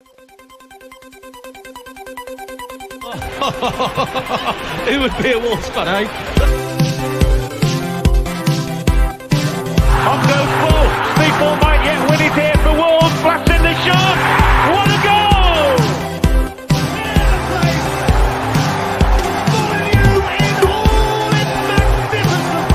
Who would be a Wolves fan, eh? On goes Bull. People might yet win it here for Wolves. Flash in the shot. What a goal! For you in all its magnificence.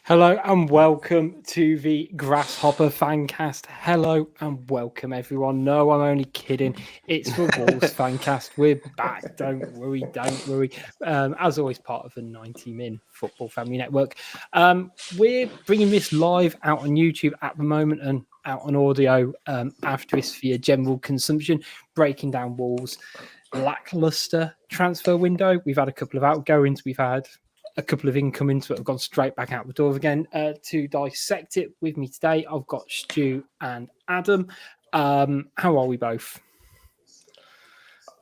Hello and welcome to the Grasshopper Fancast. Hello and welcome, everyone. No, I'm only kidding. It's the Wolves Fancast. We're back. Don't worry. As always, part of the 90 Min Football Family Network. We're bringing this live out on YouTube at the moment and out on audio after this for your general consumption, breaking down Wolves' lackluster transfer window. We've had a couple of outgoings. We've had a couple of incomings that have gone straight back out the door again. To dissect it with me today, I've got Stu and Adam. How are we both?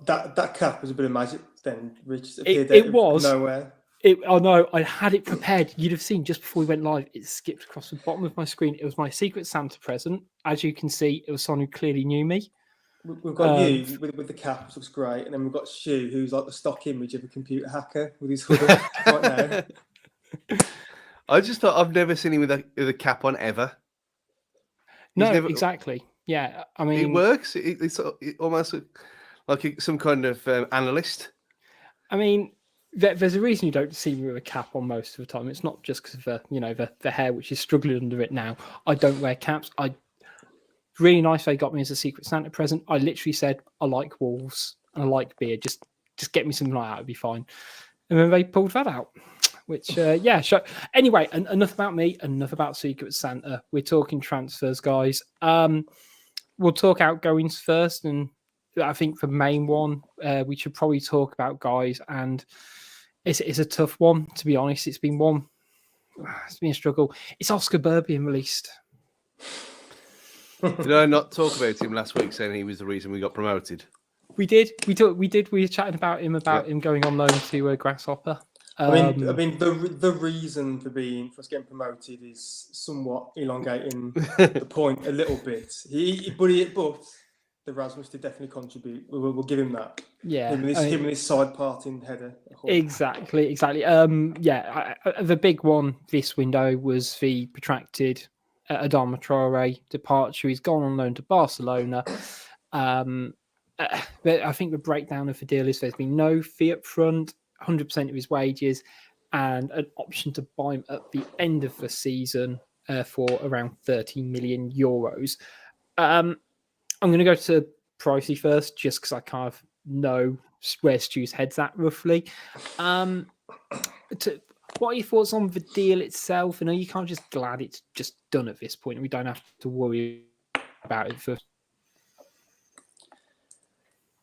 That cap was a bit of magic then, Rich. It was. Nowhere. I had it prepared. You'd have seen just before we went live, it skipped across the bottom of my screen. It was my Secret Santa present. As you can see, it was someone who clearly knew me. We've got you with the cap, which looks great, and then we've got Stu, who's like the stock image of a computer hacker with his hood up right now. I just thought I've never seen him with a cap on ever. Exactly. Yeah, I mean, it works. It's almost like some kind of analyst. I mean, there's a reason you don't see me with a cap on most of the time. It's not just because of the hair, which is struggling under it now. I don't wear caps. Really nice they got me as a Secret Santa present. I literally said, I like Wolves and I like beer. Just get me something like that, it'd be fine. And then they pulled that out, which, Anyway, enough about me, enough about Secret Santa. We're talking transfers, guys. We'll talk outgoings first. And I think the main one, we should probably talk about, guys. And it's a tough one, to be honest. It's been a struggle. It's Oscar Burr being released. Did I not talk about him last week, saying he was the reason we got promoted? We did. We were chatting about him going on loan to Grasshopper. I mean, the reason for us getting promoted is somewhat elongating the point a little bit. But the Rasmus did definitely contribute. We'll give him that. Yeah, him and his side parting header. Exactly. The big one this window was the protracted Adama Traore departure. He's gone on loan to Barcelona. I think the breakdown of the deal is there's been no fee up front, 100% of his wages, and an option to buy him at the end of the season for around 30 million euros. I'm going to go to pricey first, just because I kind of know where Stu's head's at roughly. What are your thoughts on the deal itself? You can't just glad it's just done at this point. We don't have to worry about it first.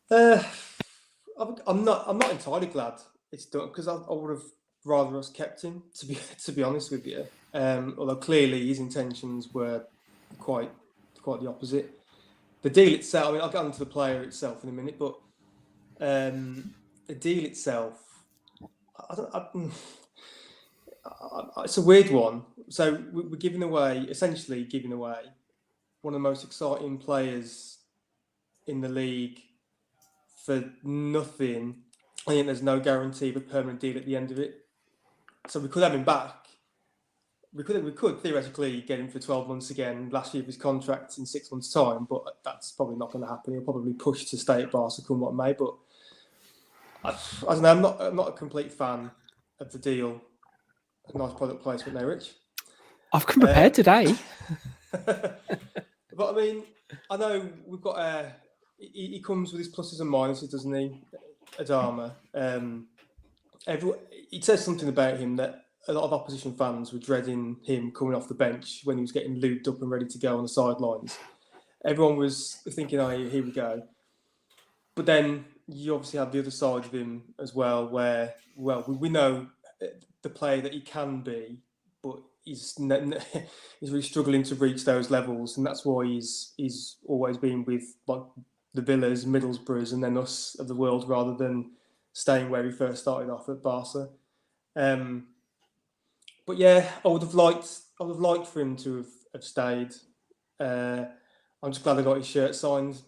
I'm not entirely glad it's done, because I would have rather us kept him, to be honest with you. Although clearly his intentions were quite the opposite. The deal itself, I mean, I'll get onto the player itself in a minute, but the deal itself, it's a weird one. So we're essentially giving away one of the most exciting players in the league for nothing. I think there's no guarantee of a permanent deal at the end of it. So we could have him back. We could theoretically get him for 12 months again, last year of his contract in 6 months' time, but that's probably not going to happen. He'll probably push to stay at Barca, come what may. But I don't know. I'm not a complete fan of the deal. Nice product placement there, Rich. I've come prepared today. But I mean, I know we've got he comes with his pluses and minuses, doesn't he, Adama? It says something about him that a lot of opposition fans were dreading him coming off the bench when he was getting lubed up and ready to go on the sidelines. Everyone was thinking, oh, here we go. But then you obviously have the other side of him as well, where, we know the player that he can be, but he's really struggling to reach those levels, and that's why he's always been with like the Villas, Middlesbroughs, and then us of the world, rather than staying where he first started off at Barca. But yeah, I would have liked for him to have stayed. I'm just glad I got his shirt signed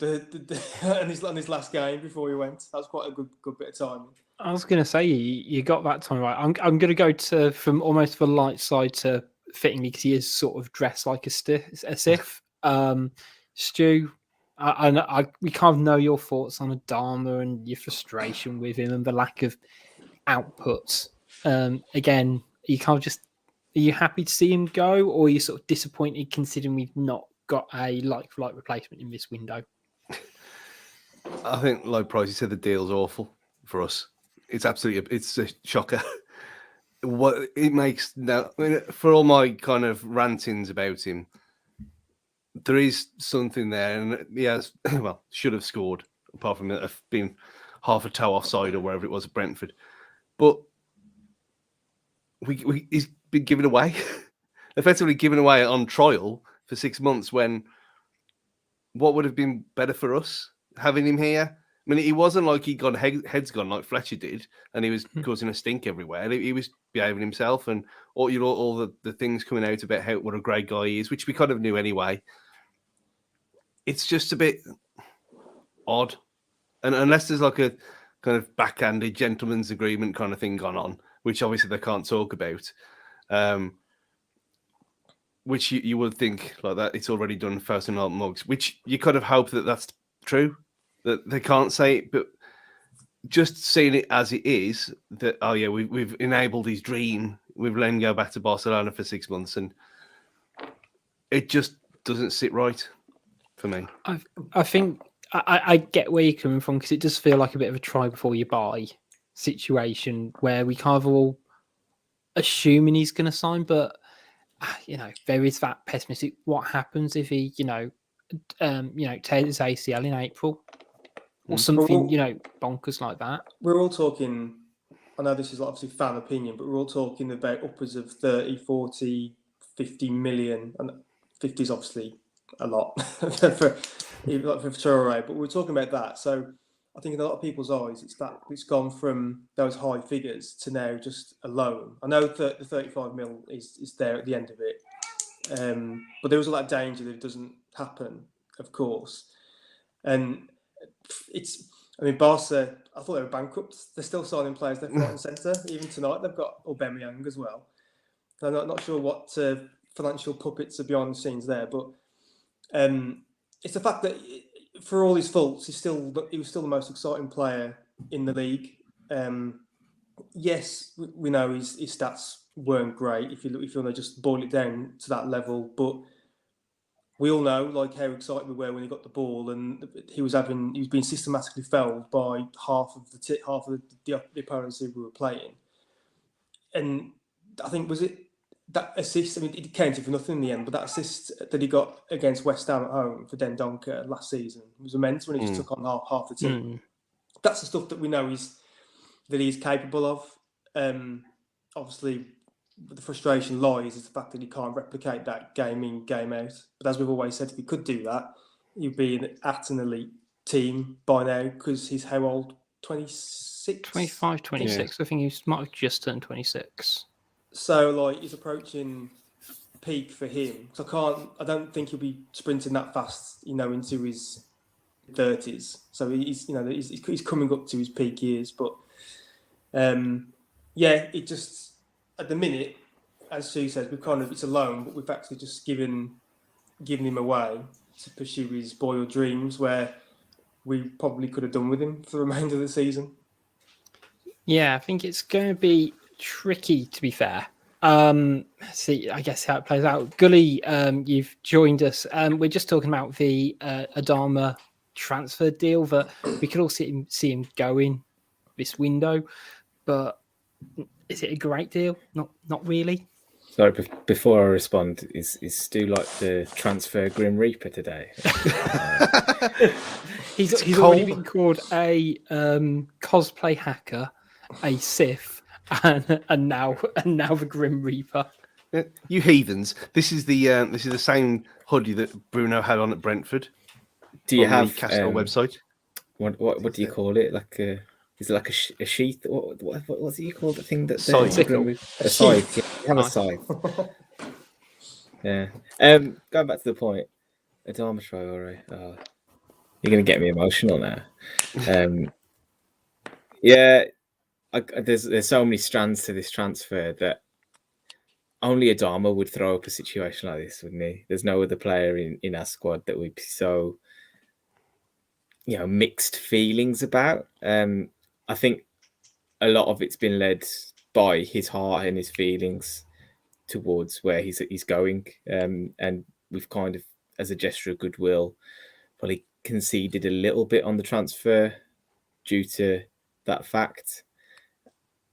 on his last game before he went. That was quite a good bit of timing. I was going to say you got that time right. I'm going to go to from almost the light side to fittingly because he is sort of dressed like a Sif. Stu, we kind of know your thoughts on Adama and your frustration with him and the lack of outputs. Again, you kind of just are you happy to see him go, or are you sort of disappointed considering we've not got a like-for-like replacement in this window? I think, like Pricey said, the deal's awful for us. It's a shocker. What it makes now, I mean, for all my kind of rantings about him, there is something there, and he has should have scored, apart from it being half a toe offside or wherever it was at Brentford. But he's been given away, effectively given away on trial for 6 months. When what would have been better for us having him here? I mean, he wasn't like he'd gone heads gone like Fletcher did, and he was causing a stink everywhere. He was behaving himself, and all the things coming out about what a great guy he is, which we kind of knew anyway. It's just a bit odd, and unless there's like a kind of backhanded gentleman's agreement kind of thing gone on, which obviously they can't talk about, which you would think like that it's already done first and not mugs, which you kind of hope that that's true. That they can't say it, but just seeing it as it is, that we've enabled his dream. We've let him go back to Barcelona for 6 months, and it just doesn't sit right for me. I think I get where you're coming from, because it does feel like a bit of a try before you buy situation where we kind of all assuming he's going to sign, but there is that pessimistic. What happens if he tears his ACL in April? Or something, bonkers like that. We're all talking, I know this is obviously fan opinion, but we're all talking about upwards of 30, 40, 50 million. And 50 is obviously a lot for Traore, but we're talking about that. So I think in a lot of people's eyes, it's gone from those high figures to now just a loan. I know that the 35 mil is there at the end of it, but there was all that danger that it doesn't happen, of course. And Barca, I thought they were bankrupt. They're still signing players left, right and centre. Even tonight, they've got Aubameyang as well. I'm not sure what financial puppets are behind the scenes there, but it's the fact that for all his faults, he was still the most exciting player in the league. Yes, we know his stats weren't great if you want to just boil it down to that level, but we all know how excited we were when he got the ball, and he was being systematically fouled by half of the opponents who we were playing. And I think, was it that assist? I mean, it counted for nothing in the end, but that assist that he got against West Ham at home for Dendoncker last season was immense when he just took on half the team. That's the stuff that we know that he's capable of. Obviously, the frustration lies is the fact that he can't replicate that game in, game out. But as we've always said, if he could do that, he'd be at an elite team by now, because he's how old? 26? 25, 26. Yeah. I think he might have just turned 26. So, he's approaching peak for him. So I don't think he'll be sprinting that fast, into his 30s. So he's coming up to his peak years. But, it just... At the minute, as Sue says, it's a loan, but we've actually just given him away to pursue his boyhood dreams, where we probably could have done with him for the remainder of the season. Yeah, I think it's going to be tricky, to be fair. See, I guess how it plays out. Gully, you've joined us. We're just talking about the Adama transfer deal that we could all see him going this window, but is it a great deal? Not really. Sorry, before I respond, is Stu like the transfer Grim Reaper today? He's already been called a cosplay hacker, a Sith, and now the Grim Reaper. You heathens! This is the same hoodie that Bruno had on at Brentford. Do you have Castle website? What do you call it? Like a... Is it like a sheath? What's it you call the thing that... Scythe. A scythe, kind of side. Yeah. Going back to the point, Adama Traore. Oh, you're going to get me emotional now. Yeah, there's so many strands to this transfer that only Adama would throw up a situation like this, wouldn't he? There's no other player in our squad that would be so, mixed feelings about. I think a lot of it's been led by his heart and his feelings towards where he's going. And we've kind of, as a gesture of goodwill, probably conceded a little bit on the transfer due to that fact,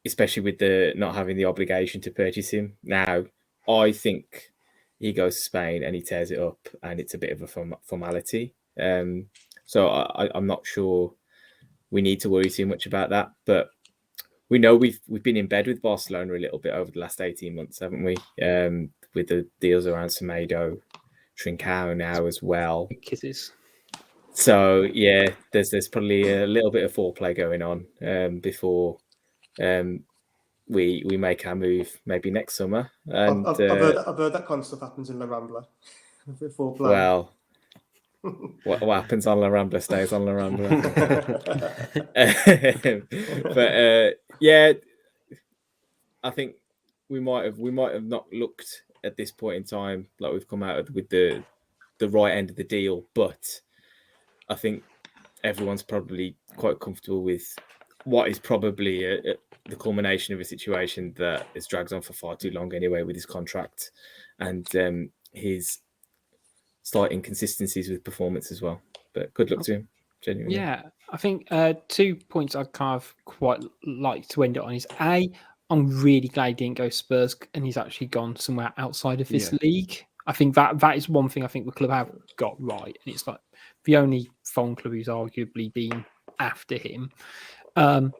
especially with the not having the obligation to purchase him. Now, I think he goes to Spain and he tears it up, and it's a bit of a formality. So I'm not sure we need to worry too much about that. But we know we've been in bed with Barcelona a little bit over the last 18 months, haven't we? With the deals around Semedo, Trincao now as well. Kisses. So yeah, there's probably a little bit of foreplay going on before we make our move maybe next summer. And I've heard that kind of stuff happens in La Rambla. Foreplay. Well, what happens on La Rambla stays on La Rambla. But yeah, I think we might have not looked at this point in time like we've come out with the right end of the deal, but I think everyone's probably quite comfortable with what is probably the culmination of a situation that has dragged on for far too long anyway with his contract and his slight inconsistencies with performance as well. But good luck to him, genuinely. Yeah, I think 2 points I'd kind of quite like to end it on is A, I'm really glad he didn't go Spurs and he's actually gone somewhere outside of this league. I think that is one thing I think the club have got right. And it's like the only foreign club who's arguably been after him.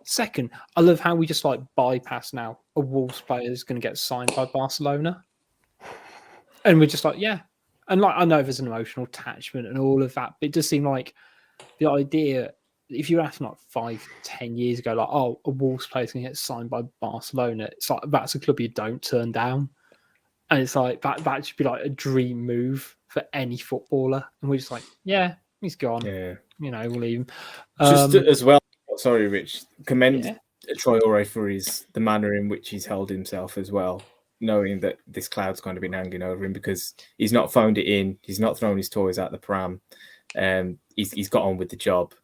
Second, I love how we just like bypass now a Wolves player is going to get signed by Barcelona. And we're just like, yeah. And like I know there's an emotional attachment and all of that, but it does seem like the idea, if you asked like 5-10 years ago, like, oh, a Wolves player is going to get signed by Barcelona, it's like that's a club you don't turn down. And it's like that should be like a dream move for any footballer. And we're just like, yeah, he's gone. Yeah. We'll leave him. Just as well, sorry, Rich, commend Traore for the manner in which he's held himself as well, knowing that this cloud's kind of been hanging over him because he's not phoned it in, he's not thrown his toys out the pram, he's got on with the job,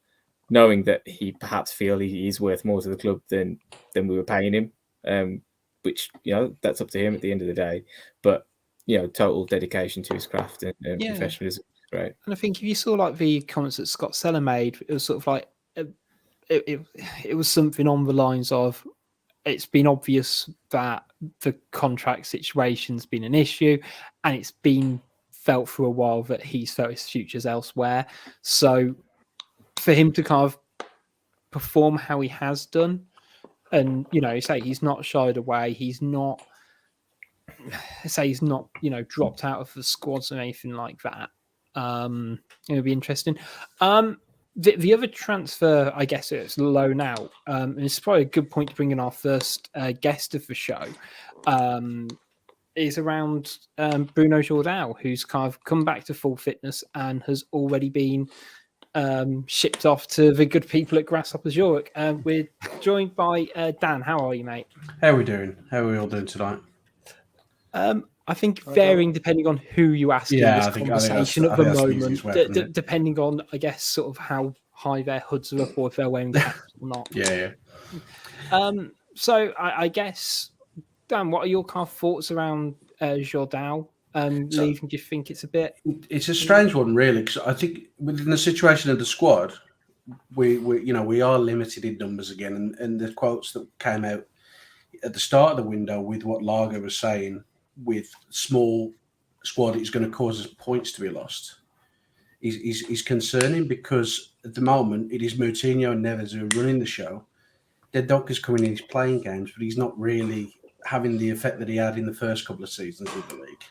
knowing that he perhaps feel he is worth more to the club than we were paying him, which, that's up to him at the end of the day. But, total dedication to his craft and professionalism. Right. And I think if you saw like the comments that Scott Seller made, it was sort of like, it was something on the lines of, it's been obvious that the contract situation's been an issue and it's been felt for a while that he's felt his future's elsewhere. So for him to kind of perform how he has done and, say he's not shied away, he's not dropped out of the squads or anything like that. It'll be interesting. The other transfer, I guess it's low now, and it's probably a good point to bring in our first guest of the show, is around Bruno Jordão, who's kind of come back to full fitness and has already been shipped off to the good people at Grasshoppers York. We're joined by Dan. How are you, mate? How are we doing? How are we all doing tonight? I think varying depending on who you ask in this conversation at the moment, depending on, I guess, sort of how high their hoods are up or if they're wearing caps or not. Yeah. So I guess, Dan, what are your kind of thoughts around Jordão leaving? Do you think it's a bit? It's a strange one, really, because I think within the situation of the squad, we are limited in numbers again, and the quotes that came out at the start of the window with what Largo was saying. With small squad, it's going to cause us points to be lost. Is concerning because at the moment it is Moutinho and Neves who are running the show. Dead is coming in, he's playing games, but he's not really having the effect that he had in the first couple of seasons with the league.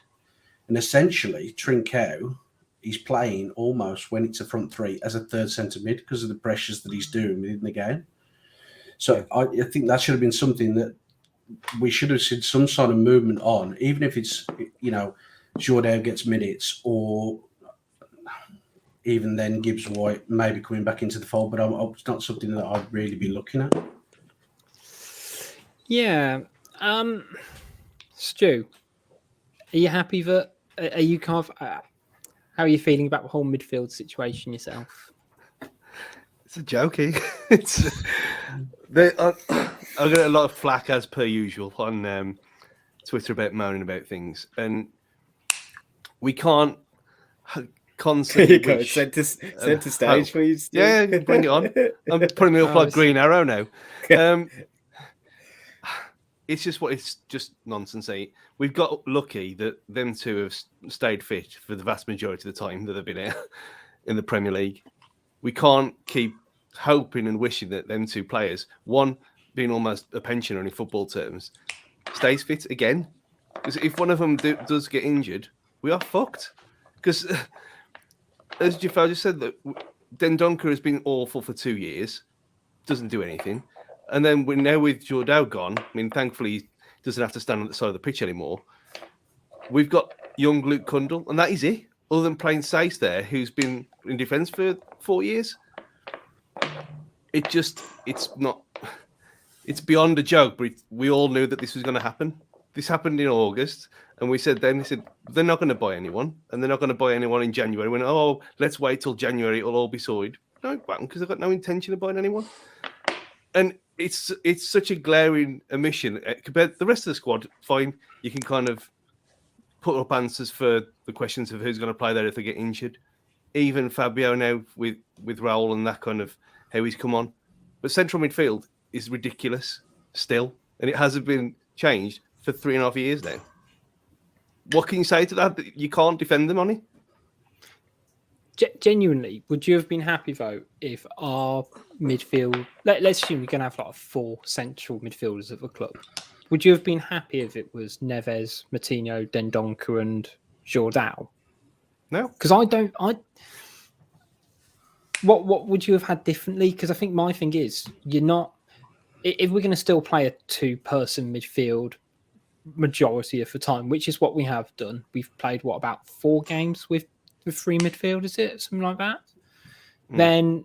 And essentially, Trincao, he's playing almost when it's a front three as a third centre mid because of the pressures that he's doing within the game. So I think that should have been something that we should have seen some sort of movement on, even if it's, Jordan gets minutes, or even then Gibbs White maybe coming back into the fold. But it's not something that I'd really be looking at. Yeah. Stu, are you happy that? Are you kind of? How are you feeling about the whole midfield situation yourself? It's a joke. I get a lot of flack as per usual on Twitter about moaning about things, and we can't constantly. There you go. Centre stage for you. Stu. Yeah, bring it on. I'm putting me up like Green Arrow now. It's just nonsense. We've got lucky that them two have stayed fit for the vast majority of the time that they've been out in the Premier League. We can't keep hoping and wishing that them two players, one being almost a pensioner in football terms, stays fit again. Because if one of them does get injured, we are fucked. Because as Jafar just said, that Dendoncker has been awful for 2 years, doesn't do anything. And then we're now with Jordan gone. I mean, thankfully, he doesn't have to stand on the side of the pitch anymore. We've got young Luke Cundle, and that is it. Other than playing Sace there, who's been in defence for 4 years. It's beyond a joke, but we all knew that this was going to happen. This happened in August, and we said then, they're not going to buy anyone, and they're not going to buy anyone in January. We went, let's wait till January, it'll all be sorted. No, it won't, because they've got no intention of buying anyone. And it's such a glaring omission compared to the rest of the squad. Fine, you can kind of put up answers for the questions of who's going to play there if they get injured. Even Fabio now with Raul and that kind of how he's come on. But central midfield is ridiculous still, and it hasn't been changed for 3.5 years now. What can you say to that? You can't defend them on it? Genuinely, would you have been happy though if our midfield, let's assume we're going to have like 4 central midfielders at the club, would you have been happy if it was Neves, Matinho, Dendoncker and Jordan? No, because what would you have had differently? Because I think my thing is, you're not, if we're going to still play a 2-person midfield majority of the time, which is what we have done, we've played about 4 games with 3 midfield, is it something like that? Then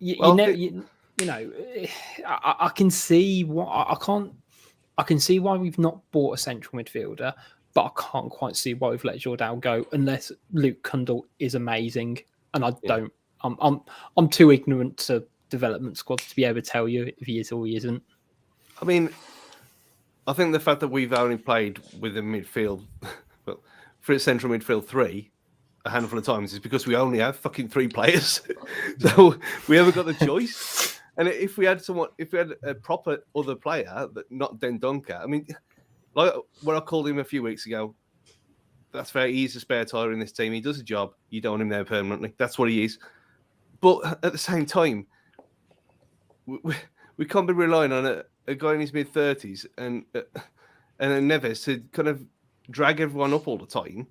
I can see I can see why we've not bought a central midfielder, but I can't quite see why we've let Jordan go unless Luke Cundle is amazing, and I'm too ignorant to development squads to be able to tell you if he is or he isn't. I mean, I think the fact that we've only played with a midfield, well, for a central midfield 3 a handful of times is because we only have fucking 3 players. So we haven't got the choice. And if we had a proper other player, that not Dendoncker, I mean, like when I called him a few weeks ago, that's fair. He's a spare tire in this team. He does a job. You don't want him there permanently. That's what he is. But at the same time, we can't be relying on a guy in his mid-30s and Neves to kind of drag everyone up all the time.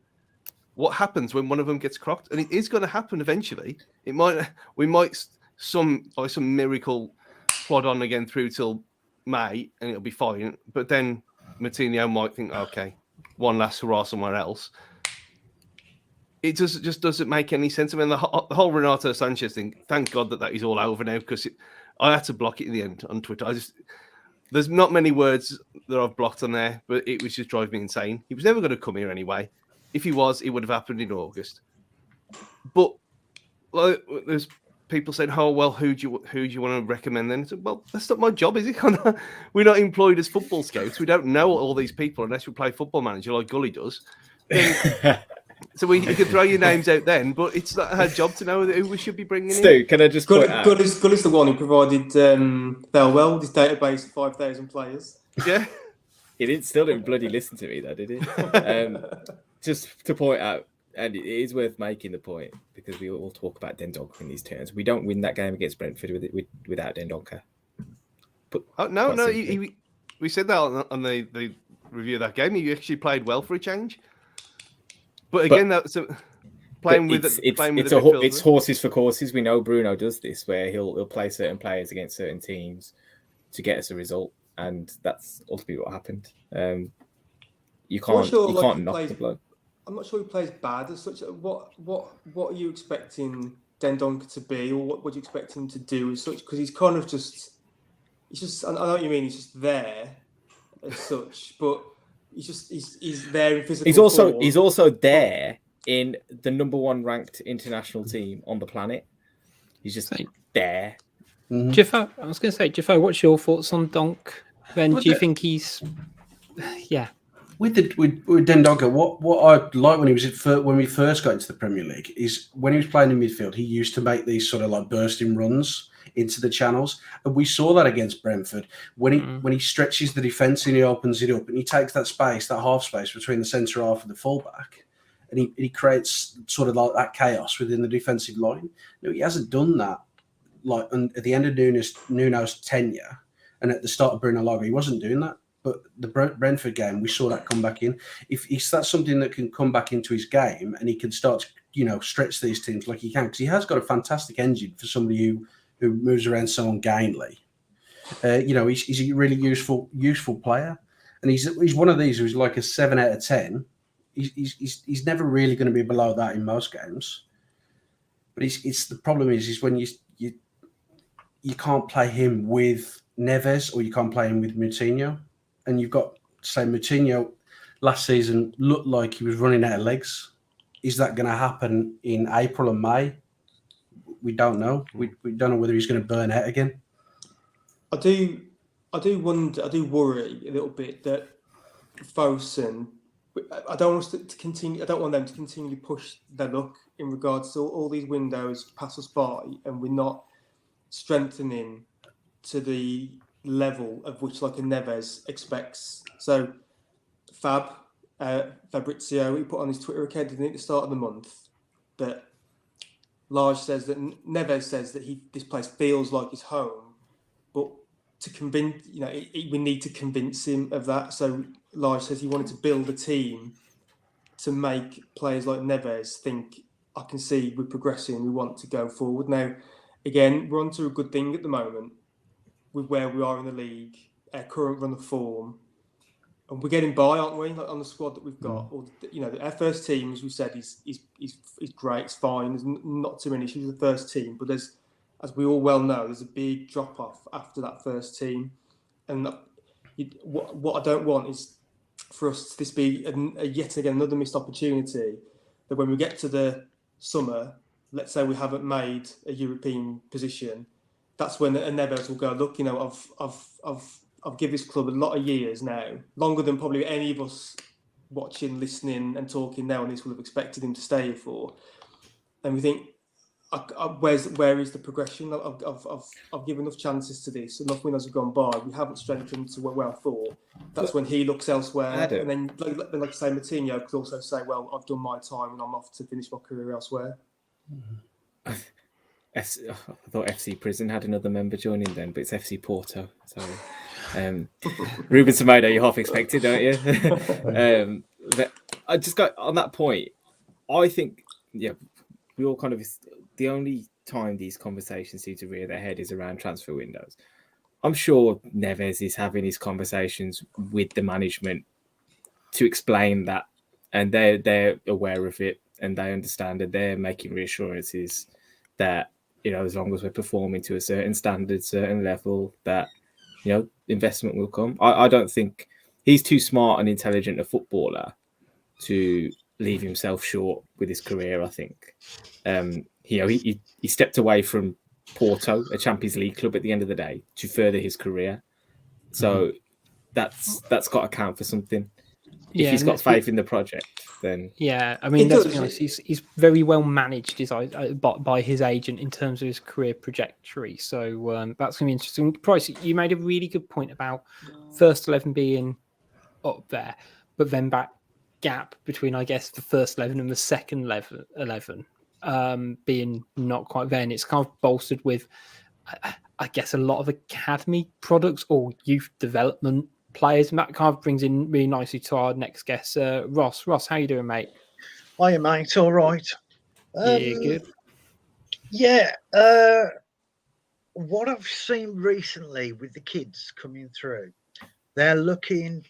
What happens when one of them gets crocked? And it is going to happen eventually. We might by some miracle plod on again through till May and it'll be fine. But then Matinho might think, okay, one last hurrah somewhere else. It just doesn't make any sense. I mean, the whole Renato Sanchez thing, thank God that is all over now, because I had to block it in the end on Twitter. There's not many words that I've blocked on there, but it was just driving me insane. He was never going to come here anyway. If he was, it would have happened in August. But like, there's people saying, "Oh well, who do you want to recommend?" Then I said, well, that's not my job, is it? We're not employed as football scouts. We don't know all these people unless we play Football Manager like Gully does. So you can throw your names out then, but it's not our job to know who we should be bringing in. Stu, can I just point out? Gully's the one who provided Thelwell with his database of 5,000 players. Yeah. He still didn't bloody listen to me, though, did he? Just to point out, and it is worth making the point, because we all talk about Dendoncker in these terms. We don't win that game against Brentford without Dendoncker. We said that on the review of that game. He actually played well for a change. But again, it's horses for courses. We know Bruno does this, where he'll play certain players against certain teams to get us a result. and that's ultimately what happened. You What's can't your, you like, can't knock plays- the bloke. I'm not sure he plays bad as such. What are you expecting Dendoncker to be, or what do you expect him to do as such? Because he's kind of just, I know what you mean. He's just there as such, but he's there in physical form. He's also there in the number 1 ranked international team on the planet. He's just there. Jeffo, I was going to say, Jeffo, what's your thoughts on Donk? Then do you think he's, yeah? With Dendoncker, what I like when he was when we first got into the Premier League is when he was playing in midfield, he used to make these sort of like bursting runs into the channels, and we saw that against Brentford when he stretches the defence and he opens it up and he takes that space, that half space between the centre half and the fullback, and he creates sort of like that chaos within the defensive line. No, he hasn't done that. Like at the end of Nuno's tenure and at the start of Bruno Lage, he wasn't doing that. But the Brentford game, we saw that come back in. If that's something that can come back into his game and he can start to, stretch these teams like he can, because he has got a fantastic engine for somebody who moves around so ungainly. He's a really useful player, and he's one of these who's like a 7 out of 10. He's never really going to be below that in most games. But the problem is when you can't play him with Neves or you can't play him with Moutinho. And you've got, say, Moutinho last season looked like he was running out of legs. Is that going to happen in April and May? We don't know. We don't know whether he's going to burn out again. I do worry a little bit that Fosun, I don't want us to continue. I don't want them to continually push their luck in regards to all these windows pass us by, and we're not strengthening to the level of which like a Neves expects. So Fabrizio, he put on his Twitter account at the start of the month that Lage says that Neves says that this place feels like his home, but to convince, we need to convince him of that. So Lage says he wanted to build a team to make players like Neves think, I can see we're progressing, we want to go forward. Now, again, we're onto a good thing at the moment with where we are in the league, our current run of form, and we're getting by, aren't we? Like on the squad that we've got, or our first team, as we said, is great, it's fine. There's not too many issues with the first team, but as we all well know, there's a big drop off after that first team, and what I don't want is for us to be yet again another missed opportunity. That when we get to the summer, let's say we haven't made a European position. That's when Neves will go, look, I've given this club a lot of years now, longer than probably any of us watching, listening and talking now on this will have expected him to stay here for. And we think, where is the progression? I've given enough chances to this, enough windows have gone by, we haven't strengthened to where I thought. That's when he looks elsewhere. And then, like I say, Moutinho could also say, well, I've done my time and I'm off to finish my career elsewhere. I thought FC Prison had another member joining then, but it's FC Porto. Sorry. Ruben Semedo, you half expected, don't you? But I just got on that point. I think, we all kind of, the only time these conversations seem to rear their head is around transfer windows. I'm sure Neves is having his conversations with the management to explain that, and they're aware of it and they understand it. They're making reassurances that, as long as we're performing to a certain standard, certain level, that, investment will come. I don't think he's too smart and intelligent a footballer to leave himself short with his career, I think. He stepped away from Porto, a Champions League club, at the end of the day to further his career. So that's got to count for something. If he's got faith in the project, then I mean, let's be honest, he's very well managed by his agent in terms of his career trajectory. So that's going to be interesting. Price, you made a really good point about first 11 being up there, but then that gap between, I guess, the first 11 and the second 11 being not quite there. And it's kind of bolstered with, I guess, a lot of academy products or youth development players, and that kind of brings in really nicely to our next guest, Ross. Ross, how you doing, mate? Hiya, mate. All right. Good. Yeah. What I've seen recently with the kids coming through, they're looking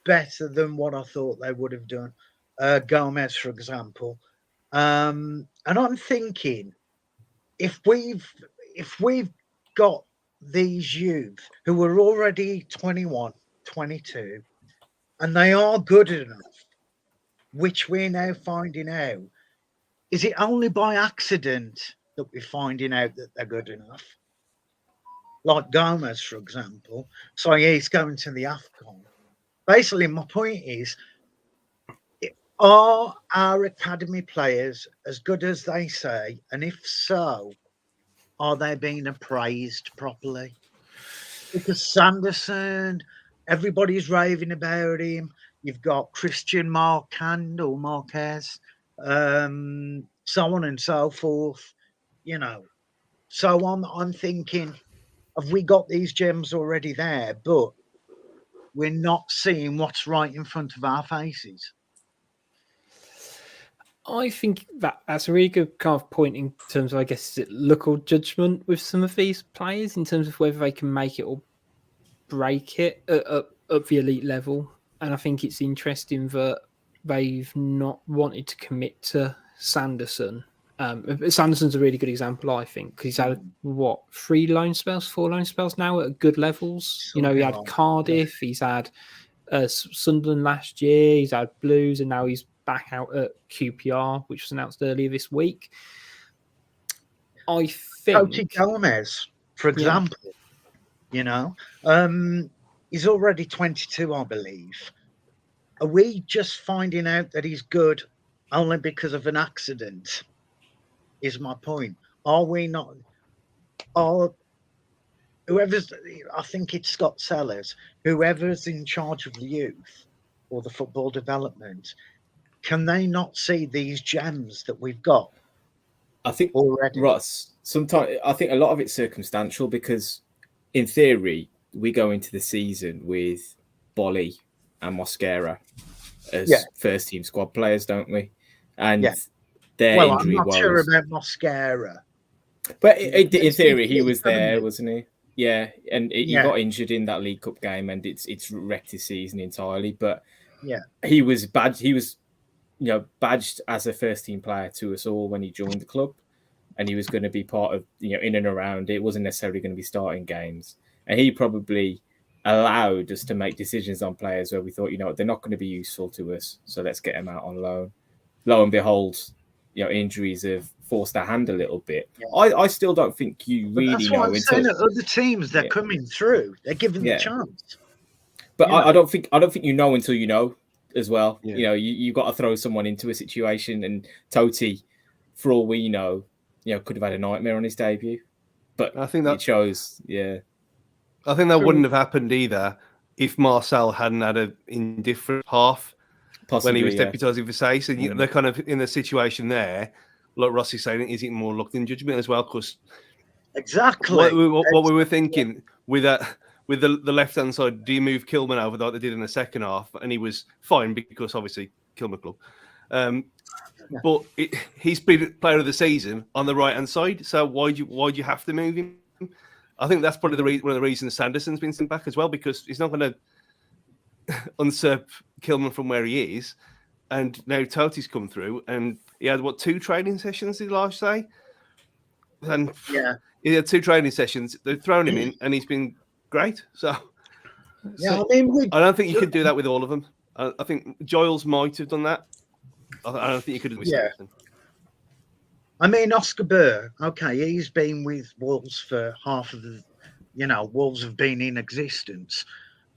better than what I thought they would have done. Gomez, for example. And I'm thinking, if we've got these youth who are already 21, 22, and they are good enough, which we're now finding out, is it only by accident that we're finding out that they're good enough? Like Gomez, for example. So yeah, he's going to the AFCON. Basically, my point is, are our academy players as good as they say? And if so, are they being appraised properly? Because Sanderson, everybody's raving about him. You've got Christian Marquand or Marquez, so on and so forth. You know, so I'm thinking, have we got these gems already there? But we're not seeing what's right in front of our faces. I think that's a really good kind of point in terms of, I guess, is it look or judgment with some of these players in terms of whether they can make it or break it at the elite level. And I think it's interesting that they've not wanted to commit to Sanderson. Sanderson's a really good example, I think, because he's had, 4 loan spells now at good levels. You know, he had Cardiff, he's had Sunderland last year, he's had Blues, and now he's back out at QPR, which was announced earlier this week. I think Oti Gomez, for example, you know, he's already 22, I believe. Are we just finding out that he's good only because of an accident? Is my point. Are we not? Are whoever's, I think it's Scott Sellers, whoever's in charge of the youth or the football development, can they not see these gems that we've got? I think already, Ross, sometimes I think a lot of it's circumstantial because in theory we go into the season with Bolly and Mosquera as first team squad players, don't we? And their injury I'm not sure about Mosquera. But in theory, he was there, wasn't he? Yeah, and he got injured in that League Cup game, and it's wrecked his season entirely. But he was badged. He was, badged as a first team player to us all when he joined the club, and he was going to be part of, in and around. It wasn't necessarily going to be starting games, and he probably allowed us to make decisions on players where we thought, they're not going to be useful to us, so let's get them out on loan. Lo and behold, injuries have forced their hand a little bit. I still don't think you really that's know. What I'm saying, other teams, they're coming through. They're given the chance. But I don't think you know until you know as well. Yeah. You got to throw someone into a situation, and Toti, for all we know, could have had a nightmare on his debut. But I think that it shows. Yeah, I think that wouldn't have happened either if Marcel hadn't had an indifferent half. Possibly, when he was deputising for Say. So they're kind of in a situation there, like Rossi's saying, is it more luck than judgment as well? Because exactly what we were thinking with that, with the left-hand side, do you move Kilman over like they did in the second half? And he was fine because obviously Kilman club. But he's been player of the season on the right-hand side. So why do you have to move him? I think that's probably one of the reasons Sanderson's been sent back as well, because he's not going to usurp Kilman from where he is, and now Toti's come through, and he had 2 training sessions, did Lars say? And he had 2 training sessions. They've thrown him in, and he's been great. So I don't think you could do that with all of them. I think Giles might have done that. I don't think you could do it with Sanderson. I mean, Oscar Burr, okay, he's been with Wolves for half of the, Wolves have been in existence.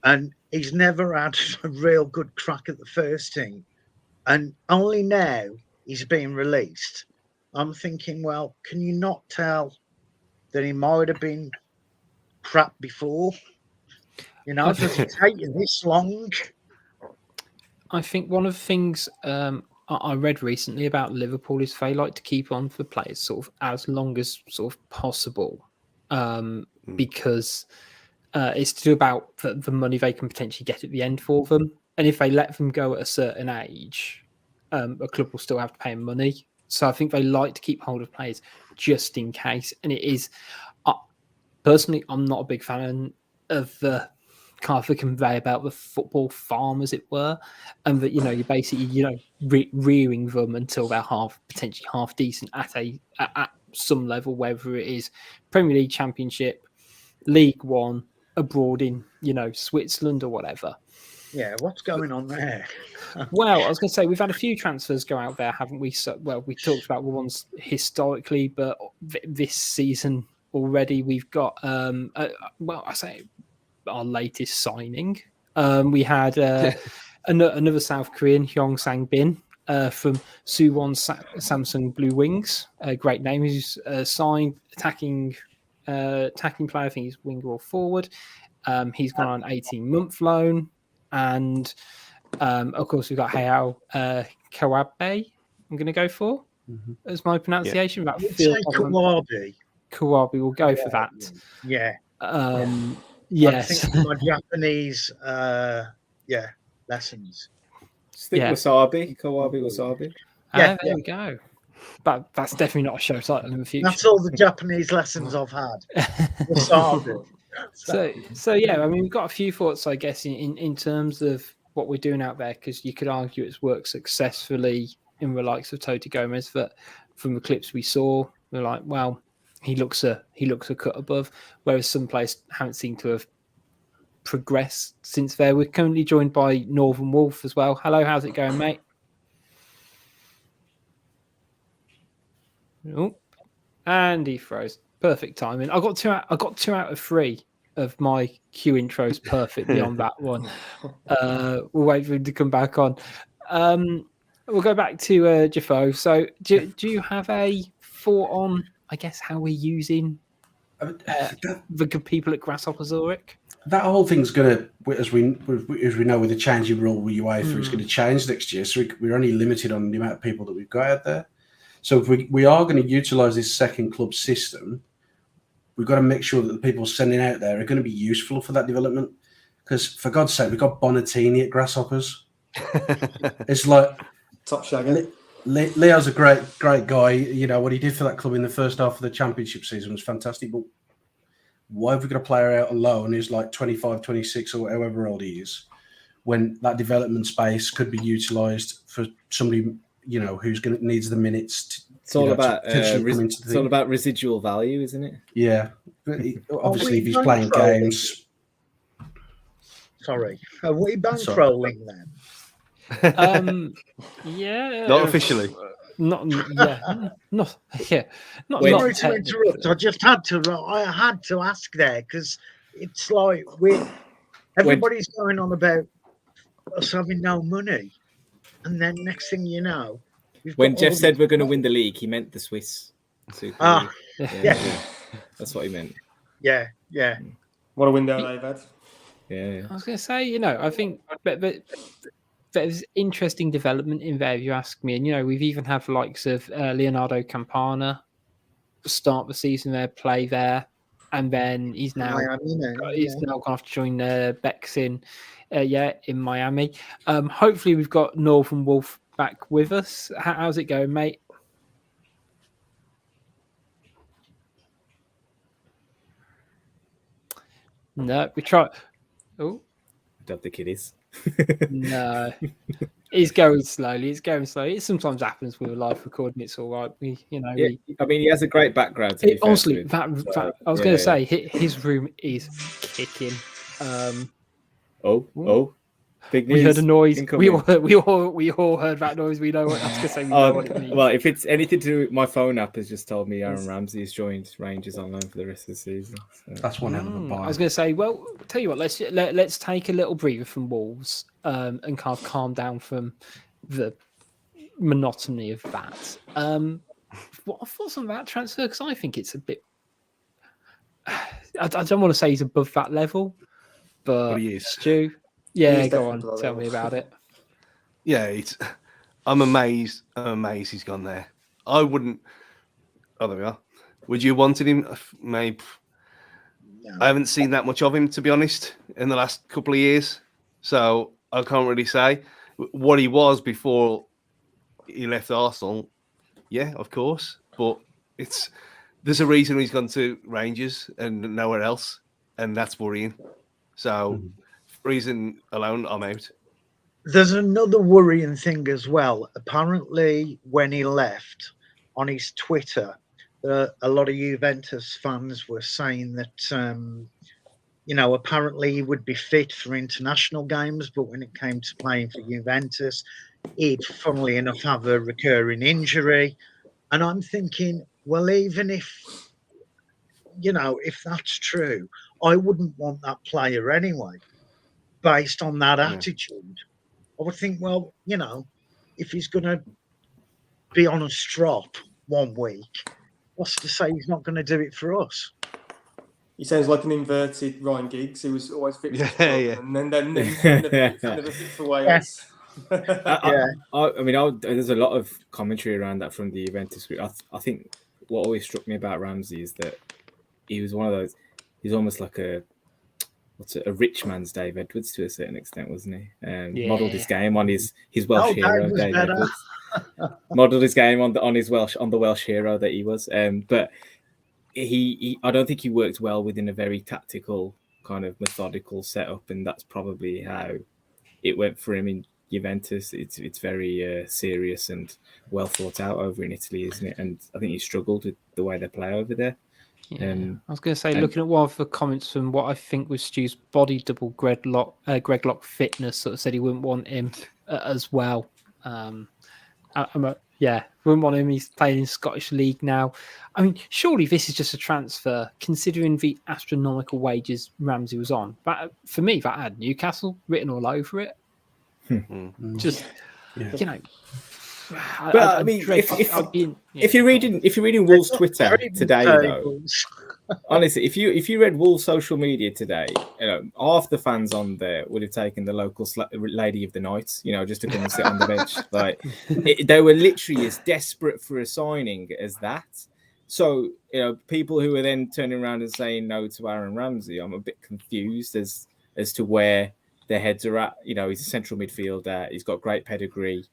And he's never had a real good crack at the first team. And only now he's being released. I'm thinking, well, can you not tell that he might have been crap before? Does it take you this long? I think one of the things I read recently about Liverpool is they like to keep on for players sort of as long as sort of possible, because it's to do about the money they can potentially get at the end for them. And if they let them go at a certain age, a club will still have to pay them money. So I think they like to keep hold of players just in case. And it is, personally, I'm not a big fan of the kind of a conveyor belt, the football farm, as it were, and that you're basically rearing them until they're potentially half decent at some level, whether it is Premier League, Championship, League One, abroad in Switzerland or whatever. Yeah, what's going on there? Well, I was going to say we've had a few transfers go out there, haven't we? So, well, we talked about the ones historically, but this season already we've got I say our latest signing. We had another South Korean, Hyung Sang Bin, from Suwon Samsung Blue Wings. A great name. He's signed attacking player. I think he's winger or forward. He's gone on an 18-month loan, and of course we've got Hayao Kawabe. I'm going to go for as my pronunciation. Yeah. Kawabe. Kawabe. We'll go for that. Yeah. Yes. I think my Japanese, lessons. Stick wasabi, Kawabe wasabi. There we go. But that's definitely not a show title in the future. That's all the Japanese lessons I've had. Wasabi. So yeah, I mean, we've got a few thoughts, I guess, in terms of what we're doing out there, because you could argue it's worked successfully in the likes of Toti Gomez. That from the clips we saw, we're like, well, he looks a cut above, whereas some players haven't seemed to have progressed since there. We're currently joined by Northern Wolf as well. Hello, how's it going, mate? Oh, and he froze. Perfect timing. I got two out of 3 of my Q intros perfectly on that one. We'll wait for him to come back on. We'll go back to Jafo. So, do you have a thought on, I guess, how we're using the good people at Grasshopper Zurich? That whole thing's going to, as we know, with the changing rule with UEFA, it's going to change next year. So we're only limited on the amount of people that we've got out there. So if we are going to utilise this second club system, we've got to make sure that the people sending out there are going to be useful for that development. Because for God's sake, we've got Bonatini at Grasshoppers. It's like top shagger. Leo's a great guy. What he did for that club in the first half of the Championship season was fantastic. But why have we got a player out on loan who's like 25, 26 or however old he is, when that development space could be utilised for somebody who's needs the minutes? It's all about residual value, isn't it? Yeah, obviously if he's playing games. Sorry, are we bankrolling then? Yeah, not officially. Not Sorry to interrupt. I had to ask there, because it's like everybody's going on about us having no money, and then next thing you know, when Jeff said we're going to win the league, he meant the Swiss Super League. Yeah, that's what he meant. Yeah. What a window they've had. Yeah. I was going to say, I think but there's interesting development in there, if you ask me. And, we've even had the likes of Leonardo Campana start the season there, play there, and then he's now gone off to join Bex in Miami. Hopefully we've got Northern Wolf back with us. How's it going, mate? No, we try. Oh, I don't think it is. No, he's going slowly. It sometimes happens with a live recording. It's all right. I mean, he has a great background. Honestly, I was going to say his room is kicking. Big news. We heard a noise. We all heard that noise. We know what. I was going to say. We know what it means. Well, if it's anything to do with my phone app, has just told me Aaron Ramsey has joined Rangers on loan for the rest of the season. So. That's one hell of a buy. I was going to say, well, tell you what, let's take a little breather from Wolves and kind of calm down from the monotony of that. What are thoughts on that transfer? Because I think it's a bit. I don't want to say he's above that level, but he is. Stu, yeah, go on, tell me about it. Yeah, I'm amazed. He's gone there. I wouldn't. Oh, there we are. Would you wanted him? Maybe. No. I haven't seen that much of him, to be honest, in the last couple of years. So I can't really say what he was before he left Arsenal. Yeah, of course, but there's a reason he's gone to Rangers and nowhere else, and that's worrying. So reason alone, I'm out. There's another worrying thing as well. Apparently, when he left on his Twitter, a lot of Juventus fans were saying that, apparently he would be fit for international games, but when it came to playing for Juventus, he'd, funnily enough, have a recurring injury. And I'm thinking, well, even if that's true, I wouldn't want that player anyway, based on that attitude. I would think, well, if he's going to be on a strop 1 week, what's to say he's not going to do it for us? He sounds like an inverted Ryan Giggs, who was always fit for Yeah, yeah. and then never fit for Wales. There's a lot of commentary around that from the Juventus group. I think what always struck me about Ramsey is that he was one of those. He's almost like a rich man's Dave Edwards to a certain extent, wasn't he? Modelled his game on his Welsh hero, Dave Edwards. Modelled his game on the Welsh hero that he was. But he I don't think he worked well within a very tactical kind of methodical setup, and that's probably how it went for him in Juventus. It's very serious and well thought out over in Italy, isn't it? And I think he struggled with the way they play over there. Yeah, I was going to say, looking at one of the comments from what I think was Stu's body double, Greg Lock Fitness, sort of said he wouldn't want him as well. Wouldn't want him. He's playing in Scottish League now. I mean, surely this is just a transfer, considering the astronomical wages Ramsey was on. But for me, that had Newcastle written all over it. Just, But if you're reading Wolves Twitter today, though, honestly, if you read Wolves social media today, half the fans on there would have taken the local lady of the night, just to come and sit on the bench. Like they were literally as desperate for a signing as that. So people who are then turning around and saying no to Aaron Ramsey, I'm a bit confused as to where their heads are at. He's a central midfielder. He's got great pedigree.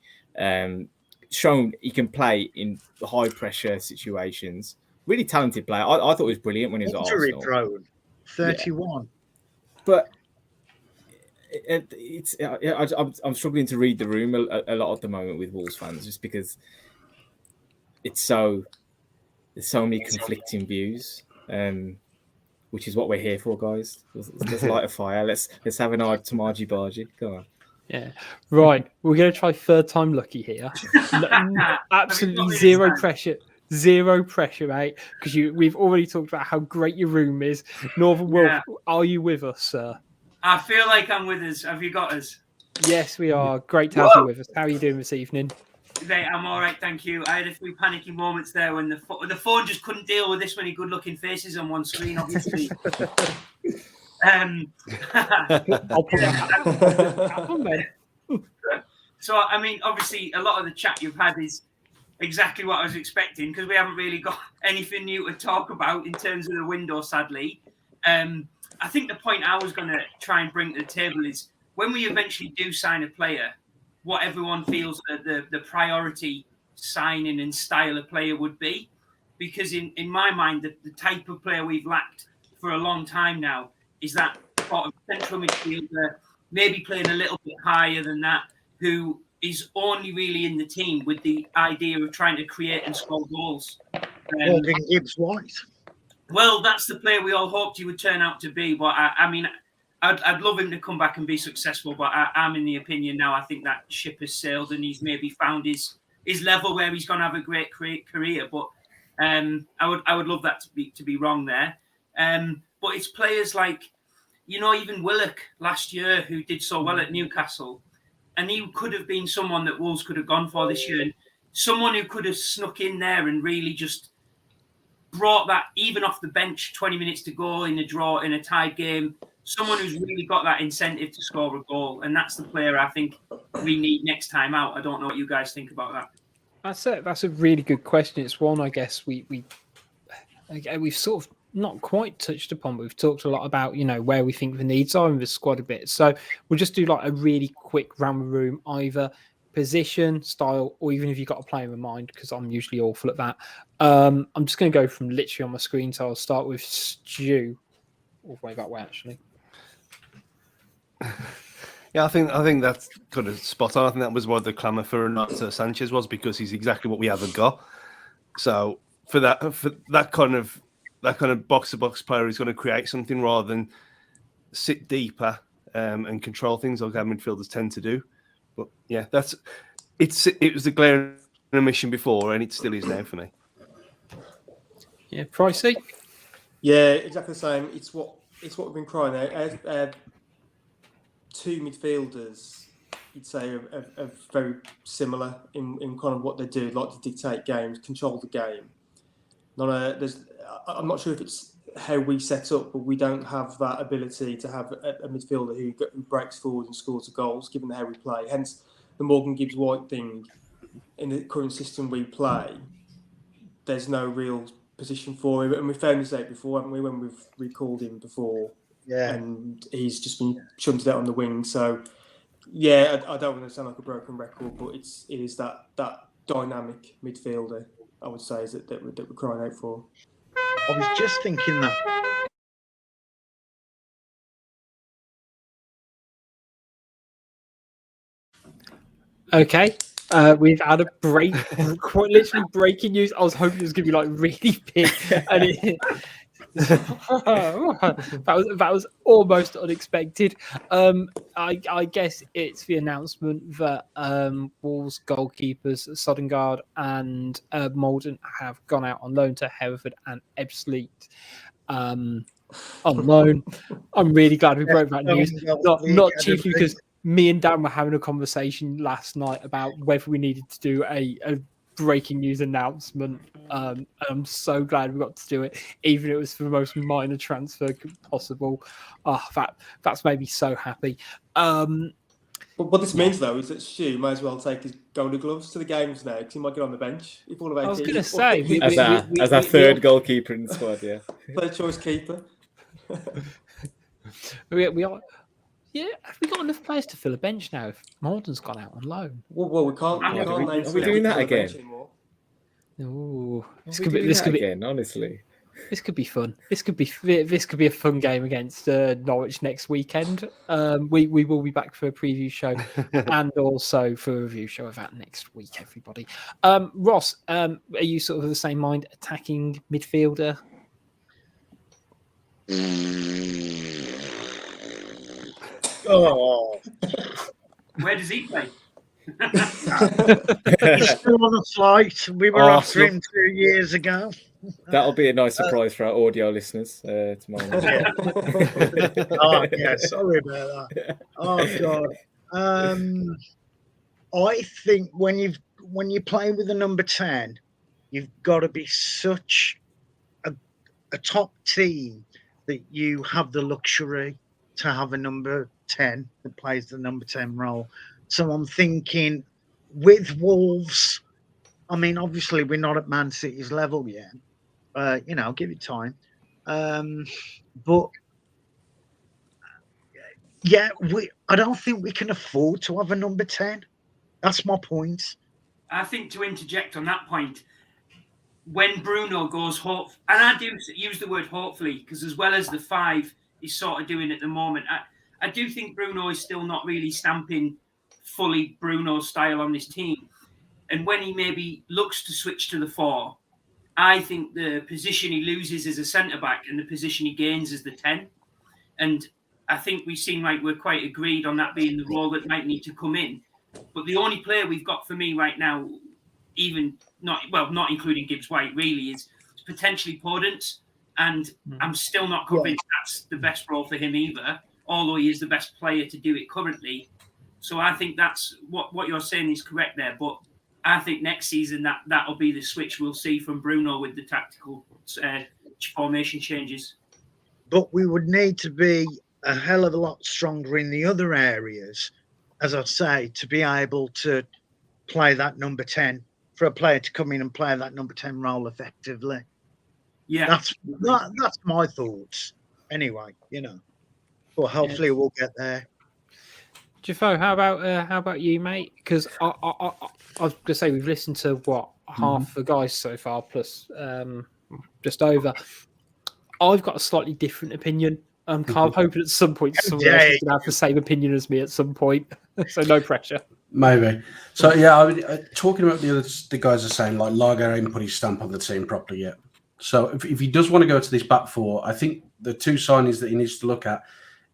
Shown he can play in high pressure situations. Really talented player. I thought he was brilliant when he was at Arsenal. Prone, 31. Yeah. But I'm struggling to read the room a lot at the moment with Wolves fans, just because there's so many conflicting views. Which is what we're here for, guys. Let's light a fire. Let's have an eye to Margie Bargy. Go on. Yeah, right. We're going to try third time lucky here. Absolutely zero pressure, mate. Because we've already talked about how great your room is. Northern Wolf, are you with us, sir? I feel like I'm with us. Have you got us? Yes, we are. Great to have you with us. How are you doing this evening? Mate, I'm all right, thank you. I had a few panicky moments there when the phone just couldn't deal with this many good-looking faces on one screen, obviously. I'll put that on then. So, I mean, obviously, a lot of the chat you've had is exactly what I was expecting, because we haven't really got anything new to talk about in terms of the window, sadly. I think the point I was going to try and bring to the table is when we eventually do sign a player, what everyone feels the priority signing and style of player would be. Because in my mind, the type of player we've lacked for a long time now is that sort of central midfielder, maybe playing a little bit higher than that, who is only really in the team with the idea of trying to create and score goals. Morgan Gibbs-White. Well, that's the player we all hoped he would turn out to be. But I'd love him to come back and be successful. But I'm in the opinion now, I think that ship has sailed and he's maybe found his level where he's going to have a great career. But I would love that to be wrong there. But it's players like, even Willock last year, who did so well at Newcastle, and he could have been someone that Wolves could have gone for this year, and someone who could have snuck in there and really just brought that, even off the bench, 20 minutes to go in a draw, in a tied game, someone who's really got that incentive to score a goal. And that's the player I think we need next time out. I don't know what you guys think about that. That's a really good question. It's one I guess we've sort of not quite touched upon, but we've talked a lot about, where we think the needs are in the squad a bit. So we'll just do like a really quick round the room, either position, style, or even if you've got a player in mind, because I'm usually awful at that. I'm just going to go from literally on my screen. So I'll start with Stu, all the way that way, actually. Yeah, I think that's kind of spot on. I think that was why the clamour for Renato Sanchez was, because he's exactly what we haven't got. So for that kind of box to box player who's going to create something rather than sit deeper and control things like our midfielders tend to do. But yeah, it was a glaring omission before, and it still is now for me. Yeah, Pricey. Yeah, exactly the same. It's what we've been crying out. Two midfielders, you'd say, are very similar in kind of what they do, like to dictate games, control the game. I'm not sure if it's how we set up, but we don't have that ability to have a midfielder who breaks forward and scores goals, given how we play. Hence, the Morgan Gibbs-White thing. In the current system we play, there's no real position for him, and we found this out before, haven't we? When we've recalled him before, and he's just been shunted out on the wing. So, yeah, I don't want to sound like a broken record, but it is that dynamic midfielder, I would say, is that we're crying out for. I was just thinking that. Okay. We've had a break, quite literally breaking news. I was hoping it was going to be like really big, and that was almost unexpected. I guess it's the announcement that Wolves goalkeepers Sodergaard and Molden have gone out on loan to Hereford and Ebbsfleet on loan. I'm really glad we broke that news. Not chiefly because me and Dan were having a conversation last night about whether we needed to do a breaking news announcement. And I'm so glad we got to do it, even if it was for the most minor transfer possible. Oh, that's made me so happy. What this means, though, is that Stu might as well take his golden gloves to the games now, because he might get on the bench. If all of I was going to say, as our third goalkeeper in the squad, yeah, third choice keeper. we are. Yeah, have we got enough players to fill a bench now if Morden's gone out on loan? Well, we can't. Are we doing that again? Ooh, this could be again. Honestly, this could be fun. This could be a fun game against Norwich next weekend. We will be back for a preview show and also for a review show of that next week. Everybody, Ross, are you sort of of the same mind? Attacking midfielder. Oh, Where does he play? he's still on a flight. We were after him 2 years ago. That'll be a nice surprise for our audio listeners tomorrow. Oh yeah, sorry about that. Oh god. I think when you play with a number 10, you've got to be such a top team that you have the luxury to have a number 10 that plays the number 10 role. So I'm thinking with Wolves, I mean, obviously we're not at Man City's level yet. Give it time. But yeah, I don't think we can afford to have a number 10. That's my point. I think to interject on that point, when Bruno goes and I do use the word hopefully, because as well as the 5 he's sort of doing at the moment, I do think Bruno is still not really stamping fully Bruno style on this team. And when he maybe looks to switch to the 4, I think the position he loses as a centre-back and the position he gains is the 10. And I think we seem like we're quite agreed on that being the role that might need to come in. But the only player we've got for me right now, not including Gibbs-White, really, is potentially Podence. And I'm still not convinced that's the best role for him either, although he is the best player to do it currently. So I think that's what you're saying is correct there. But I think next season that'll be the switch we'll see from Bruno with the tactical formation changes. But we would need to be a hell of a lot stronger in the other areas, as I say, to be able to play that number 10, for a player to come in and play that number 10 role effectively. Yeah, that's my thoughts. Anyway, but hopefully we'll get there. Jafo, how about you, mate? Because I was going to say we've listened to half the guys so far, plus just over. I've got a slightly different opinion. I'm kind of hoping at some point someone else is going to have the same opinion as me at some point. So no pressure. Maybe. So yeah, I mean, talking about the guys are saying like Lager ain't put his stamp on the team properly yet. So if he does want to go to this back four, I think the two signings that he needs to look at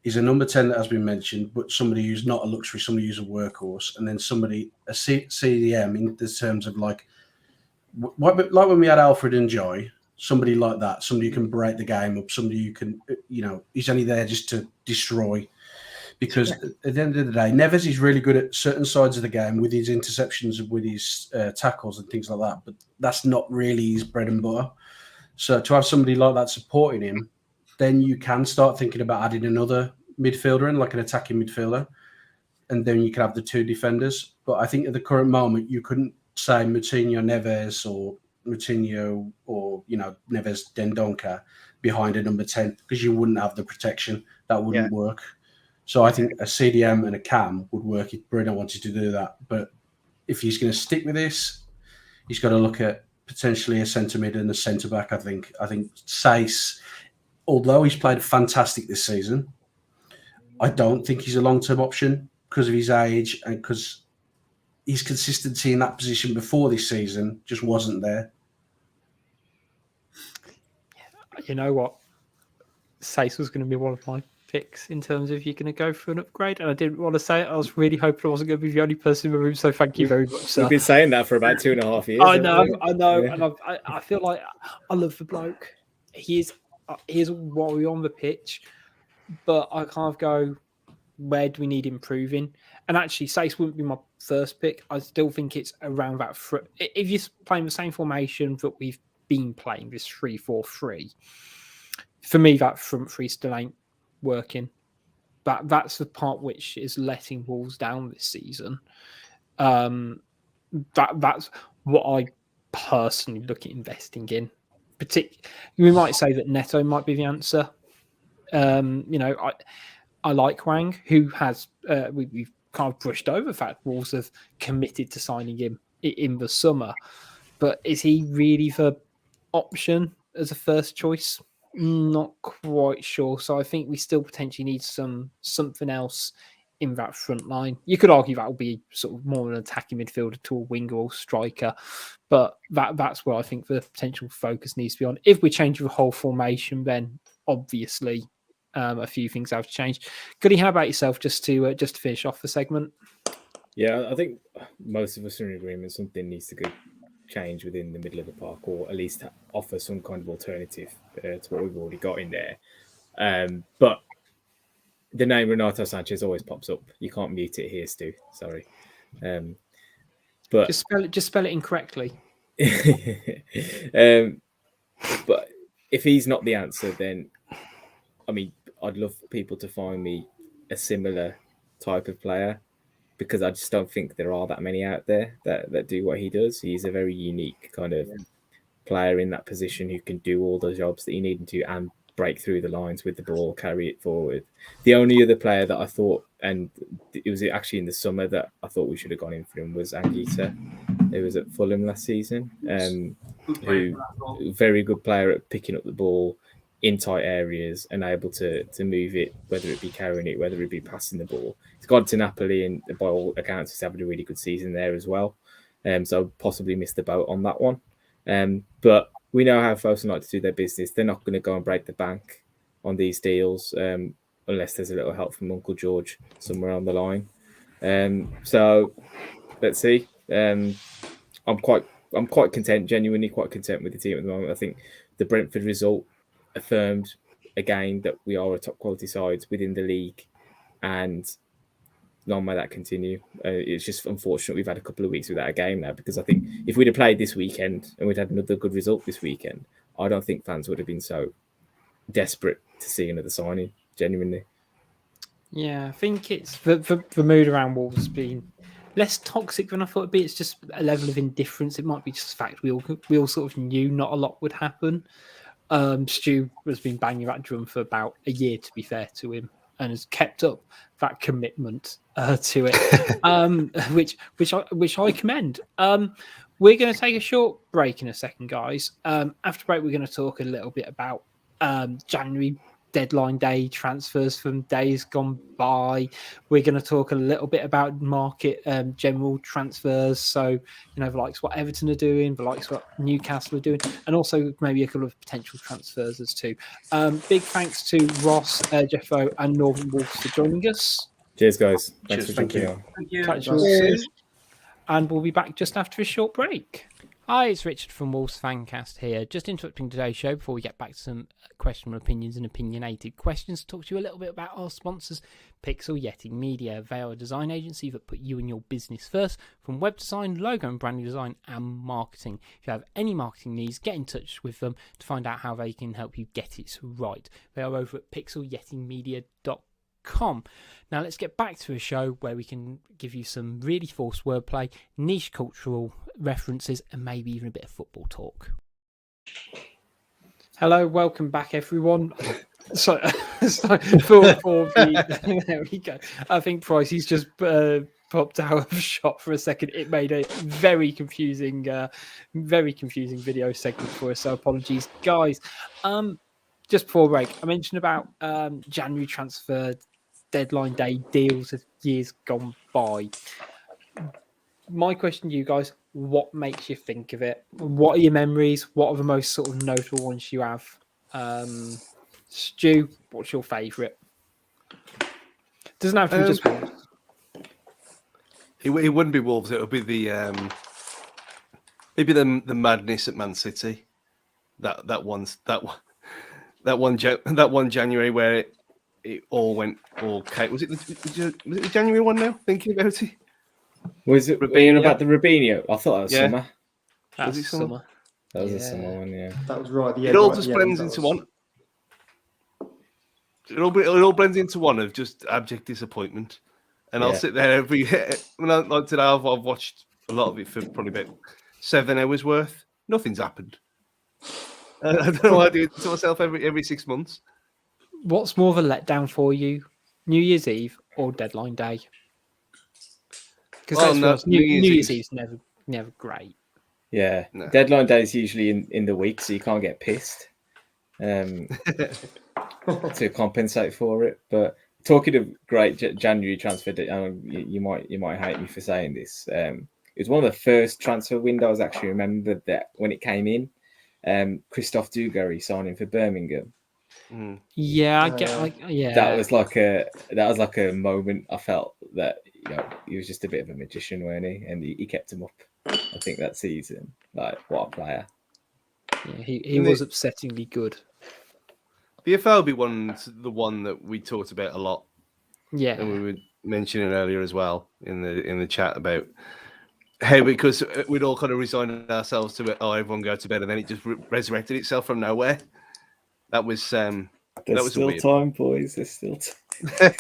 is a number 10 that has been mentioned, but somebody who's not a luxury, somebody who's a workhorse, and then somebody a CDM in the terms of like when we had Alfred and Joy, somebody like that, somebody who can break the game up, somebody who can, he's only there just to destroy. Because at the end of the day, Neves is really good at certain sides of the game with his interceptions, with his tackles and things like that. But that's not really his bread and butter. So to have somebody like that supporting him, then you can start thinking about adding another midfielder in, like an attacking midfielder. And then you can have the two defenders. But I think at the current moment, you couldn't say Moutinho Neves or Moutinho or, Neves Dendonka behind a number 10 because you wouldn't have the protection. That wouldn't work. So I think a CDM and a Cam would work if Bruno wanted to do that. But if he's going to stick with this, he's got to look at potentially a centre mid and a centre back. I think Saïss, although he's played fantastic this season, I don't think he's a long-term option because of his age and because his consistency in that position before this season just wasn't there. You know what? Saïss was going to be one of my picks in terms of you're going to go for an upgrade, and I didn't want to say it. I was really hoping I wasn't going to be the only person in the room, so thank you very much, sir. We've been saying that for about 2.5 years. I know, Yeah. and I feel like I love the bloke. He's worry on the pitch, but I kind of go, where do we need improving? And actually, Saïss wouldn't be my first pick. I still think it's around that. If you're playing the same formation that we've been playing, this 3-4-3, for me, that front three still ain't working. That's the part which is letting Wolves down this season. That's what I personally look at investing in. We might say that Neto might be the answer. I like Wang, who has we've kind of brushed over the fact Wolves have committed to signing him in the summer. But is he really the option as a first choice? Not quite sure. So I think we still potentially need something else in that front line. You could argue that will be sort of more an attacking midfielder to a winger or striker, but that's where I think the potential focus needs to be on. If we change the whole formation, then obviously a few things have changed. Goody, how about yourself? Just to finish off the segment. Yeah, I think most of us are in agreement. Something needs to go change within the middle of the park, or at least offer some kind of alternative to what we've already got in there. But the name Renato Sanchez always pops up. You can't mute it here, Stu. Sorry. But just spell it incorrectly. But if he's not the answer, then I mean, I'd love people to find me a similar type of player, because I just don't think there are that many out there that do what he does. He's a very unique kind of player in that position who can do all the jobs that you need him to and break through the lines with the ball, carry it forward. The only other player that I thought, and it was actually in the summer that I thought we should have gone in for him, was Anguissa, who was at Fulham last season. Who very good player at picking up the ball in tight areas and able to move it, whether it be carrying it, whether it be passing the ball. He's gone to Napoli, and by all accounts, he's having a really good season there as well. So possibly missed the boat on that one. But we know how Fosun like to do their business. They're not going to go and break the bank on these deals unless there's a little help from Uncle George somewhere on the line. So let's see. I'm quite content, genuinely quite content with the team at the moment. I think the Brentford result affirmed again that we are a top quality side within the league, and long may that continue. It's just unfortunate we've had a couple of weeks without a game now, because I think if we'd have played this weekend and we'd had another good result this weekend, I don't think fans would have been so desperate to see another signing, genuinely. Yeah, I think it's the mood around Wolves has been less toxic than I thought it'd be. It's just a level of indifference. It might be just the fact we all sort of knew not a lot would happen. Stu has been banging that drum for about a year, to be fair to him, and has kept up that commitment to it, which I commend. We're going to take a short break in a second, guys. After break, we're going to talk a little bit about January deadline day transfers from days gone by. We're going to talk a little bit about market general transfers. So, the likes what Everton are doing, the likes what Newcastle are doing, and also maybe a couple of potential transfers as too. Big thanks to Ross, Jeffo, and Northern Wolves for joining us. Cheers, guys. Thanks Cheers, for thank jumping you. on. Thank you. Catch you all soon. And we'll be back just after a short break. Hi, it's Richard from Wolves Fancast here. Just interrupting today's show before we get back to some questionable opinions and opinionated questions to talk to you a little bit about our sponsors, Pixel Yeti Media. They are a design agency that put you and your business first, from web design, logo and branding design, and marketing. If you have any marketing needs, get in touch with them to find out how they can help you get it right. They are over at pixelyetimedia.com. Now let's get back to a show where we can give you some really forced wordplay, niche cultural references, and maybe even a bit of football talk. Hello, welcome back everyone. So for the there we go. I think Pricey's just popped out of shot for a second. It made a very confusing video segment for us. So apologies, guys. Just before break, I mentioned about January transfer deadline day deals of years gone by. My question to you guys, what makes you think of it? What are your memories? What are the most sort of notable ones you have? Stu, what's your favourite? Doesn't have to be just Wolves. It wouldn't be Wolves. It would be the maybe the madness at Man City. That one January where it all went all chaos. Was it the January one now? Thinking about it. Was it being about the Robinho? I thought that was summer. That's Was it summer? That was a summer one, yeah. That was right. It all just blends into one. It all blends into one of just abject disappointment. And I'll sit there like today. I've watched a lot of it for probably about 7 hours worth. Nothing's happened. I don't know why I do it to myself every 6 months. What's more of a letdown for you, New Year's Eve or deadline day? Because New Year's Eve's never great. Yeah, no. Deadline day is usually in the week, so you can't get pissed to compensate for it. But talking of great January transfer day, you might hate me for saying this. It was one of the first transfer windows I actually remembered that when it came in. Christophe Dugarry signing for Birmingham. Yeah, I get. That was like a moment. I felt that he was just a bit of a magician, weren't he? And he kept him up. I think that season, like what a player. Yeah, he was upsettingly good. The FLB one's the one that we talked about a lot. Yeah, and we were mentioning earlier as well in the chat about. Hey, because we'd all kind of resigned ourselves to it. Oh, everyone go to bed, and then it just resurrected itself from nowhere. That was There's still weird. time, boys. There's still time.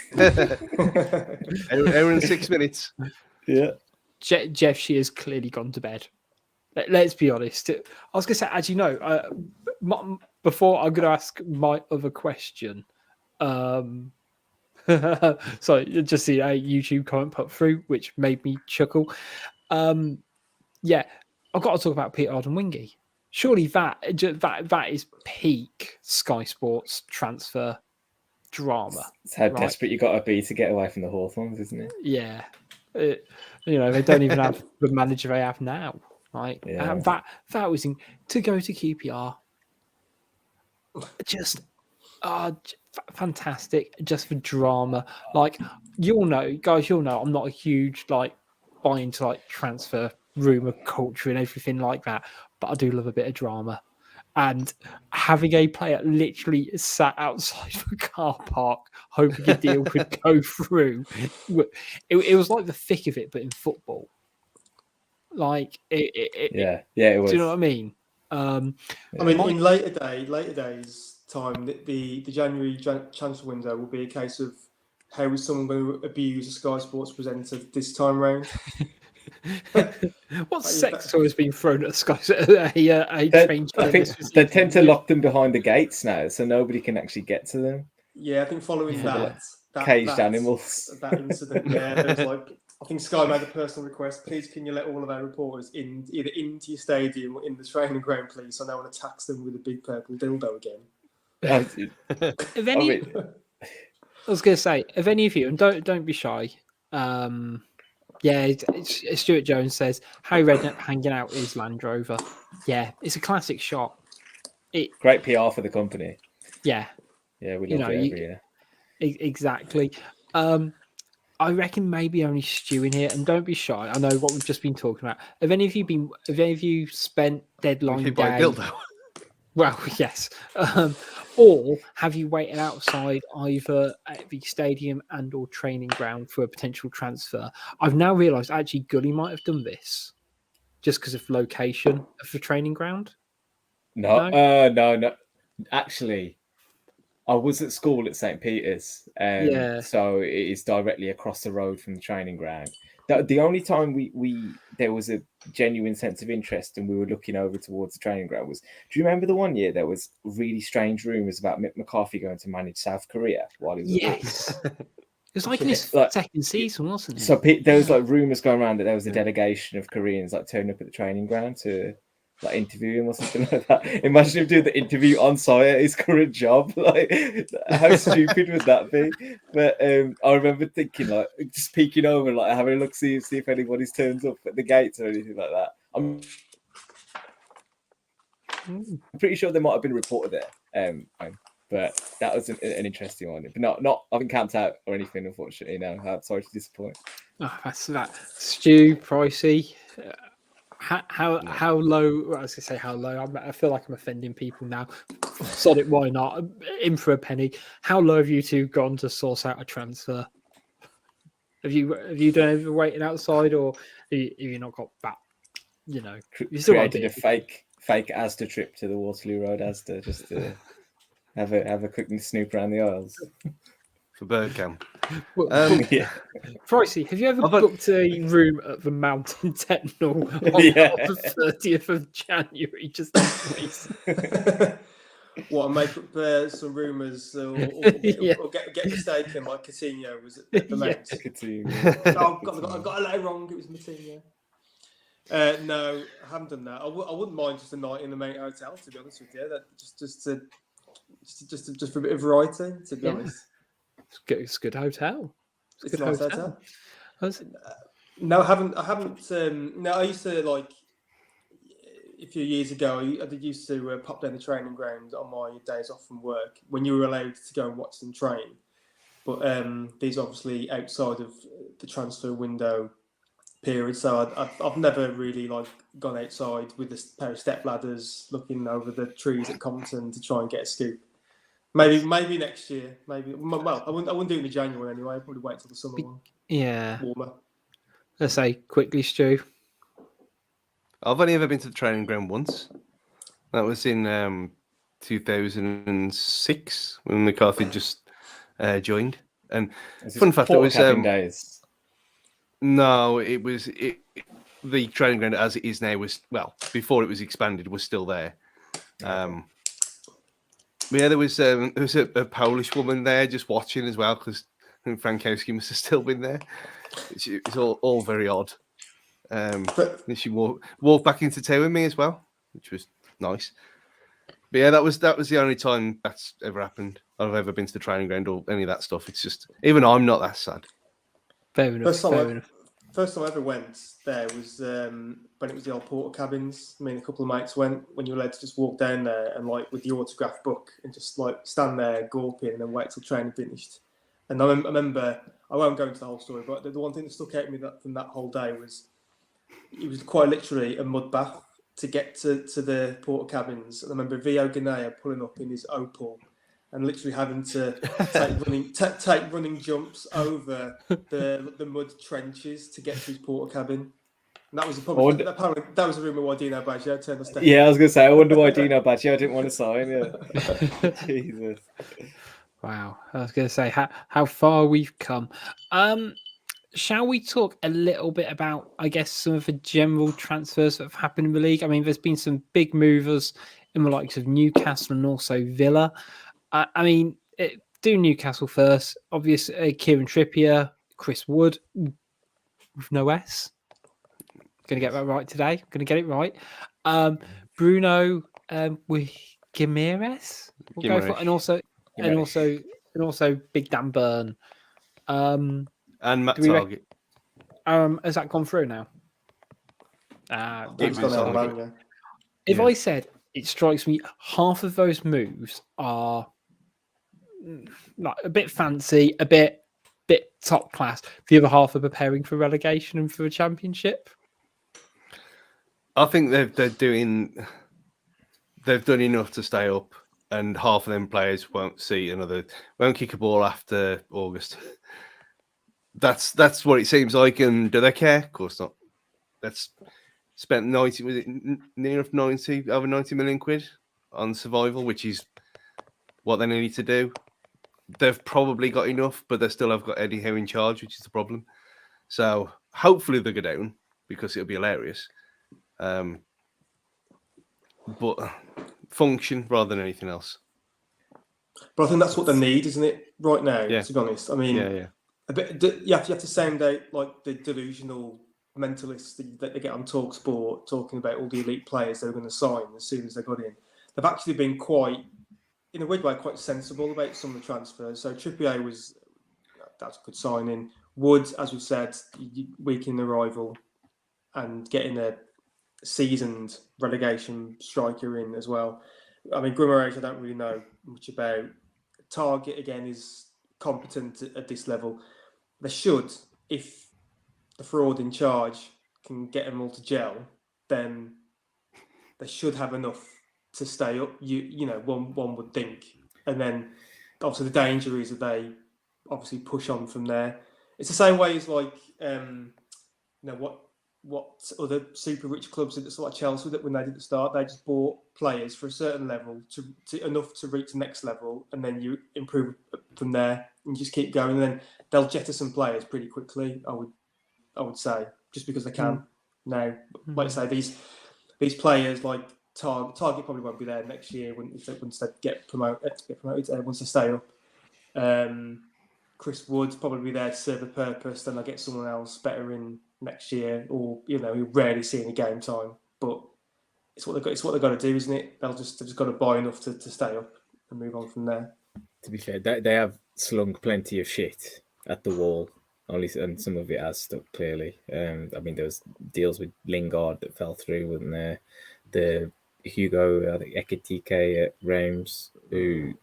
Hour and 6 minutes. Yeah. Jeff, she has clearly gone to bed. Let's be honest. I was going to say, as you know, before I'm going to ask my other question. So just see a YouTube comment put through, which made me chuckle. Yeah, I've got to talk about Peter Odemwingie. Surely that is peak Sky Sports transfer drama. It's how desperate you got to be to get away from the Hawthorns, isn't it? Yeah, they don't even have the manager they have now. Right, that was to go to QPR. Just fantastic, just for drama. Like you'll know, I'm not a huge buy into transfer rumor culture and everything like that, but I do love a bit of drama. And having a player literally sat outside the car park hoping a deal could go through, it was like the thick of it, but in football. Like it was. Do you know what I mean? In later days time, the January transfer window will be a case of how is someone going to abuse a Sky Sports presenter this time round? What sex toy has been thrown at Sky? I think they tend to lock them behind the gates now, so nobody can actually get to them. Yeah, I think following that caged animals. That incident, there was I think Sky made a personal request. Please, can you let all of our reporters either into your stadium or in the training ground, please? So no one attacks them with a big purple dildo again. That's- If I any, mean, I was going to say, if any of you, and don't be shy. Stuart Jones says Harry Redknapp hanging out his Land Rover. Yeah, it's a classic shot. great PR for the company. Yeah, Yeah, we you love know, it every year. exactly. I reckon maybe only Stu in here, and don't be shy. I know what we've just been talking about. Have any of you spent deadline Keep buying day? dildo. Well, yes. Or have you waited outside either at the stadium and or training ground for a potential transfer? I've now realised actually Gully might have done this just because of location of the training ground. No. Actually, I was at school at St. Peter's, Yeah. so it is directly across the road from the training ground. The only time we there was a genuine sense of interest and we were looking over towards the training ground was, do you remember the one year there was really strange rumours about Mick McCarthy going to manage South Korea while he was at Yes. It was like in his Like, second season, wasn't it? So there was like rumours going around that there was a delegation of Koreans like turning up at the training ground to like interview him or something like that. Imagine him doing the interview on site at his current job. Like, how stupid would that be? But I remember thinking like just peeking over, like having a look, see if anybody's turns up at the gates or anything like that. I'm pretty sure there might have been a reporter there. But that was an interesting one. But not I haven't camped out or anything, unfortunately. No, I'm sorry to disappoint. Oh, that's that. Stu, Pricey. How low? Well, I was going to say how low. I feel like I'm offending people now. Sod it, why not? In for a penny. How low have you two gone to source out a transfer? Have you done any waiting outside, or have you not got that? You know, you still Created a fake Asda trip to the Waterloo Road Asda just to have a quick snoop around the aisles For bird camp. yeah. Pricey, have you ever booked a room at the Mountain Technol on the 30th of January just in case? What, and make up some rumours or get mistaken like Coutinho was at the Mount? I got a letter wrong, it was Coutinho. No, I haven't done that. I wouldn't mind just a night in the Mount Hotel, to be honest with you. That just for a bit of variety, to be honest. It's a good hotel. It's a nice hotel. No, I haven't. No, I used to like a few years ago. I did used to pop down the training ground on my days off from work when you were allowed to go and watch them train. But these are obviously outside of the transfer window period, so I've never really like gone outside with a pair of step ladders looking over the trees at Compton to try and get a scoop. Maybe next year. Maybe. Well, I wouldn't do it in January anyway. I'd probably wait till the summer one. Yeah. Warmer. Let's say quickly, Stu. I've only ever been to the training ground once. That was in 2006 when McCarthy just joined. And fun fact, it was days. No, it was the training ground as it is now was before it was expanded was still there. Yeah, there was a Polish woman there just watching as well because Frankowski must have still been there. It's all very odd. She walked back into town with me as well, which was nice. But yeah, that was the only time that's ever happened. I've ever been to the training ground or any of that stuff. It's just even I'm not that sad. Fair enough. First time I ever went there was when it was the old porter cabins. Me and a couple of mates went when you were allowed to just walk down there and like with the autograph book and just like stand there gawping and then wait till training finished. And I remember, I won't go into the whole story, but the one thing that stuck out to me from that whole day was it was quite literally a mud bath to get to the porter cabins. And I remember Vio Ganea pulling up in his Opal and literally having to take running jumps over the mud trenches to get to his porter cabin. And that was apparently that was a rumour why Dino Baggio turned us down. Yeah, I was going to say, I wonder why Dino Baggio didn't want to sign it. Jesus. Wow. I was going to say how far we've come. Shall we talk a little bit about, I guess, some of the general transfers that have happened in the league? I mean, there's been some big movers in the likes of Newcastle and also Villa. Do Newcastle first. Obviously, Kieran Trippier, Chris Wood, with no S. Going to get that right today. Going to get it right. Bruno, Gimenez. We'll go for, Gimenez. and also Big Dan Burn. And Matt do we Target. Has that gone through now? It's gone out of Target. Banga. If I said it strikes me, half of those moves are like a bit fancy, a bit top class. The other half are preparing for relegation and for a championship. I think they've done enough to stay up, and half of them players won't kick a ball after August. That's what it seems like. And do they care? Of course not. That's spent over 90 million quid on survival, which is what they need to do. They've probably got enough, but they still have got Eddie Howe in charge, which is the problem. So hopefully they go down, because it'll be hilarious. But function rather than anything else. But I think that's what they need, isn't it? Right now, Yeah. to be honest. I mean, a bit. You have to sound out like the delusional mentalists that they get on TalkSport talking about all the elite players they're going to sign as soon as they got in. They've actually been quite, in a weird way, quite sensible about some of the transfers. So Trippier that's a good signing. Wood, as we said, weak in the rival, and getting a seasoned relegation striker in as well. I mean, Guimaraes, I don't really know much about. Target, again, is competent at this level. They should, if the fraud in charge can get them all to gel, then they should have enough to stay up. One would think. And then, obviously, the danger is that they obviously push on from there. It's the same way as what other super rich clubs did, like Chelsea, that when they did the start, they just bought players for a certain level to enough to reach the next level, and then you improve from there and just keep going. And then they'll jettison players pretty quickly. I would say, just because they can now. Like I say, these players like Target probably won't be there next year once they get promoted. Once they stay up. Chris Wood's probably be there to serve a purpose. Then they'll get someone else better in next year, or you rarely see any game time. But it's what they've got to do, isn't it? They've just got to buy enough to stay up and move on from there. To be fair, they have slung plenty of shit at the wall. And some of it has stuck, clearly. I mean, there was deals with Lingard that fell through, wasn't there? The Hugo, I think Ekitike at Reims, who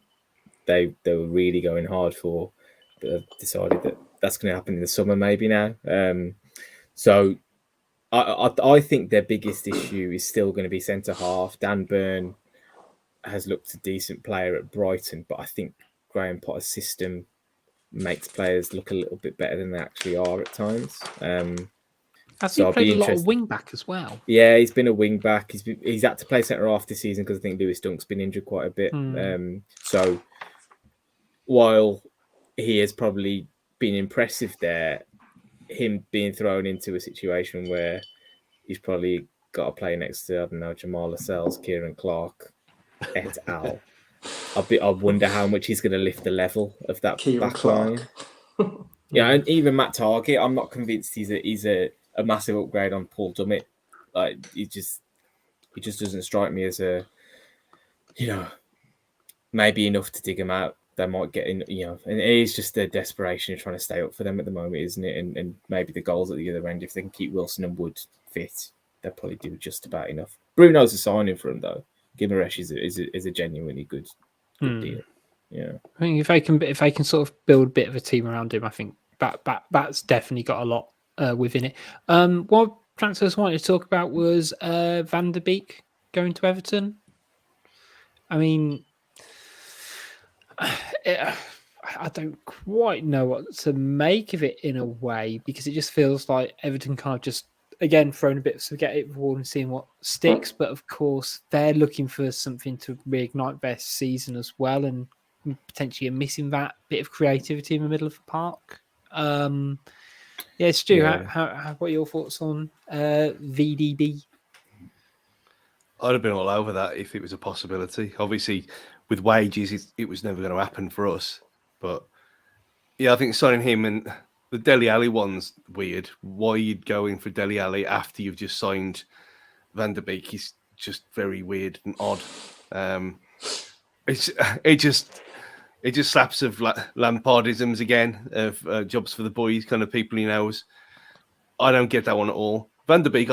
they were really going hard for, but have decided that that's going to happen in the summer maybe now. So I think their biggest issue is still going to be centre-half. Dan Burn has looked a decent player at Brighton, but I think Graham Potter's system makes players look a little bit better than they actually are at times. Has he played a lot of wing back as well? Yeah, he's been a wing back. He's had to play centre half this season because I think Lewis Dunk's been injured quite a bit. So while he has probably been impressive there, him being thrown into a situation where he's probably got to play next to, I don't know, Jamal Lascelles, Kieran Clark, et al. I wonder how much he's going to lift the level of that back line. Yeah, and even Matt Target, I'm not convinced he's a massive upgrade on Paul Dummett. Like he just doesn't strike me as a, maybe enough to dig him out. They might get in, and it is just the desperation of trying to stay up for them at the moment, isn't it? And maybe the goals at the other end, if they can keep Wilson and Wood fit, they'll probably do just about enough. Bruno's a signing for him though. Gimenez is a genuinely good deal. Yeah, I think if they can sort of build a bit of a team around him, I think that's definitely got a lot within it. What transfers I wanted to talk about was Van der Beek going to Everton. I mean, I don't quite know what to make of it in a way, because it just feels like Everton kind of just, again, throwing a bit of spaghetti at the wall and seeing what sticks. But of course, they're looking for something to reignite their season as well, and potentially are missing that bit of creativity in the middle of the park. Stu, how what are your thoughts on VDB? I'd have been all over that if it was a possibility. Obviously, with wages, it was never going to happen for us. But yeah, I think signing him, and the Dele Alli one's weird. Why you'd go in for Dele Alli after you've just signed Van der Beek is just very weird and odd. it just slaps of Lampardisms again of jobs for the boys, kind of people he knows. I don't get that one at all. Van der Beek,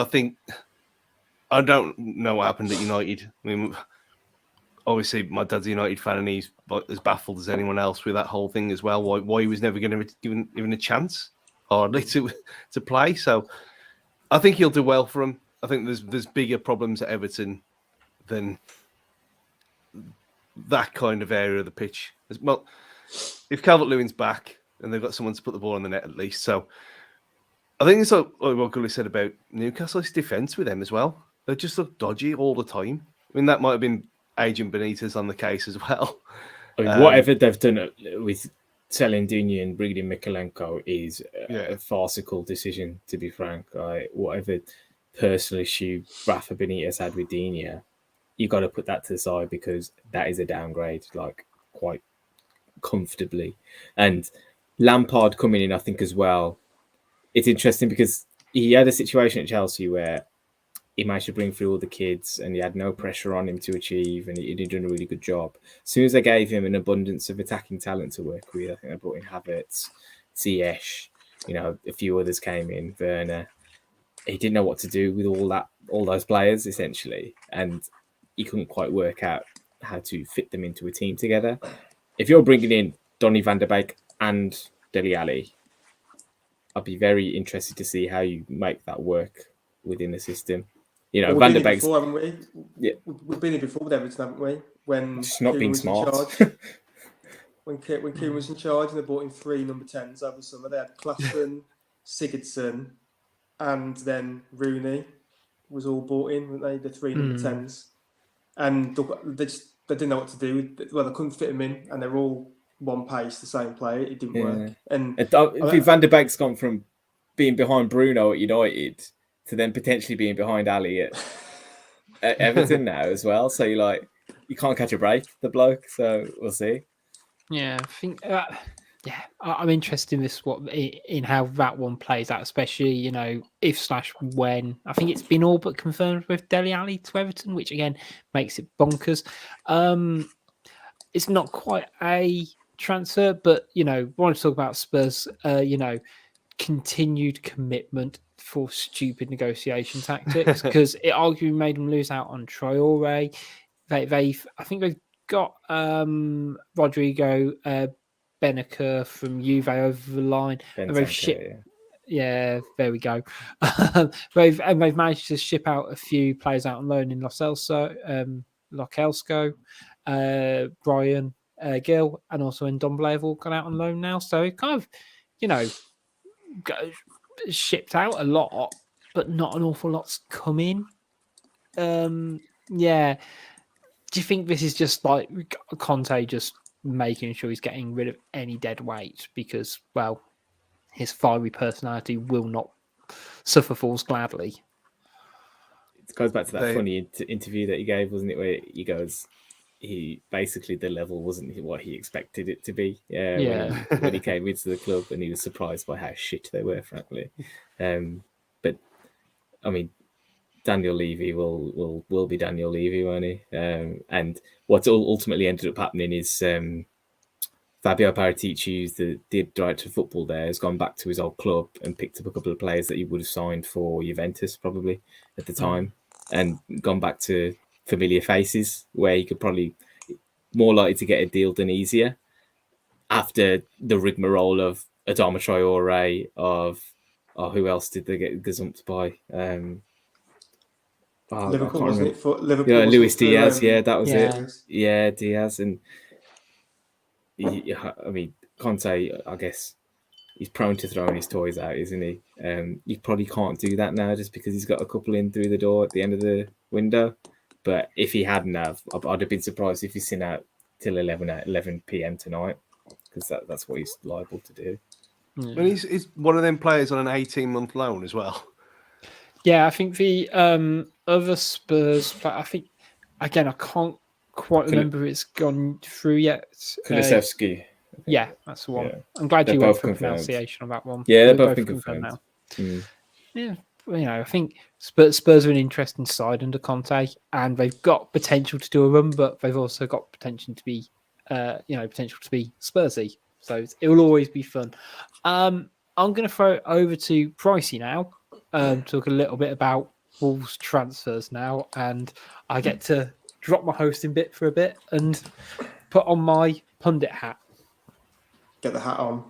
I don't know what happened at United. I mean, obviously my dad's a United fan, and he's as baffled as anyone else with that whole thing as well. Why he was never going to given a chance, hardly to play. So I think he'll do well for him. I think there's bigger problems at Everton than that kind of area of the pitch. Well, if Calvert-Lewin's back and they've got someone to put the ball on the net at least. So I think it's like what Gully said about Newcastle's defence with them as well. They just look dodgy all the time. I mean, that might have been Agent Benitez on the case as well. I mean, whatever they've done with selling Digne and bringing in Mikalenko is a farcical decision, to be frank. Whatever personal issue Rafa Benitez had with Digne, you got to put that to the side, because that is a downgrade, like quite comfortably. And Lampard coming in, I think as well, it's interesting because he had a situation at Chelsea where he managed to bring through all the kids and he had no pressure on him to achieve, and he'd done a really good job. As soon as they gave him an abundance of attacking talent to work with, I think they brought in Havertz, Ziyech, a few others came in, Werner. He didn't know what to do with all those players, essentially, and he couldn't quite work out how to fit them into a team together. If you're bringing in Donny van der Beek and Dele Alli, I'd be very interested to see how you make that work within the system. Van der Beek's... Before, haven't we? Yeah. We've been here before with Everton, haven't we? When just not being smart. When Keane was in charge and they brought in 3 number 10s over summer, they had Klassen, Sigurdsson, and then Rooney was all brought in, weren't they? The 3 number 10s. And they didn't know what to do. Well, they couldn't fit them in, and they're all one pace, the same player. It didn't work. And Van der Beek's gone from being behind Bruno at United to then potentially being behind Ali at Everton now as well. So you can't catch a break, the bloke. So we'll see. Yeah, I think. I'm interested in how that one plays out, especially if/when. I think it's been all but confirmed with Dele Alli to Everton, which again makes it bonkers. It's not quite a transfer, but we want to talk about Spurs. Continued commitment for stupid negotiation tactics, because it arguably made them lose out on Traore. I think they've got Rodrigo Benacer from Juve over the line. And they've shipped, there we go. they've managed to ship out a few players out on loan in Lo Celso, Brian Gill, and also Ndombele have all gone out on loan now. So it kind of, shipped out a lot, but not an awful lot's come in. Do you think this is just like Conte just making sure he's getting rid of any dead weight because, well, his fiery personality will not suffer fools gladly? It goes back to that funny interview that he gave, wasn't it, where he goes, basically the level wasn't what he expected it to be. When he came into the club, and he was surprised by how shit they were, frankly. But I mean, Daniel Levy will be Daniel Levy, won't he? And what ultimately ended up happening is Fabio Paratici, who's the director of football there, has gone back to his old club and picked up a couple of players that he would have signed for Juventus probably at the time, and gone back to familiar faces where he could probably more likely to get a deal done easier after the rigmarole of Adama Traore, of who else did they get gazumped by? Liverpool, wasn't it? For Liverpool, Luis Diaz, that was it. Yeah, Diaz. And I mean, Conte, I guess he's prone to throwing his toys out, isn't he? You probably can't do that now just because he's got a couple in through the door at the end of the window. But if he hadn't I'd have been surprised if he's seen out till 11 p.m. tonight, because that's what he's liable to do. Well, he's one of them players on an 18-month loan as well. Yeah, I think the other Spurs, I think, again, I can't quite remember if it's gone through yet. Kulusevski. Yeah, that's the one. Yeah. I'm glad you went for pronunciation on that one. Yeah, they're both been confirmed now. Yeah, I think Spurs are an interesting side under Conte, and they've got potential to do a run, but they've also got potential to be, potential to be Spursy. So it will always be fun. I'm going to throw it over to Pricey now. Talk a little bit about Wolves transfers now, and I get to drop my hosting bit for a bit and put on my pundit hat. Get the hat on.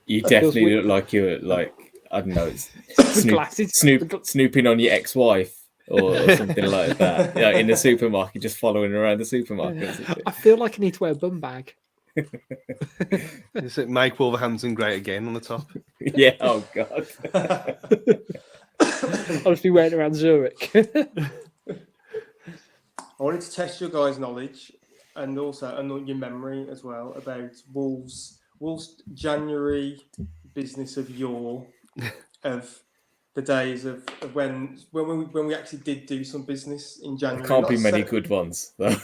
You That feels definitely weird. look like you're like, I don't know, Glasses. snooping on your ex-wife or something like that. Yeah, in the supermarket, just following around the supermarket. I feel like I need to wear a bum bag. Is it make Wolverhampton great again on the top? Yeah. Oh God. I'll just be wearing around Zurich. I wanted to test your guys' knowledge and also your memory as well about Wolves January business of yore, of the days of when we actually did do some business in January. There can't be many good ones, though.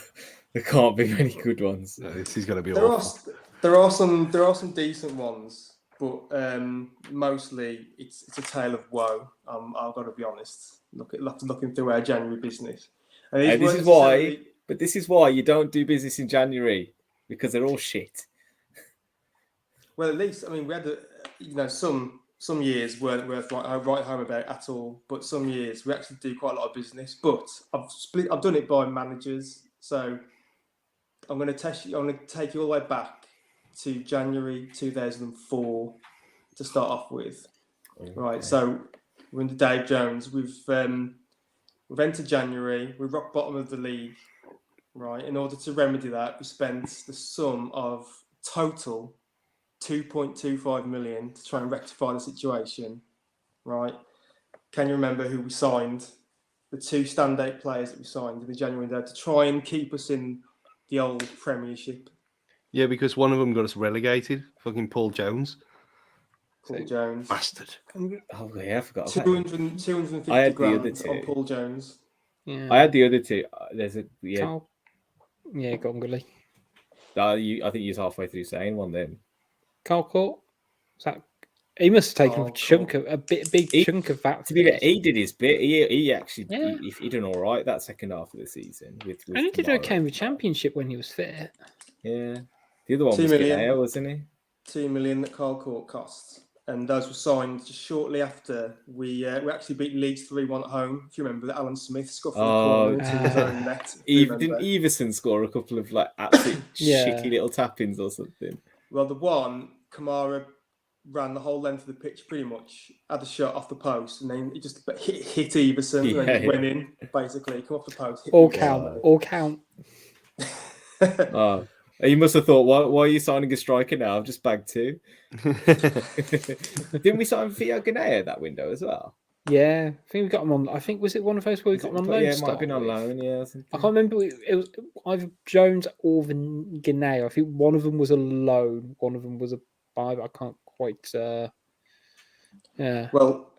There can't be many good ones. No, this is going to be There awful. there are some decent ones, but mostly it's a tale of woe. I've got to be honest. Looking through our January business, and And this is why you don't do business in January, because they're all shit. Well, at least we had some years weren't worth right home about at all, but some years we actually do quite a lot of business. But I've done it by managers, so I'm going to test you. I'm going to take you all the way back to January 2004 to start off with. Okay. Right, so we're under Dave Jones. We've entered January. We're rock bottom of the league. Right, in order to remedy that, we spent the sum of total 2.25 million to try and rectify the situation. Right, can you remember who we signed? The two standout players that we signed in the January window to try and keep us in the old Premiership. Yeah, because one of them got us relegated. Fucking Paul Jones. Paul Jones. Bastard. Oh, yeah, I forgot. 250 I had grand the other two. on Paul Jones. Yeah. I had the other two. There's a Carl. Yeah, go on, Gully. I think you're halfway through saying one then. Carl Court. Is that? He must have taken a big chunk of that. To be fair, he did his bit. He actually he done all right that second half of the season. And he did okay in the Championship when he was fit. Yeah, the other one was Ganeo, wasn't he? 2 million that Carl Court costs, and those were signed just shortly after we actually beat Leeds 3-1 at home. If you remember that, Alan Smith scuffed the corner into his own net. Didn't Everson score a couple of absolute shitty little tap-ins or something? Well, the one Kamara ran the whole length of the pitch pretty much, had a shot off the post, and then he just hit Everson and then went in, basically. Come off the post. All count. Oh, you must have thought, why are you signing a striker now? I've just bagged two. Didn't we sign Theo Ganea that window as well? Yeah, I think we got him on. I think, was it one of those where we got him on loan? Yeah, it might have been on loan, yeah. I can't remember. It was either Jones or Ganea. I think one of them was a loan, one of them was a buy, but I can't quite. Yeah. Well,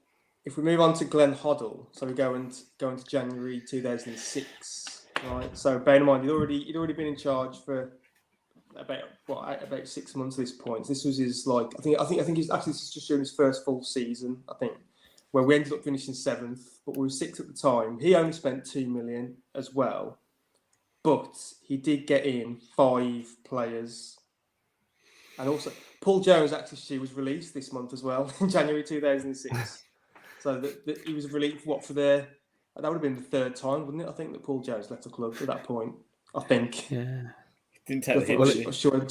if we move on to Glenn Hoddle, so we go into January 2006, right? So bear in mind, he'd already been in charge for about 6 months at this point. This was his I think he's actually just during his first full season, I think, where we ended up finishing 7th, but we were 6th at the time. He only spent 2 million as well, but he did get in 5 players, and also Paul Jones actually was released this month as well in January 2006. So that he was released that would have been the 3rd time, wouldn't it? I think that Paul Jones left the club at that point. I think. Yeah. Didn't tell him. I'm sure him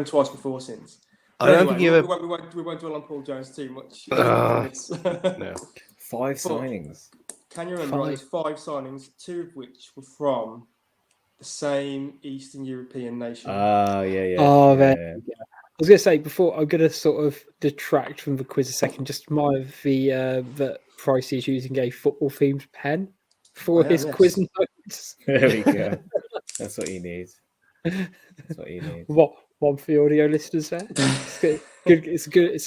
twice before since. I don't think we won't dwell on Paul Jones too much. No. 5 signings. Can you remember? There's 5 signings, 2 of which were from the same Eastern European nation. Yeah. Oh, yeah. I was going to say, before I'm going to sort of detract from the quiz a second, just remind that Pricey is using a football-themed pen for his quiz notes. There we go. That's what he needs. One for the audio listeners there. It's a good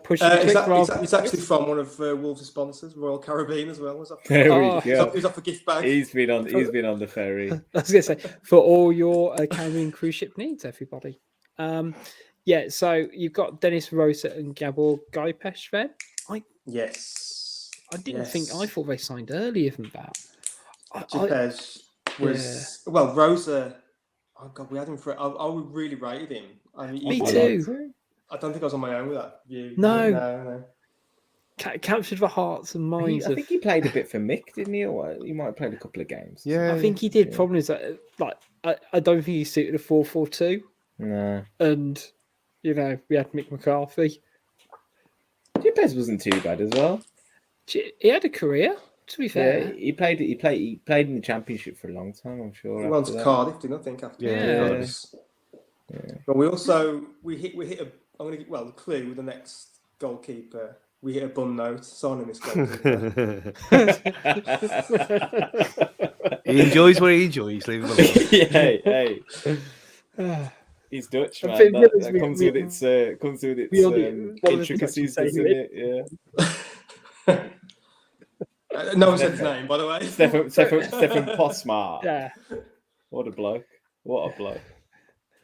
push. It's actually from one of Wolves' sponsors, Royal Caribbean, as well. There we go. He's off a gift bag. He's been on the ferry. I was going to say, for all your Caribbean cruise ship needs, everybody. Yeah, so you've got Dennis Rosa and Gabor Gaipesh then. Yes. I didn't think. I thought they signed earlier than that. Jepez was well. Rosa. Oh God, we had him for. I really rated him. I mean, Me too. I don't think I was on my own with that view. No. Captured the hearts and minds. I think he played a bit for Mick, didn't he? Or he might have played a couple of games. Yeah, I think he did. Problem is that, I don't think he suited a 4-4-2. No. And we had Mick McCarthy. Jepez wasn't too bad as well. He had a career. To be fair, yeah, he played in the Championship for a long time. I'm sure. He went to Cardiff, didn't I think? After But we hit a. I'm going to the clue with the next goalkeeper. We hit a bun note signing this goalkeeper. He enjoys what he enjoys. Leave him alone. Hey. He's Dutch, man. That comes with its intricacies, doesn't it? Yeah. No one said his name, by the way. Stefan Posmar. Yeah. What a bloke.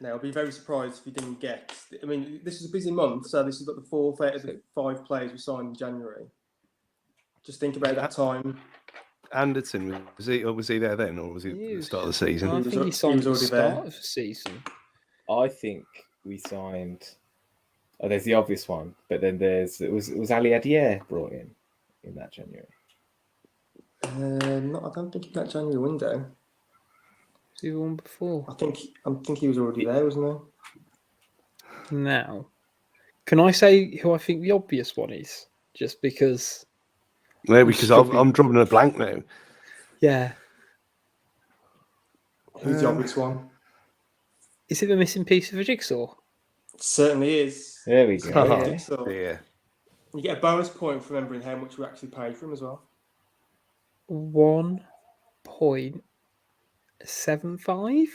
Now, I'll be very surprised if you didn't get. I mean, this is a busy month, so this is got the 4th out of the 5 players we signed in January. Just think about that time. Anderton, was he there then, or was he at the start of the season? I think he signed at the start of the season. I think we signed. Oh, there's the obvious one, but then it was Ali Adier brought in that January. I don't think in that January window. Was he the one before? I think he was already there, wasn't he? Now, can I say who I think the obvious one is? Just because. No, because I'm dropping a blank now. Yeah. Who's the obvious one? Is it the missing piece of the jigsaw? It certainly is. There we go. Yeah. You get a bonus point for remembering how much we actually paid for him as well. 1.75.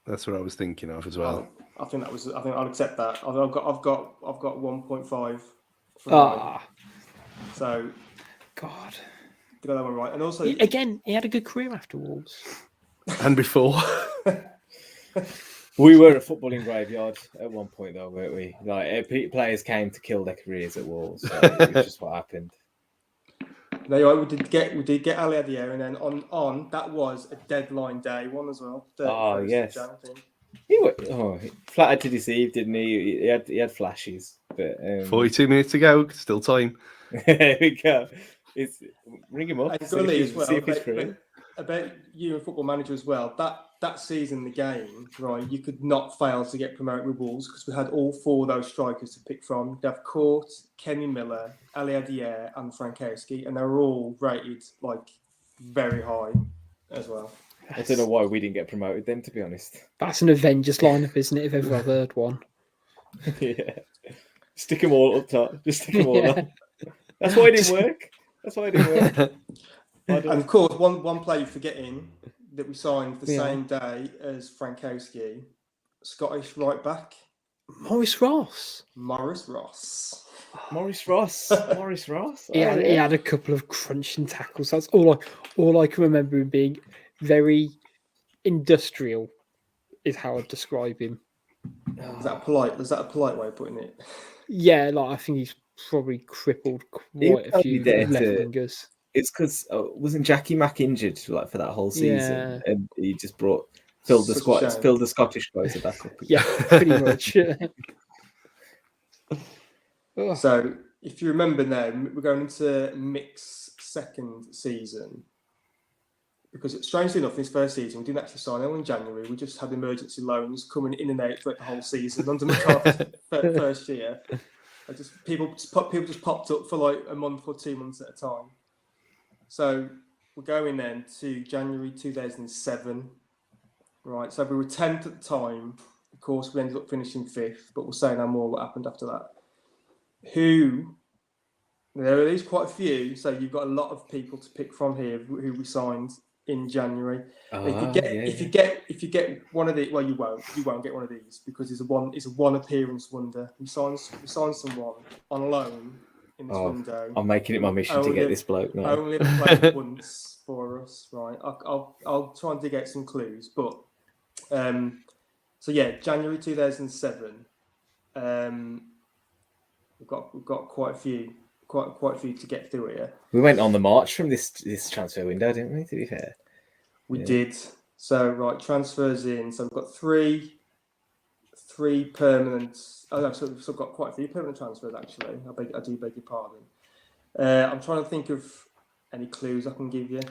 That's what I was thinking of as well. I think I'll accept that. I've got 1.5. So, God, get that one right. And also, he had a good career after Wolves. And before. We were a footballing graveyard at one point, though, weren't we? Like players came to kill their careers at Wolves. So it's just what happened. No, we did get Ali Adier, and then on that was a deadline day one as well. Yes. He flattered to deceive, didn't he? He had flashes, but 42 minutes to go, still time. There we go. Ring him up. See if he's free. About you and Football Manager as well. That season, the game, right? You could not fail to get promoted with Wolves because we had all 4 of those strikers to pick from. You'd have Court, Kenny Miller, Ali Adier, and Frankowski, and they were all rated very high as well. I don't know why we didn't get promoted then, to be honest. That's an Avengers lineup, isn't it? If ever I've heard one. Yeah. Stick them all up top. Just stick them all up. That's why it didn't work. And of course, one player you're forgetting that we signed the same day as Frankowski, Scottish right back. Morris Ross. He had a couple of crunching tackles. That's all I can remember him being. Very industrial is how I'd describe him. Is that a polite way of putting it? Yeah, I think he's probably crippled quite a few left wingers. It's because wasn't Jackie Mack injured for that whole season, and he just filled the Scottish guys back up. Yeah, pretty much. So, if you remember now, we're going into Mick's second season. Because strangely enough, in his first season, we didn't actually sign anyone in January. We just had emergency loans coming in and out throughout the whole season. Under McCarthy's first year, people just popped up for a month or 2 months at a time. So we're going then to January 2007. Right, so we were 10th at the time. Of course, we ended up finishing 5th, but we'll say no more what happened after that. There are quite a few, so you've got a lot of people to pick from here who we signed in January. If you get one of the, well, you won't get one of these because it's a one appearance wonder. We signed someone on loan in this window. I'm making it my mission to get this bloke now. Only played once for us, right? I'll try and dig out some clues, but January 2007. We've got quite a few quite a few to get through here. We went on the march from this transfer window, didn't we? To be fair, We did. So right, transfers in. So we've got three permanent. Oh no, so we've got quite a few permanent transfers actually. I do beg your pardon. I'm trying to think of any clues I can give you.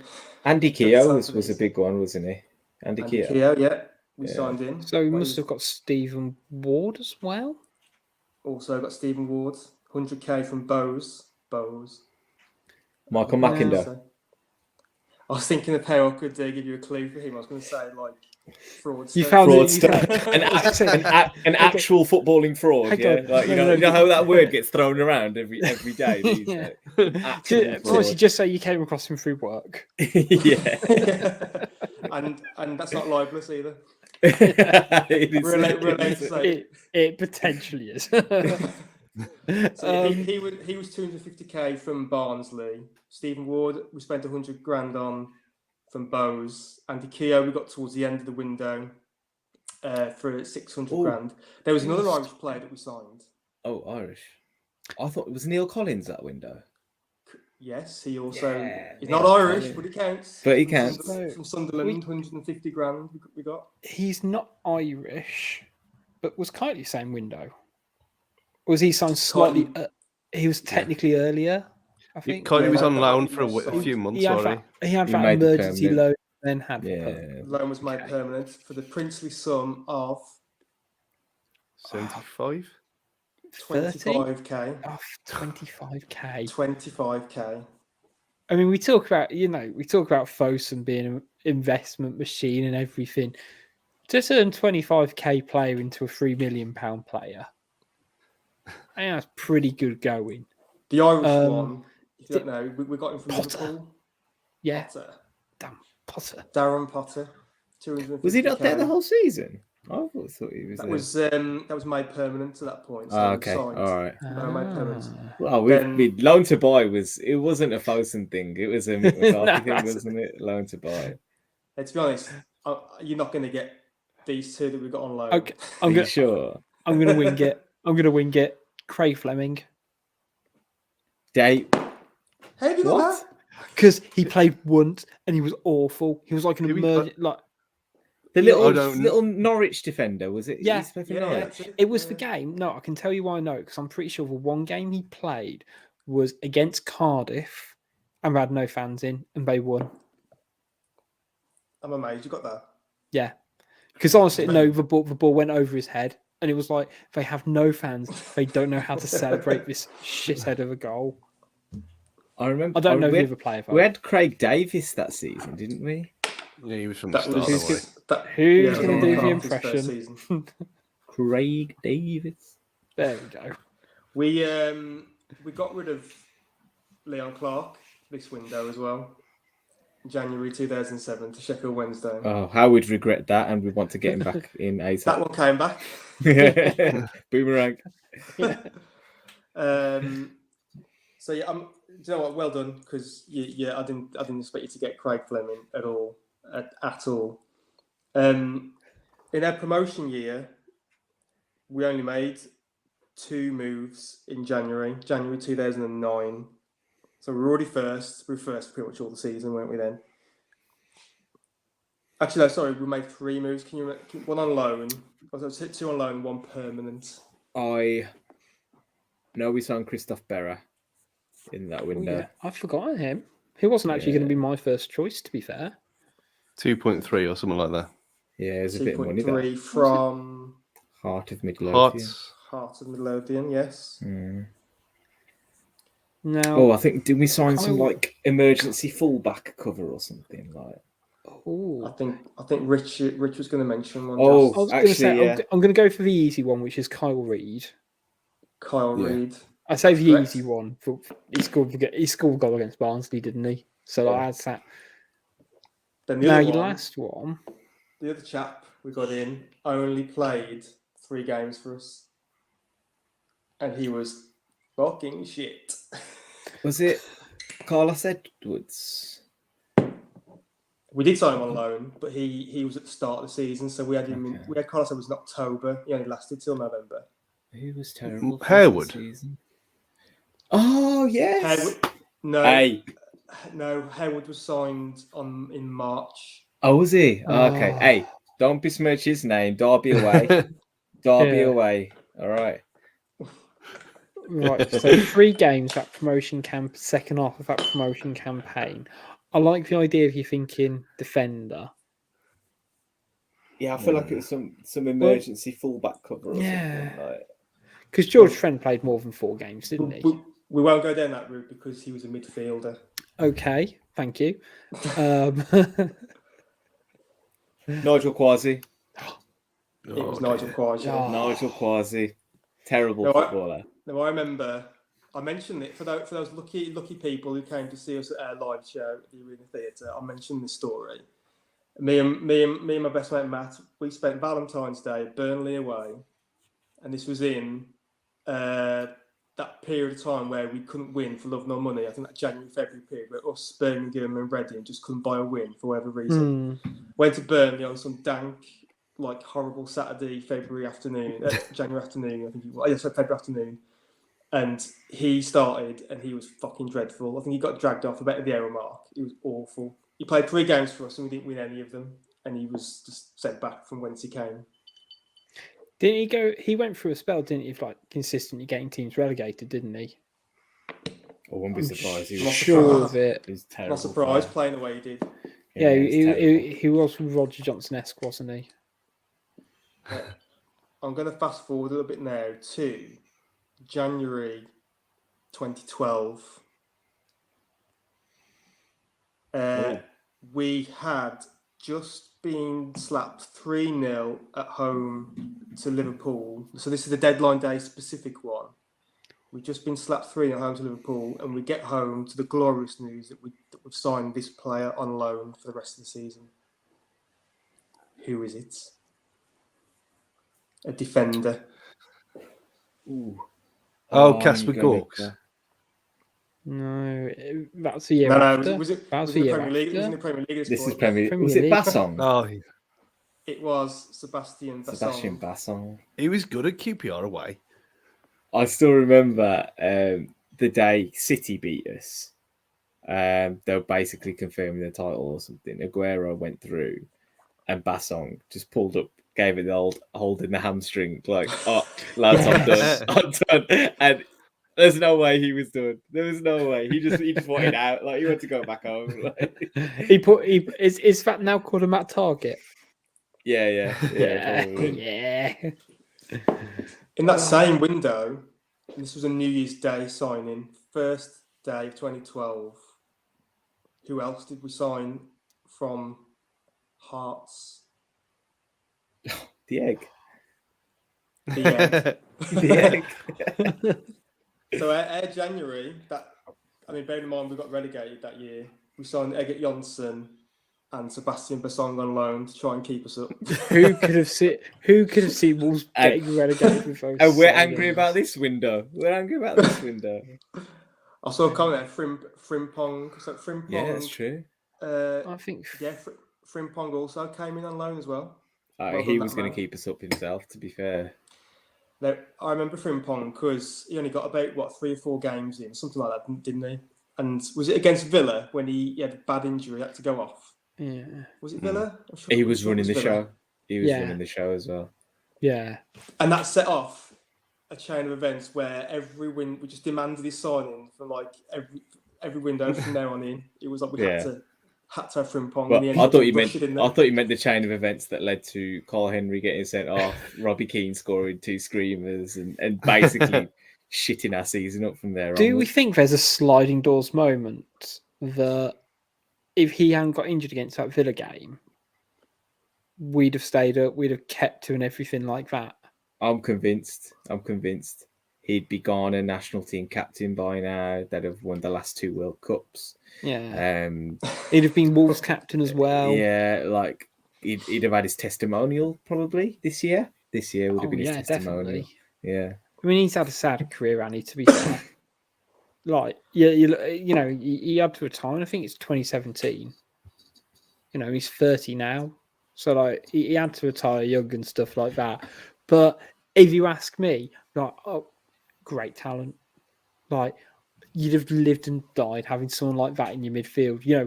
Andy Keogh was a big one, wasn't he? Andy Keogh, yeah, we signed in. So we must have got Stephen Ward as well. Also got Stephen Ward, 100k from Bowes. Michael Mackinder. So, I was thinking of how I could give you a clue for him. I was going to say like fraudster. You found an actual footballing fraud. Like, you know how that word gets thrown around every day. Just say you came across him through work. Yeah. And that's not libelous either. We're allowed to say it potentially is. So he was 250k from Barnsley. Stephen Ward, we spent 100 grand on from Bowes. Andy Keogh, we got towards the end of the window for 600 grand. There was another Irish player that we signed. Oh, Irish. I thought it was Neil Collins that window. Yes, he also he's not Irish, but he counts. But he counts. From Sunderland, 150 grand we got. He's not Irish, but was kind of the same window. Was he signed slightly? He was technically earlier, I think. He was on loan for a few months. He had that emergency loan, then had loan was made permanent for the princely sum of 75. 25k. Oh, 25k. 25k. I mean, we talk about Fosun being an investment machine and everything. To turn 25k player into a £3 million player, I think that's pretty good going. The Irish one, if you don't know, we got him from Liverpool. Yeah. Potter. Damn, Potter. Darren Potter. Was he not there the whole season? I thought he was. That was made permanent to that point. So okay, all right. Made permanent. Well, loan to buy wasn't a Fosun thing. It was a McCarthy thing, wasn't it? Loan to buy. To be honest, you're not going to get these two that we got on loan. Okay, I'm going to wing it. I'm going to wing it. Craig Fleming. How have you got that? Because he played once and he was awful. He was like an emergent, like the little Norwich defender, was it? Yeah, it was the game. No, I can tell you why I know, because I'm pretty sure the one game he played was against Cardiff, and we had no fans in, and they won. I'm amazed you got that. Yeah, because honestly, no, the ball went over his head, and it was like they have no fans. They don't know how to celebrate this shithead of a goal. I remember. I don't know who the player. We had Craig Davis that season, didn't we? Yeah, he was from the start. Who's going to do the impression? Craig Davis. There we go. We got rid of Leon Clark this window as well. January 2007 to Sheffield Wednesday. Oh, how we'd regret that, and we want to get him back in ASAP. That one came back. Boomerang. So yeah, do you know what? Well done, because I didn't expect you to get Craig Fleming at all. In our promotion year, we only made 2 moves in January 2009. So we were already first. We were first pretty much all the season, weren't we then? Actually, no, sorry, we made 3 moves. Can you one on loan? 2 on loan, 1 permanent. I know we signed Christoph Berra in that window. Yeah, I've forgotten him. He wasn't actually going to be my first choice, to be fair. 2.3 or something like that. Yeah, it was a bit of money. 2.3 from Heart of Midlothian. Heart of Midlothian, yes. No. I think did we sign some like emergency fullback cover or something like? Oh, I think Rich was going to mention one. Oh, actually, I'm going to go for the easy one, which is Kyle Reid. Reid. I say the easy one. He scored a goal against Barnsley, didn't he? So that's that. Then your last one. The other chap we got in only played 3 games for us, and he was fucking shit. Was it Carlos Edwards? We did sign him on loan, but he was at the start of the season, so we had him. We had Carlos Edwards in October. He only lasted till November. He was terrible. Harewood. Oh yes. Hayward was signed in March. Oh, was he? Okay. Hey, don't besmirch his name. Derby away. Derby away. All right. Right. So 3 games that promotion second half of that promotion campaign. I like the idea of you thinking defender. Yeah, I feel like it was some emergency fullback cover or something. Like, because George Trent played more than 4 games, didn't he? We won't go down that route because he was a midfielder. Okay, thank you. Nigel Quasi. It was Nigel Quasi. Nigel Quasi. Terrible footballer. I remember I mentioned it for those lucky people who came to see us at our live show at the Arena Theatre. I mentioned this story. Me and my best mate Matt, we spent Valentine's Day at Burnley away, and this was in that period of time where we couldn't win for love nor money. I think that January-February period where us, Birmingham and Reading just couldn't buy a win for whatever reason. Went to Burnley on some dank, like horrible Saturday, January afternoon, I think it was. Yes, February afternoon. And he started and he was fucking dreadful. I think he got dragged off about the hour mark. It was awful. He played 3 games for us and we didn't win any of them. And he was just set back from whence he came. Didn't he go? He went through a spell, didn't he? Of like consistently getting teams relegated, didn't he? I wouldn't be surprised. He was sure of it. He's terrible. Not surprised playing the way he did. Yeah, he was Roger Johnson-esque, wasn't he? I'm going to fast forward a little bit now to January 2012. We had just been slapped 3-0 at home to Liverpool. So this is the deadline day specific one. We've just been slapped 3-0 at home to Liverpool, and we get home to the glorious news that we've signed this player on loan for the rest of the season. Who is it? A defender. Ooh. Casper Gorks. No, that's the year No, after. was it? That was Was the it year Premier League? It was in after. the Premier League. At This is point. Premier. Premier Was it League. Bassong? Oh, It was Sebastian Bassong. he was good at QPR away. I still remember the day City beat us. They were basically confirming the title or something. Aguero went through, and Bassong just pulled up, gave it the old holding the hamstring, like, oh, lads, I'm done. I'm done. And there's no way he was done. There was no way. He just wanted out. Like, he wanted to go back home. Like. Is that now called a Matt Target? Yeah. In that same window, this was a New Year's Day signing, first day of 2012. Who else did we sign from Hearts? The egg. The egg. So our January, bearing in mind we got relegated that year, we signed Egert Jonsson and Sebastian Bassong on loan to try and keep us up. Who could have seen Wolves getting relegated with those? And we're angry about this window. I saw a comment there, Frimpong. So Frimpong. Yeah, that's true. I think. Yeah, Frimpong also came in on loan as well. He was going to keep us up himself, to be fair. Now, I remember Frimpong because he only got about 3 or 4 games in, something like that, didn't he? And was it against Villa when he had a bad injury, had to go off? Yeah. Was it Villa? Sure he was running the show. He was running the show as well. Yeah. And that set off a chain of events where we just demanded his signing from like every window from there on in. It was like we had to have Frimpong. But I thought you meant the chain of events that led to Carl Henry getting sent off, Robbie Keane scoring 2 screamers, and basically shitting our season up from there. Do we think there's a sliding doors moment that if he hadn't got injured against that Villa game, we'd have stayed up, we'd have kept to and everything like that? I'm convinced. He'd be Ghana national team captain by now. They'd have won the last 2 World Cups. Yeah. He'd have been Wolves captain as well. Yeah, like he'd have had his testimonial probably this year. This year would have been his testimonial. Definitely. Yeah. I mean, he's had a sad career, Annie, to be fair. Like, he had to retire. I think it's 2017. He's 30 now. So, like, he had to retire young and stuff like that. But if you ask me, like, great talent. Like, you'd have lived and died having someone like that in your midfield. You know,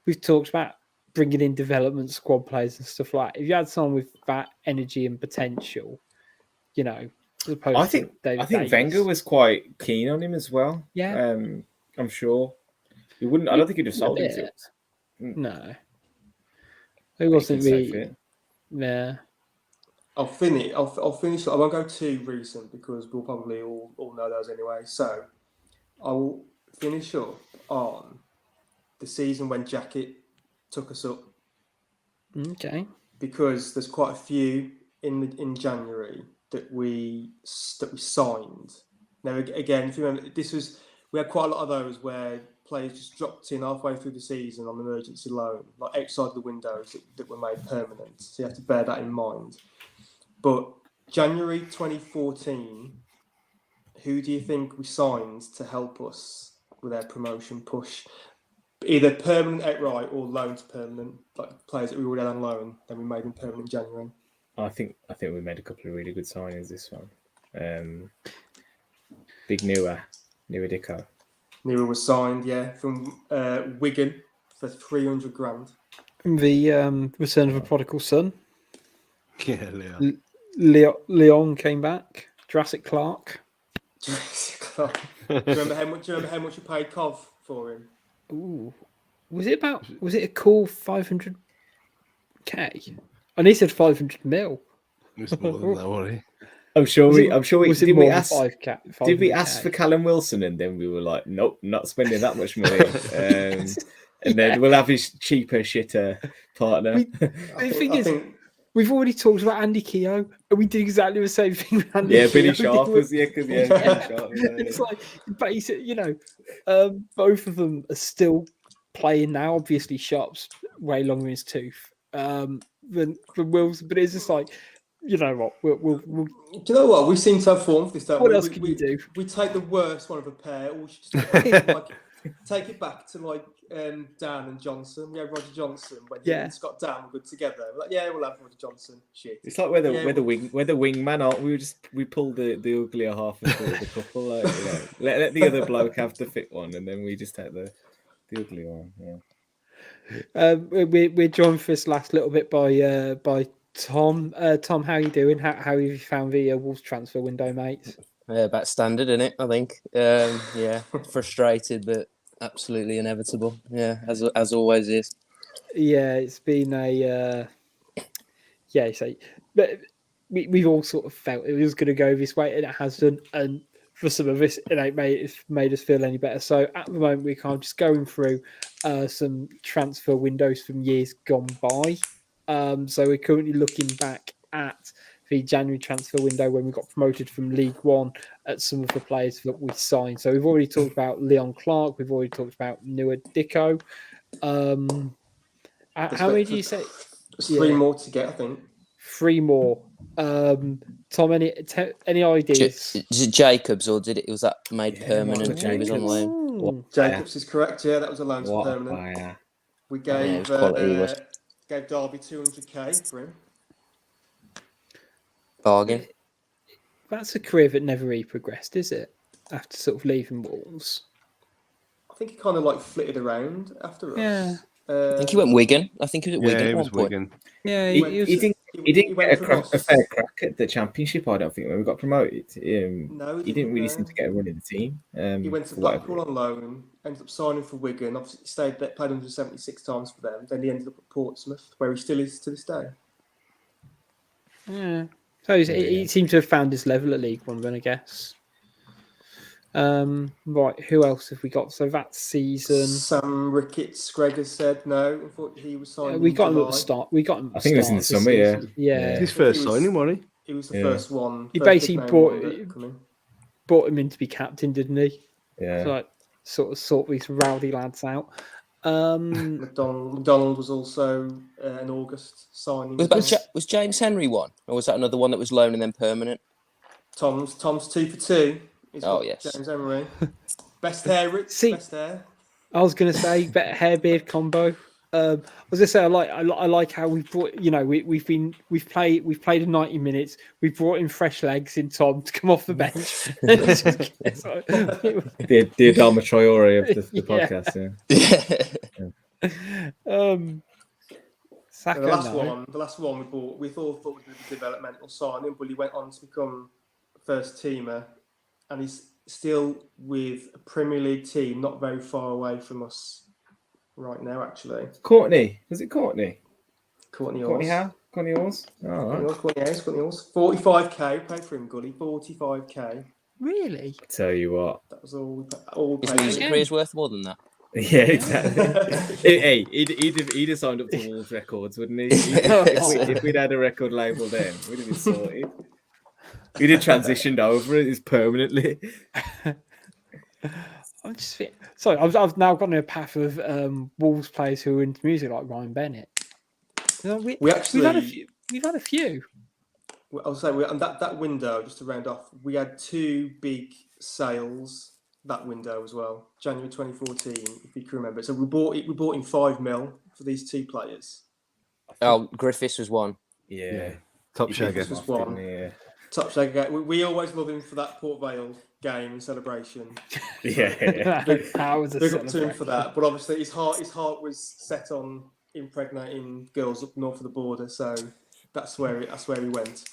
we've talked about bringing in development squad players and stuff like that. If you had someone with that energy and potential, you know, as opposed I to think David Wenger Davis. was quite keen on him as well. Yeah. I'm sure he wouldn't. I don't think he'd have A sold him bit. to us. No, it wasn't He could really. stay fit. Yeah. I'll finish. I'll finish. I won't go too recent because we'll probably all know those anyway. So I will finish up on the season when Jacket took us up, Okay. because there's quite a few in January that we signed. Now again, if you remember, we had quite a lot of those where players just dropped in halfway through the season on emergency loan, like outside the windows that were made permanent. So you have to bear that in mind. But January 2014, who do you think we signed to help us with our promotion push? Either permanent outright or loan to permanent, like players that we already had on loan, then we made them permanent in January. I think we made a couple of really good signings this one. Big Newer Dicko. Newer was signed, yeah, from Wigan for 300 grand. The return of a prodigal son. Yeah, Leon came back. Jurassic Clark. Do you remember how much you paid Cov for him? Ooh, was it a cool 500k? And he said 500 mil. It was more than that, wasn't he? I'm sure we Was it did. more We than ask 5K? Did we ask for Callum Wilson, and then we were like, nope, not spending that much money. And then we'll have his cheaper, shitter partner. The thing is, we've already talked about Andy Keogh, and we did exactly the same thing with Andy Yeah, Keogh. Billy Sharp was, because Yeah. Billy Sharp was there, It's like, basically, you know, both of them are still playing now. Obviously, Sharp's way longer in his tooth than Wilson, but it's just like, you know what? We'll Do you know what? We seem to have form for this, don't What we? else can you do? We take the worst one of a pair, or we should just take it back to like Dan and Johnson. Yeah, Roger Johnson. When he and Scott Dan were good together. Like, yeah, we'll have Roger Johnson. Shit. It's like we're the wingman, aren't we? We pull the uglier half of the couple. Like, you know, let the other bloke have the fit one, and then we just take the ugly one. Yeah. We're joined for this last little bit by Tom. Tom, how you doing? How have you found the Wolves transfer window, mate? About standard, isn't it? I think. Yeah, frustrated, but absolutely inevitable. Yeah, as always is. Yeah, it's been but we've all sort of felt it was going to go this way, and it has done. And for some of us, it ain't made us feel any better. So at the moment, we're kind of just going through some transfer windows from years gone by. So we're currently looking back at the January transfer window when we got promoted from League One at some of the players that we signed. So we've already talked about Leon Clark. We've already talked about Newer Dicko. How many do you say? There's 3 more to get, I think. 3 more. Tom, any ideas? Is it Jacobs, or was that made permanent? He was on loan. Jacobs is correct. Yeah, that was a loan to permanent. We gave Derby 200k for him. Bargain. That's a career that never really progressed, is it? After sort of leaving Wolves. I think he kind of like flitted around after us. Yeah. I think he went Wigan. I think he was at Wigan Yeah, at it one was point. Wigan. Yeah, He didn't went get from a fair crack at the Championship, I don't think, when we got promoted. No, he didn't really seem to get a run in the team. He went to Blackpool on loan, ended up signing for Wigan. Obviously, played 176 times for them. Then he ended up at Portsmouth, where he still is to this day. Yeah. So he seemed to have found his level at League One, then I guess. Right, who else have we got? So that season, Sam Ricketts, Greg has said no. Unfortunately, he was signed. we got in him at July. the start. We got him. I think it was in the summer. Yeah. His first signing, wasn't he? He was the first one. He first basically big name one that brought him in to be captain, didn't he? Yeah. So, like, sort these rowdy lads out. McDonald was also an August signing. Was James Henry one, or was that another one that was loan and then permanent? Tom's 2 for 2. Yes. James Emery. Best hair, Rich. See, best hair. I was going to say better hair beard combo. I was gonna say I like how we brought we've played 90 minutes. We've brought in fresh legs in Tom to come off the bench. the Adama Traore of the Yeah. podcast. Saka, The last one we bought, we thought was a developmental signing, but he went on to become first teamer, and he's still with a Premier League team not very far away from us right now, actually. Courtney. Was it Courtney? Courtney Courtney Hawes. how? Courtney Hawes? Oh, right. Courtney Hawes. 45k paid for him, Gully. 45k. Really? Tell you what. That was all His paid. music career's worth more than that. Yeah, exactly. Hey, he'd have signed up to Wolves Records, wouldn't he? If we'd had a record label then, we'd have been sorted. We'd have transitioned over it permanently. I'm just sorry. I've now gone in a path of Wolves players who are into music, like Ryan Bennett. We've had a few. I'll say on that window, just to round off, we had two big sales that window as well. January 2014, if you can remember. So we bought in 5 mil for these two players. Oh, Griffiths was one. Yeah. Top shagger. Was one. Yeah. Top shagger. We always love him for that Port Vale game and celebration. Yeah. That was a Big up to him celebration. for that. But obviously his heart was set on impregnating girls up north of the border. So that's where he went.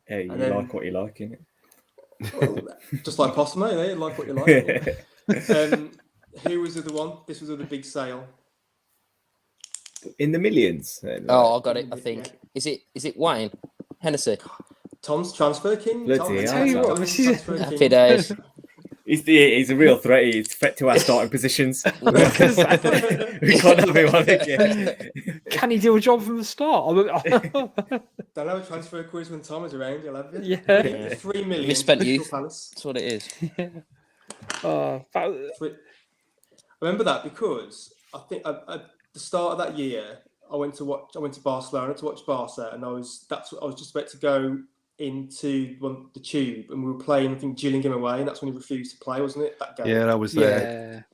Hey, you then, like what you like, innit? Well, just like Possum, eh? Like what you like. Who was the other one? This was the big sale. In the millions. Oh, I got it. I think is it Wayne Hennessy? Tom's transfer king. Bloody tell you what, Tom's this is- transfer Happy king. days. He's a real threat. He's a threat to our starting positions. We can't have him on again. Can he do a job from the start? Don't have a transfer quiz when Tom is around. You'll have it. Yeah. 3 million. Misspent Crystal youth. Palace. That's what it is. That- I remember that because I think at the start of that year, I went to Barcelona to watch Barca, and I was just about to go into the tube, and we were playing, I think, Gillingham away, and that's when he refused to play, wasn't it? That game. Yeah, I was there.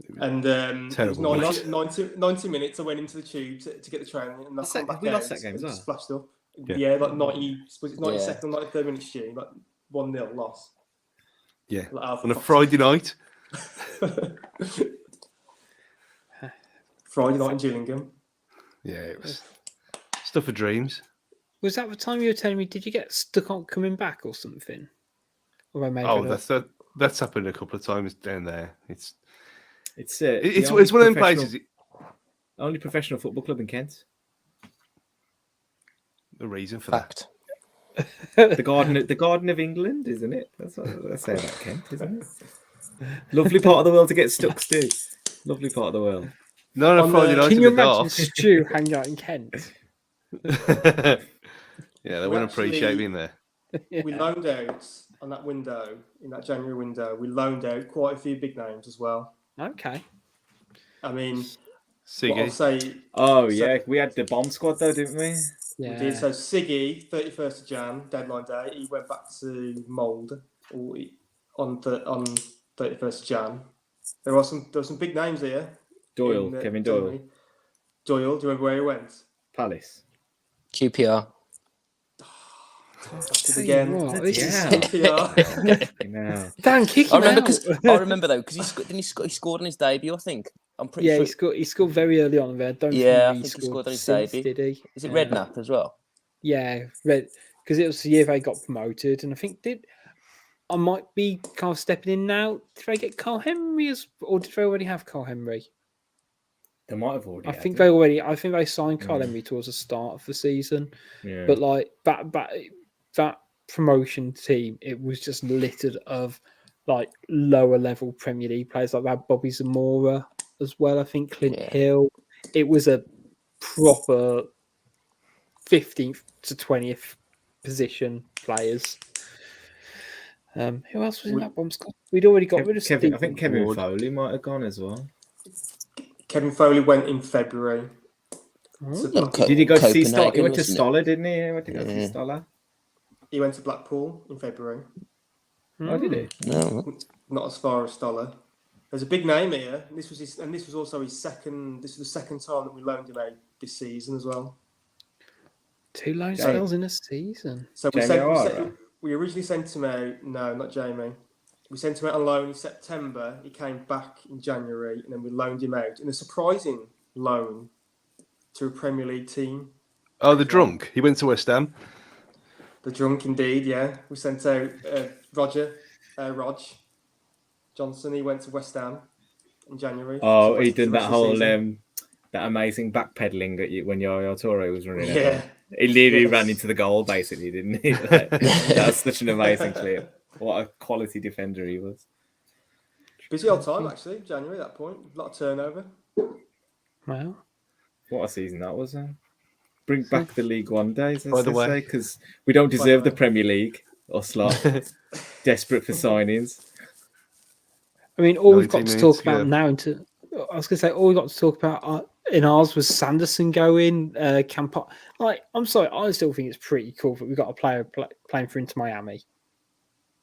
yeah. And it was Terrible 90 minutes. I went into the tube to get the train, and I come back we out, lost that game as and well? just flashed up. Yeah. Yeah, like 90, was it 92nd, Yeah. 93rd minute, Stu, like 1-0 loss. Yeah. Like, half On a box. Friday night. Friday night in Gillingham. Yeah, it was stuff of dreams. Was that the time you were telling me? Did you get stuck on coming back or something? Or I made Oh, it up? that's happened a couple of times down there. It's It's one of them places. Only professional football club in Kent. The reason for that. Fact. The Garden of England, isn't it? That's what I say about Kent, isn't it? Lovely part of the world to get stuck, Stu. Lovely part of the world. Not on a Friday night Can in you the imagine dark. Stu hanging out in Kent? Yeah, they wouldn't appreciate being there. We loaned out on that window, in that January window, we loaned out quite a few big names as well. Okay. I mean, what Siggy. I'll say, Oh, yeah. We had the bomb squad, though, didn't we? we Yeah. did. So Siggy, 31st of Jan, deadline day, he went back to Mould on 31st of Jan. There were some big names here. Doyle, Kevin Doyle. January. Doyle, do you remember where he went? Palace. QPR. That's it again. What, this is- Yeah. Yeah. No. Dan, kick I him remember out. I remember though because he scored on his debut. I think I'm pretty Yeah, sure. he scored very early on there. I don't Yeah, I think think he he scored on his since, debut. did he? Is it Redknapp as well? Yeah, because it was the year they got promoted, and I think I might be kind of stepping in now. Did they get Carl Henry or did they already have Carl Henry? They might have already. I had think it. I think they signed Carl Henry towards the start of the season. Yeah. But like that promotion team, it was just littered of like lower level Premier League players like that. Bobby Zamora as well. I think Clint Yeah. Hill. It was a proper 15th to 20th position players. Who else was in that bomb squad? We'd already got rid of Kevin. I Stephen think Kevin Ward. Foley might have gone as well. Kevin Foley went in February. Oh. Did he go to see Stoller? He Copenhagen, went to wasn't it? Stoller, didn't he? He went to go see Yeah. Stoller. He went to Blackpool in February. Oh, did he? No. Not as far as Stoller. There's a big name here. And this was also his second. This was the second time that we loaned him out this season as well. 2 loan spells in a season. So Jamie we originally sent him out. No, not Jamie. We sent him out on loan in September. He came back in January, and then we loaned him out in a surprising loan to a Premier League team. Oh, the drunk. He went to West Ham. The drunk, indeed. Yeah, we sent out Rog Johnson. He went to West Ham in January. Oh, he did that whole that amazing backpedaling when Yaya Toure was running. Yeah, he literally ran into the goal, basically, didn't he? That's such an amazing clip. What a quality defender he was. Busy old time, actually, January at that point. A lot of turnover. Wow. What a season that was. Bring back the League One days, By the way, because we don't deserve the Premier League, us lot. Desperate for signings. I mean, all we've got to talk about now I was going to say, all we've got to talk about in ours was Sanderson going, Campo. Like, I'm sorry, I still think it's pretty cool that we've got a player playing for Inter Miami.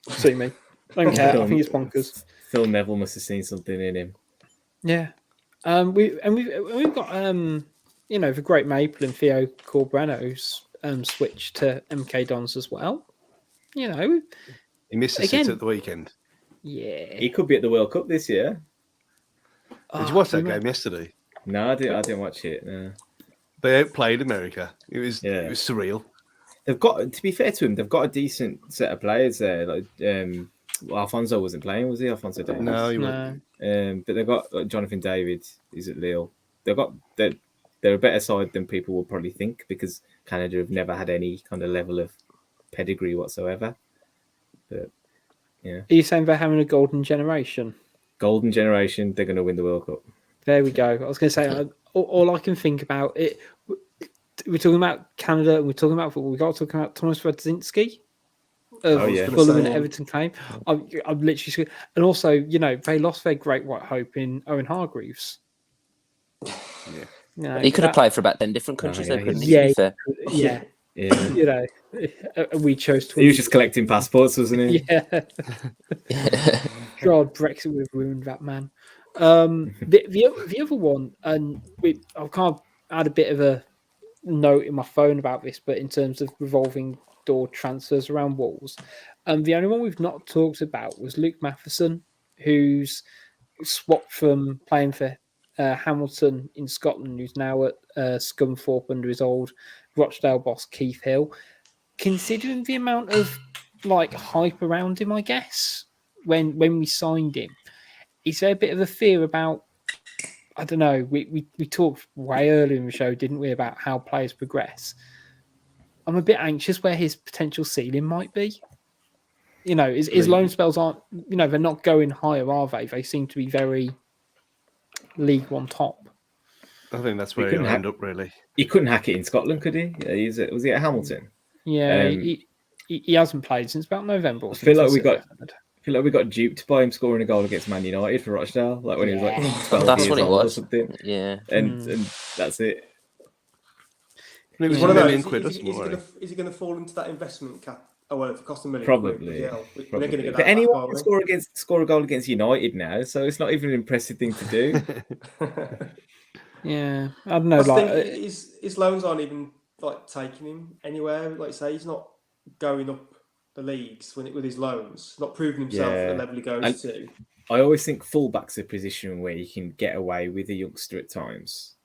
See me. I don't care. I think it's bonkers. Phil Neville must have seen something in him. Yeah. We've got the great Maple and Theo Corbreno's switch to MK Dons as well. You know, he missed it at the weekend. Yeah, he could be at the World Cup this year. Did you watch that game yesterday? No, I didn't watch it. No. They outplayed America. It was surreal. They've got, to be fair to him, they've got a decent set of players there. Like Alfonso wasn't playing, was he? Alfonso Davies. No, he wasn't. But they've got Jonathan David. He's at Lille. They're a better side than people will probably think, because Canada have never had any kind of level of pedigree whatsoever. But yeah, are you saying they're having a golden generation? Golden generation. They're going to win the World Cup. There we go. I was going to say all I can think about it. We're talking about Canada, and we're talking about football. We've got to talk about Thomas Radzinski of Fulham and Everton came. I'm literally, and also, they lost their great white hope in Owen Hargreaves. Yeah. He could have played for about 10 different countries, couldn't he? Yeah. We chose to. He was just collecting passports, wasn't he? Yeah. God, Brexit would have ruined that man. The other one, and I've kind of had a bit of a note in my phone about this, but in terms of revolving door transfers around Wolves, the only one we've not talked about was Luke Matheson, who's swapped from playing for Hamilton in Scotland, who's now at Scunthorpe under his old Rochdale boss Keith Hill. Considering the amount of hype around him, I guess when we signed him, is there a bit of a fear about? I don't know. We talked way earlier in the show, didn't we, about how players progress? I'm a bit anxious where his potential ceiling might be. His loan spells aren't. They're not going higher, are they? They seem to be very League One top. I think that's where he'll end up, really. He couldn't hack it in Scotland, could he? Was he at Hamilton? Yeah, he hasn't played since about November. I feel like we got duped by him scoring a goal against Man United for Rochdale, when he was 12 that's years what it old was. or something. Yeah, and that's it. It was one of those. Is he going to fall into that investment cap? Oh well, if it cost $1 million. Probably. But anyone can score a goal against United now, so it's not even an impressive thing to do. Yeah, I don't know. His loans aren't even taking him anywhere. Like you say, he's not going up the leagues with his loans, not proving himself at the level he goes to. I always think fullback's a position where you can get away with a youngster at times.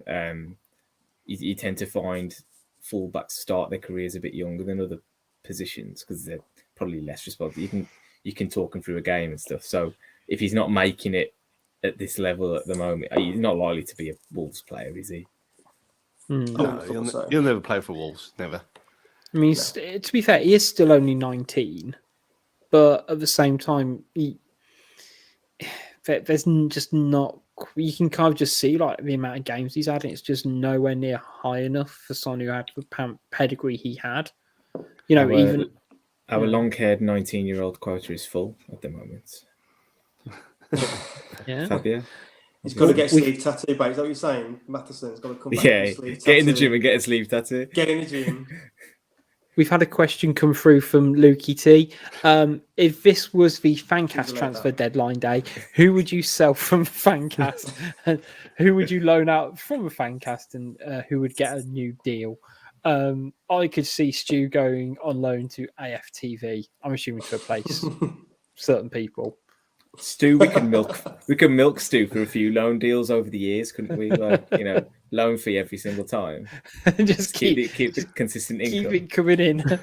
You tend to find fullbacks start their careers a bit younger than other positions because they're probably less responsible. You can talk him through a game and stuff. So if he's not making it at this level at the moment, he's not likely to be a Wolves player, is he? No, he'll never play for Wolves. Never. I mean, to be fair, he is still only 19, but at the same time, there's just not. You can kind of just see the amount of games he's had, and it's just nowhere near high enough for someone who had the pedigree he had. Our long-haired 19-year-old quota is full at the moment. Yeah, Fabio. He's got to get a sleeve tattoo, babe. Is that what you're saying? Matheson's got to come back. Yeah, get in the gym and get a sleeve tattoo. Get in the gym. We've had a question come through from Lukey T. If this was the Fancast transfer deadline day, who would you sell from Fancast? And who would you loan out from a Fancast, and who would get a new deal? I could see Stu going on loan to AFTV. I'm assuming to replace certain people. Stu, we can milk Stu for a few loan deals over the years, couldn't we? Like, loan fee every single time. just keep the consistent income. Keep it coming in. I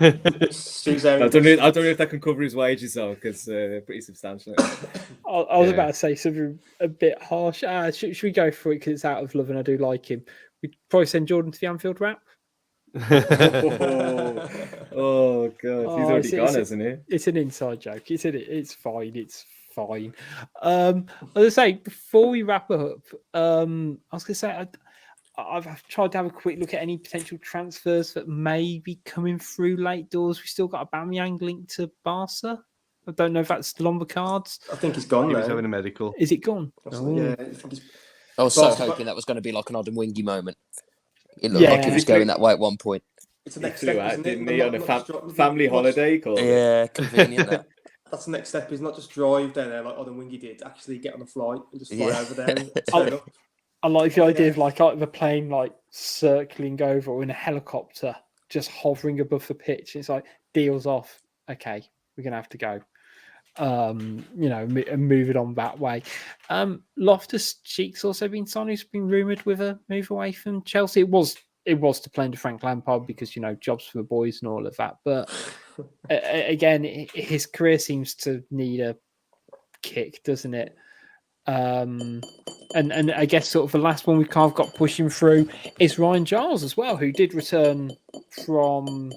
don't know if that can cover his wages though, because they're pretty substantial. I was about to say something a bit harsh. Should we go for it because it's out of love and I do like him? We'd probably send Jordan to the Anfield wrap. Oh god, he's already gone, hasn't he? It's an inside joke. It's fine. It's fine. I was gonna say before we wrap up, I was gonna say I've tried to have a quick look at any potential transfers that may be coming through late doors. We still got a Aubameyang linked to Barca. I don't know if that's still on the cards. I think he's gone. He was having a medical. Is it gone? Yeah. I was so hoping that was going to be like an Adam Wingy moment. It looked like it was going that way at one point. It's the next step, didn't he, on a family holiday? Yeah, convenient that. That's the next step. Is not just drive down there like Adam Wingy did. Actually get on a flight and just fly over there. And turn up. I like the idea of like the plane like circling over or in a helicopter just hovering above the pitch. It's like deals off. Okay, we're gonna have to go. And move it on that way. Loftus-Cheek's also been signed. Who's been rumoured with a move away from Chelsea. It was to play under Frank Lampard because jobs for the boys and all of that. But again, his career seems to need a kick, doesn't it? And I guess sort of the last one we kind of got pushing through is Ryan Giles as well, who did return from.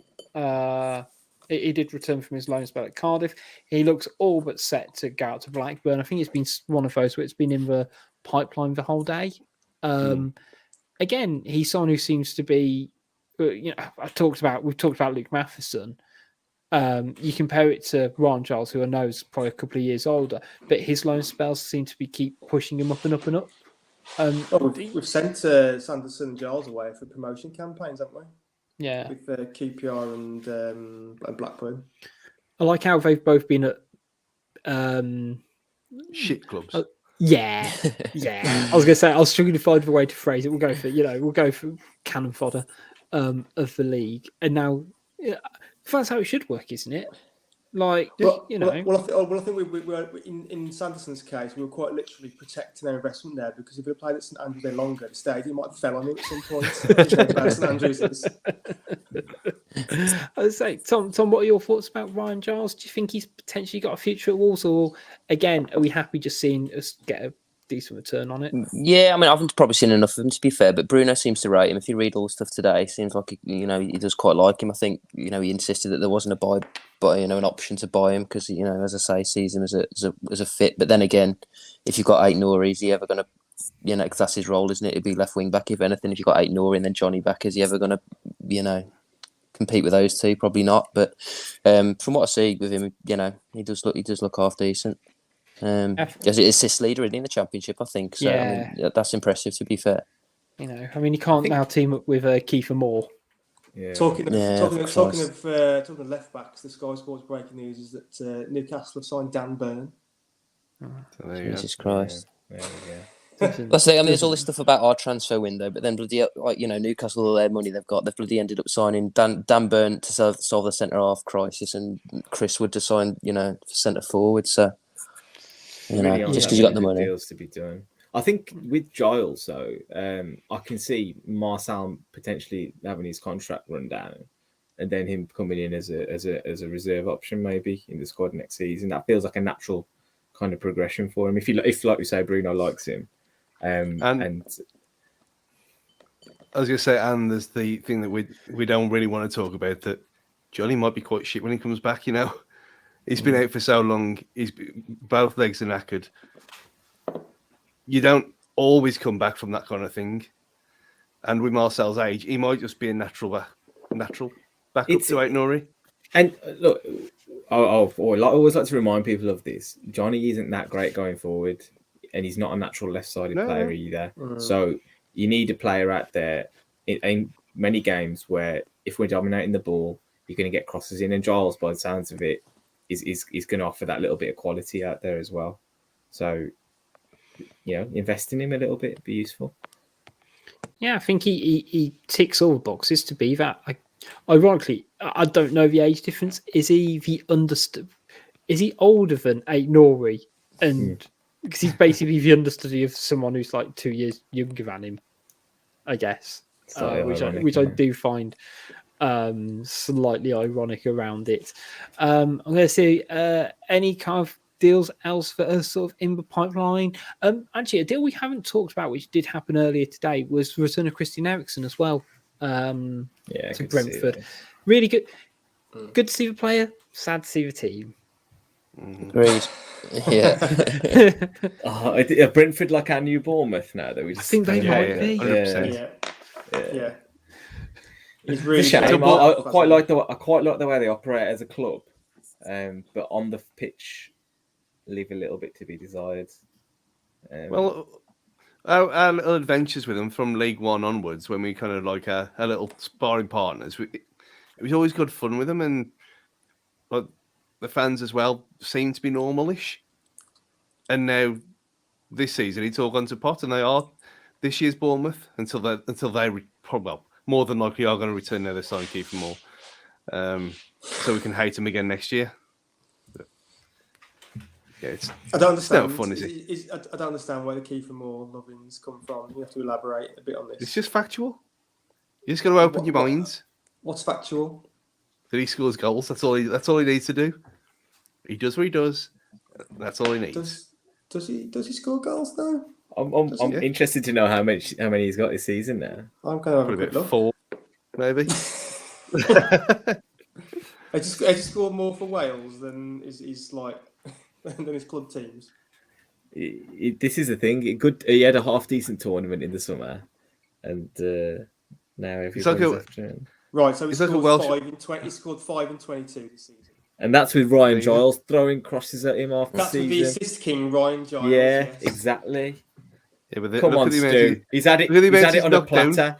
He did return from his loan spell at Cardiff. He looks all but set to go out to Blackburn. I think it's been one of those where it's been in the pipeline the whole day. Again, he's someone who seems to be. We've talked about Luke Matheson. You compare it to Ryan Giles, who I know is probably a couple of years older, but his loan spells seem to keep pushing him up and up and up. We've sent Sanderson and Giles away for promotion campaigns, haven't we? Yeah, with QPR and Blackburn. I like how they've both been at shit clubs. Yeah. I was gonna say I was struggling to find a way to phrase it. We'll go for cannon fodder of the league, and now that's how it should work, isn't it? Like, Well, I think we were in Sanderson's case, we were quite literally protecting our investment there because if we played at St Andrews any longer, the stadium might have fell on it at some point. St Andrews is. I was saying, Tom, what are your thoughts about Ryan Giles? Do you think he's potentially got a future at Wolves, or again, are we happy just seeing us get a decent return on it? Yeah, I mean, I haven't probably seen enough of him to be fair, but Bruno seems to rate him. If you read all the stuff today, it seems like he does quite like him. I think he insisted that there wasn't an option to buy him because as I say, sees him as a fit. But then again, if you've got Ait-Nouri, is he ever going to because that's his role, isn't it? To be left wing back, if anything. If you've got Ait-Nouri and then Johnny back, is he ever going to compete with those two? Probably not. But from what I see with him, he does look half decent. As assist leader in the Championship, I think. So yeah. I mean, that's impressive, to be fair. You can't now team up with Kiefer Moore. Yeah. Talking of left backs, the Sky Sports breaking news is that Newcastle have signed Dan Burn. Jesus Christ. Yeah. That's the thing. I mean, there's all this stuff about our transfer window, but then bloody, Newcastle, all their money they've got, they've bloody ended up signing Dan Burn to solve the centre half crisis, and Chris Wood to sign, for centre forward. So, just because you got the money. Deals to be done. I think with Giles, though, I can see Marcel potentially having his contract run down, and then him coming in as a reserve option maybe in the squad next season. That feels like a natural kind of progression for him. If like we say, Bruno likes him, and I was going to say, and there's the thing that we don't really want to talk about, that Johnny might be quite shit when he comes back. He's been out for so long. Both legs are knackered. You don't always come back from that kind of thing. And with Marcel's age, he might just be a natural backup to Ait-Nouri. And look, I always like to remind people of this. Johnny isn't that great going forward, and he's not a natural left-sided player either. So you need a player out there in many games where if we're dominating the ball, you're going to get crosses in. And Giles, by the sounds of it, is going to offer that little bit of quality out there as well. So, invest in him a little bit would be useful. Yeah, I think he ticks all the boxes to be that. Ironically, I don't know the age difference. Is he Is he older than Aït-Nouri? And because he's basically the understudy of someone who's like 2 years younger than him, I guess. Which I do find slightly ironic around it. I'm going to say any kind of deals else that are sort of in the pipeline. Actually, a deal we haven't talked about, which did happen earlier today, was the return of Christian Eriksen as well to Brentford. Really good. Good to see the player. Sad to see the team. Agreed. Yeah. Are Brentford like our new Bournemouth now? That we just I think they might be. 100%. Yeah. It's It's really a shame. good. I quite like the way they operate as a club, but on the pitch, leave a little bit to be desired. Well, our little adventures with them from League One onwards, when we kind of like our little sparring partners, it was always good fun with them, and like the fans as well seem to be normalish. And now this season, it's all gone to pot, and they are this year's Bournemouth until they more than likely are going to return now. They sign Kiefer Moore, so we can hate them again next year. But, yeah, I don't understand. It's not fun, is it? I don't understand where the Kiefer Moore lovings come from. You have to elaborate a bit on this. It's just factual. You just got to open your minds. What's factual? That he scores goals. That's all he needs to do. He does what he does. That's all he needs. Does he score goals now? I'm interested to know how many he's got this season now. I'm going to have a quick look. 4, maybe. I just scored more for Wales than his club teams. This is the thing. He had a half decent tournament in the summer, and now everybody's after him. Right, so he scored 5 in 22 this season. And that's with Ryan Giles throwing crosses at him after the season. That's with the assist king, Ryan Giles. Yeah, yes. Exactly. Yeah, but Come on, Stu. He's had it on a platter.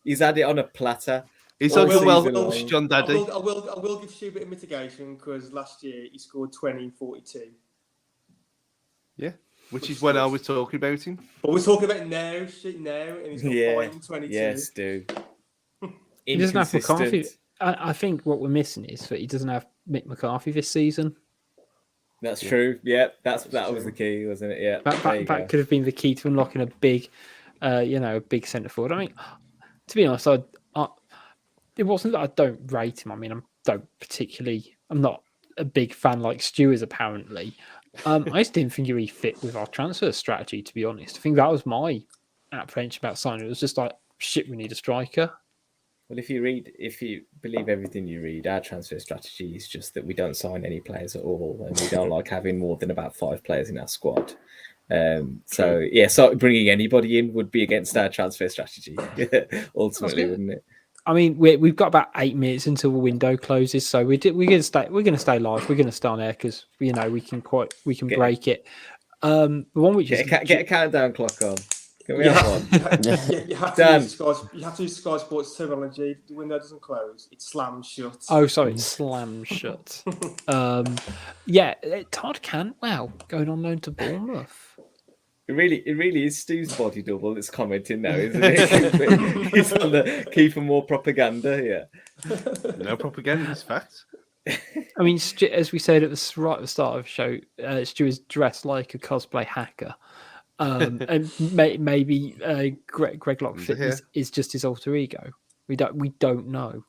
He's had it on a platter. He's like a John Daddy. I will give Stu a bit of mitigation because last year he scored 20 in 42. Yeah, which is when I was talking about him. But we're talking about now, and he's got 5 in 22. Yes, Stu. He doesn't have McCarthy. I think what we're missing is that he doesn't have Mick McCarthy this season. That's true. Yeah, that was the key, wasn't it? Yeah, that could have been the key to unlocking a big, big centre forward. I mean, to be honest, it wasn't that I don't rate him. I mean, I'm not a big fan like Stu is apparently. I just didn't think he really fit with our transfer strategy. To be honest, I think that was my apprehension about signing. It was just like, shit, we need a striker. Well, if you believe everything you read, our transfer strategy is just that we don't sign any players at all, and we don't like having more than about 5 players in our squad. So bringing anybody in would be against our transfer strategy, ultimately, wouldn't it? I mean, we've got about 8 minutes until the window closes, so we're going to stay. We're going to stay live. We're going to stay on air because we can break it. The one which get a countdown clock on. You have to use Sky Sports terminology. The window doesn't close; it slams shut. Oh, sorry, it slams shut. Todd Cantwell going on loan to Bournemouth. It really is Stu's body double that's commenting now, isn't it? He's on the Kiefer Moore propaganda here. No propaganda, it's facts. I mean, as we said at the start of the show, Stu is dressed like a cosplay hacker. And maybe Greg Lockfit is just his alter ego. We don't know.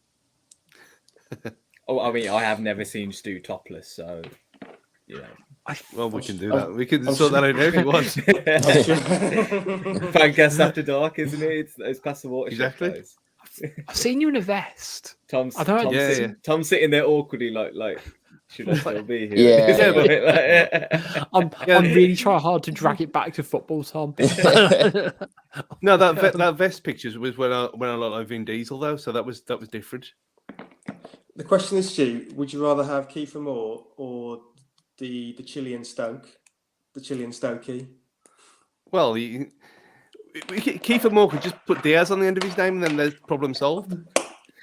I mean, I have never seen Stu topless, so we can do that. We can sort that out if you want. Fancast after dark, isn't it? It's past the water. Exactly. I've seen you in a vest. Tom's sitting there awkwardly, like. Should I still be here? Yeah. I'm really trying hard to drag it back to football, Tom. No, that vest pictures was when I looked like Vin Diesel though, so that was different. The question is, Stu, would you rather have Kiefer Moore or the Chilean Stoke, the Chilean Stokey? Well, Kiefer Moore could just put Diaz on the end of his name, and then there's problem solved.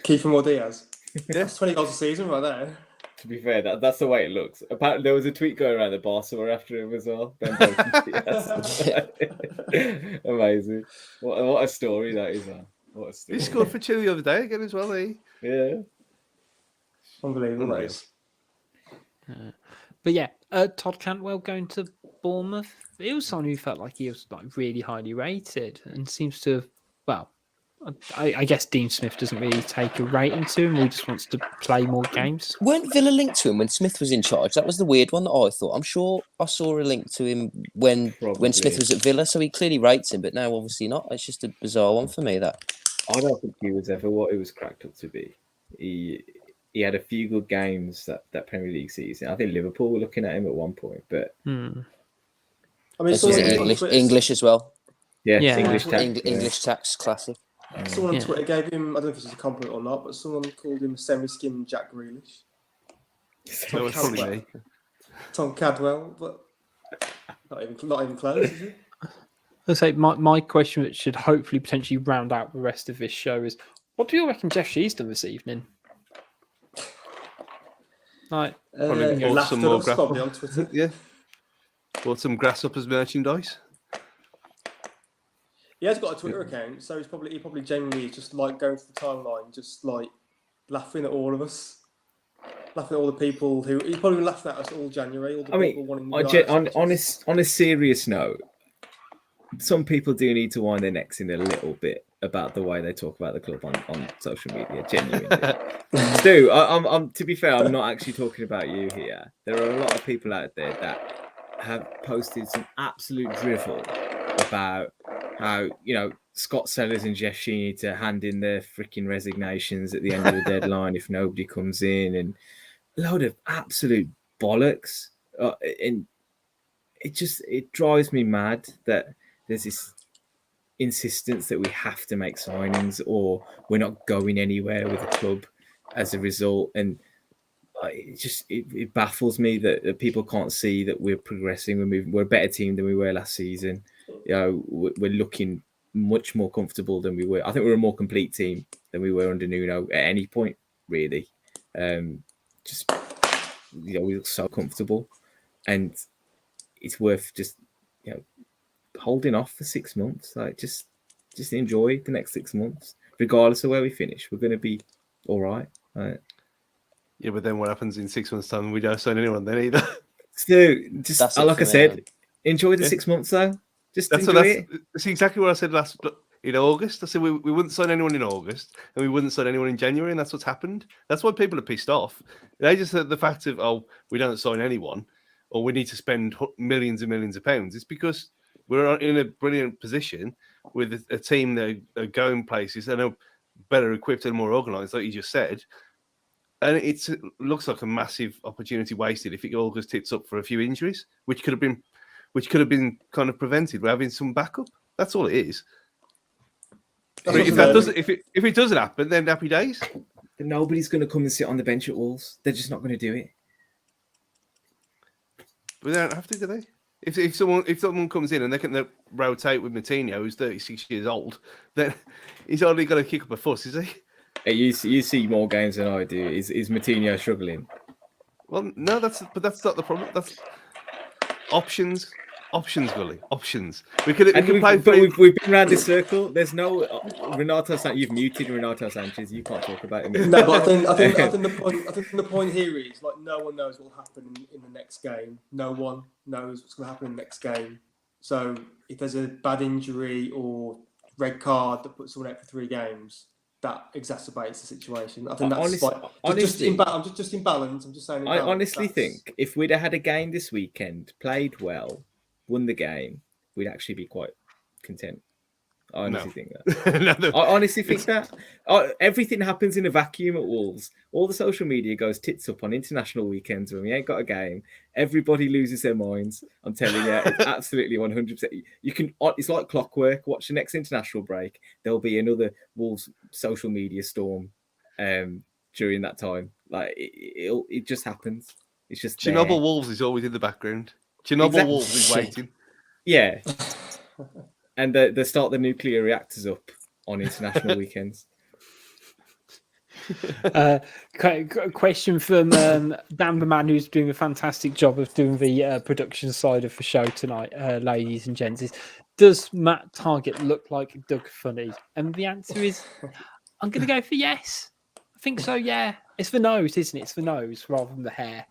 Kiefer Moore Diaz. That's 20 goals a season right there. To be fair, that's the way it looks. Apparently, there was a tweet going around the Barca were after him as well. Ben Amazing. What a story that is, man. What a story. He scored for Chile the other day again as well, eh? Yeah. Unbelievable. Unreal. But yeah, Todd Cantwell going to Bournemouth. It was someone who felt like he was like really highly rated and seems to have, well, I guess Dean Smith doesn't really take a rating to him. He just wants to play more games. Weren't Villa linked to him when Smith was in charge? That was the weird one that I thought. I'm sure I saw a link to him when Smith was at Villa, so he clearly rates him, but now obviously not. It's just a bizarre one for me, that. I don't think he was ever what he was cracked up to be. He had a few good games that Premier League season. I think Liverpool were looking at him at one point, but I mean, Was it English as well? yeah. English English tax classic. Someone on Twitter gave him, I don't know if this is a compliment or not, but someone called him semi-skimmed Jack Grealish. That was probably me. Tom Cadwell, but not even close, is it? Let's say my question, which should hopefully potentially round out the rest of this show, is what do you reckon Jeff Shee's done this evening? Like, Probably bought laughed some at more us probably on Twitter. Yeah. Bought some Grasshoppers merchandise. He has got a Twitter account, so he probably genuinely just like going through the timeline, just like laughing at all of us, laughing at all the people who he probably laughed at us all January. All the people wanting on a serious note, some people do need to wind their necks in a little bit about the way they talk about the club on social media. Genuinely, Stu, I'm to be fair, I'm not actually talking about you here. There are a lot of people out there that have posted some absolute drivel about how, Scott Sellers and Jeff Shee need to hand in their freaking resignations at the end of the deadline if nobody comes in, and a load of absolute bollocks. And it drives me mad that there's this insistence that we have to make signings or we're not going anywhere with the club as a result. And it baffles me that people can't see that we're progressing. We're a better team than we were last season. We're looking much more comfortable than we were. I think we're a more complete team than we were under Nuno at any point, really. We look so comfortable, and it's worth just holding off for 6 months. Like just enjoy the next 6 months, regardless of where we finish. We're going to be all right. Yeah, but then what happens in 6 months' time? We don't sign anyone then either. So just like I said, enjoy the 6 months though. That's exactly what I said in August. I said we wouldn't sign anyone in August and we wouldn't sign anyone in January, and that's what's happened. That's why people are pissed off. They just said the fact of, we don't sign anyone or we need to spend millions and millions of pounds. It's because we're in a brilliant position with a team that are going places and are better equipped and more organised, like you just said. And it looks like a massive opportunity wasted if it all goes tits up for a few injuries, which could have been kind of prevented by having some backup. That's all it is. If it doesn't happen, then happy days. Nobody's going to come and sit on the bench at Wolves. They're just not going to do it. But they don't have to, do they? If someone comes in and they can rotate with Moutinho, who's 36 years old, then he's only going to kick up a fuss, is he? Hey, you see more games than I do. Is Moutinho struggling? Well, no, that's not the problem. That's options, Gully, options. We've been around this circle. There's no Renato Sanchez. You've muted Renato Sanchez. You can't talk about him. No, but I think the point here is no one knows what will happen in the next game. No one knows what's going to happen in the next game. So if there's a bad injury or red card that puts someone out for 3 games, that exacerbates the situation. I think that's just in balance. I'm just saying. I honestly think if we'd have had a game this weekend, played well, won the game, we'd actually be quite content. I honestly think that. I honestly think that. Everything happens in a vacuum at Wolves. All the social media goes tits up on international weekends when we ain't got a game. Everybody loses their minds. I'm telling you, it's absolutely 100%. You can. It's like clockwork. Watch the next international break. There'll be another Wolves social media storm during that time. Like it just happens. It's just Chernobyl Wolves is always in the background. Chernobyl Wolves is waiting. Yeah. And they start the nuclear reactors up on international weekends. Question from Dan the man who's doing a fantastic job of doing the production side of the show tonight, ladies and gents. Does Matt Target look like Doug Funny? And the answer is, I'm going to go for yes. I think so. Yeah, it's the nose, isn't it? It's the nose rather than the hair.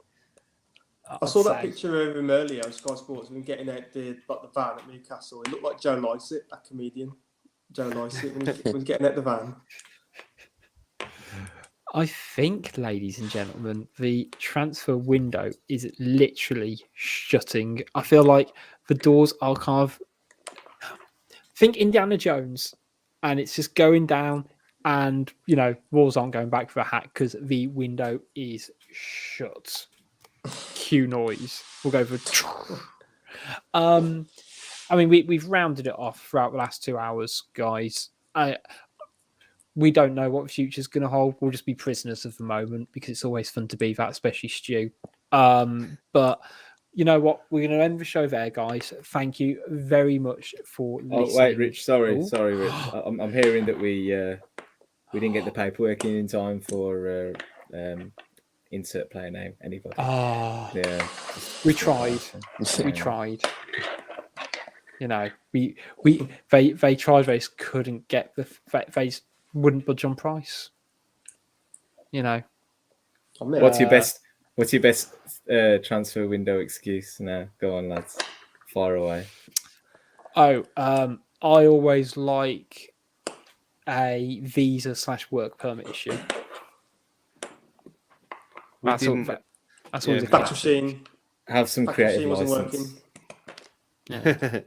I saw that picture of him earlier on Sky Sports when getting out the van at Newcastle. It looked like Joe Lycett, that comedian. Joe Lycett when he was getting out the van. I think, ladies and gentlemen, the transfer window is literally shutting. I feel like the doors are kind of... Think Indiana Jones, and it's just going down, and, walls aren't going back for a hat because the window is shut. Cue noise. We'll go for... we've rounded it off throughout the last 2 hours, guys. We don't know what the future's going to hold. We'll just be prisoners of the moment because it's always fun to be that, especially Stu. But you know what? We're going to end the show there, guys. Thank you very much for listening. Oh, wait, Rich. Sorry, Rich. I'm hearing that we didn't get the paperwork in time for insert player name. Anybody? Yeah. We tried. We tried. They tried. They couldn't get they wouldn't budge on price. What's your best transfer window excuse now? Go on, lads. Far away. I always like a visa/work permit issue. That's always a fax machine. Have some creative license. Yeah.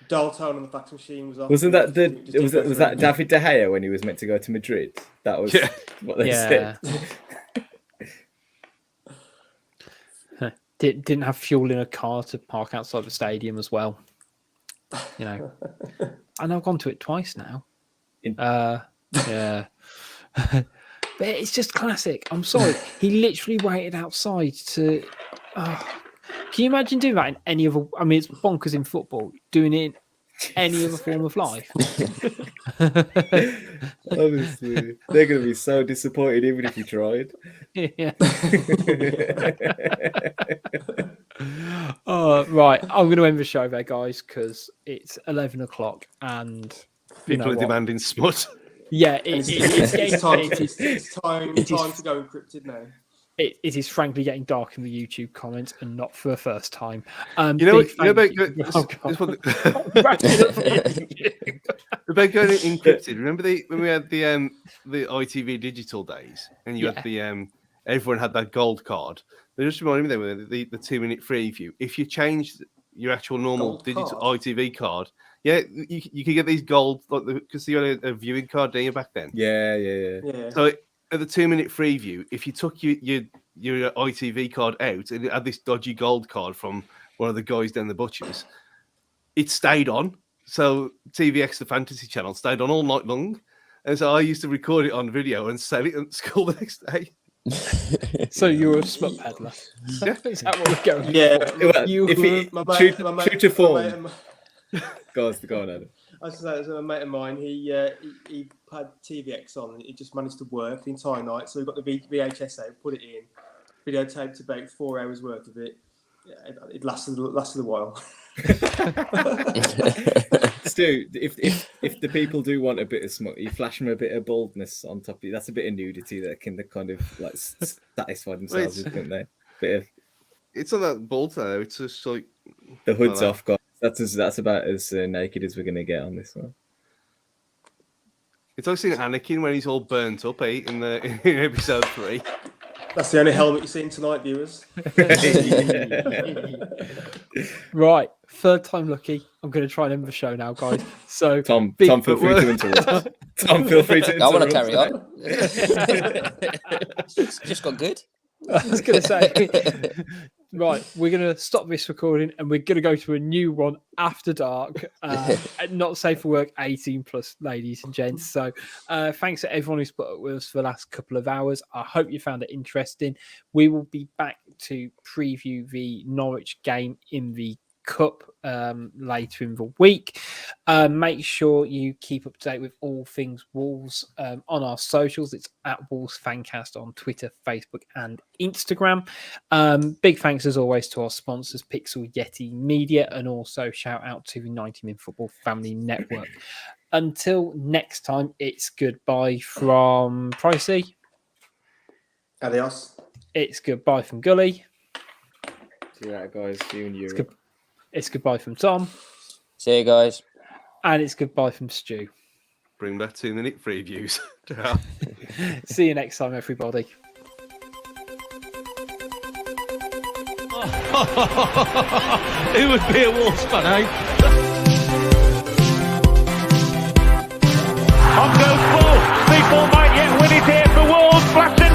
Dial tone on the fax machine was off. Wasn't that was that David De Gea when he was meant to go to Madrid? That was what they said. Didn't have fuel in a car to park outside the stadium as well. And I've gone to it twice now. Yeah. But it's just classic. I'm sorry. He literally waited outside to... Can you imagine doing that in any other... I mean, it's bonkers in football. Doing it in any other form of life. Obviously. They're going to be so disappointed even if you tried. Yeah. Right. I'm going to end the show there, guys, because it's 11 o'clock and... People are demanding smut. Yeah, it's time to go encrypted now. It is frankly getting dark in the YouTube comments, and not for the first time. About going encrypted. Remember when we had the ITV digital days, and you had the everyone had that gold card. They just reminded me there with the 2-minute free view. If you changed your actual normal gold digital card? ITV card, you could get these gold because you had a viewing card, didn't you, back then? Yeah. So at the 2-minute free view, if you took your ITV card out and it had this dodgy gold card from one of the guys down the butchers, it stayed on. So TVX, the fantasy channel, stayed on all night long. And so I used to record it on video and sell it at school the next day. So you were a smut peddler. Yeah. Is that what we're going? Yeah. True to form. Go on, Adam. I was going to say, a mate of mine, he had TVX on, and it just managed to work the entire night. So we got the VHS out, put it in, videotaped about 4 hours worth of it. Yeah, it lasted a while. Stu, if the people do want a bit of smut, you flash them a bit of baldness on top of you. That's a bit of nudity that can kind of like satisfy themselves with, don't they? It's not that bald though. It's just like the hood's off, guys. That's about as naked as we're gonna get on this one. It's like seeing Anakin when he's all burnt up, in episode 3. That's the only helmet you're seeing tonight, viewers. Right, third time lucky. I'm going to try and end the show now, guys. So Tom, feel free to interrupt. Tom, feel free to interrupt. I want to carry on. Just got good. I was going to say, right, we're going to stop this recording and we're going to go to a new one after dark. Not safe for work, 18 plus, ladies and gents. So thanks to everyone who's put up with us for the last couple of hours. I hope you found it interesting. We will be back to preview the Norwich game in the Cup later in the week. Make sure you keep up to date with all things Wolves on our socials. It's at Wolves Fancast on Twitter, Facebook, and Instagram. Big thanks as always to our sponsors, Pixel Yeti Media, and also shout out to the 90 Min Football Family Network. Until next time, it's goodbye from Pricey. Adios. It's goodbye from Gully. See you later, guys. See you in Europe. It's goodbye from Tom. See you guys. And it's goodbye from Stu. Bring back 2-minute previews. See you next time, everybody. Who would be a Wolves fan, eh? On goes Bull. People might yet win it here for Wolves. Flashing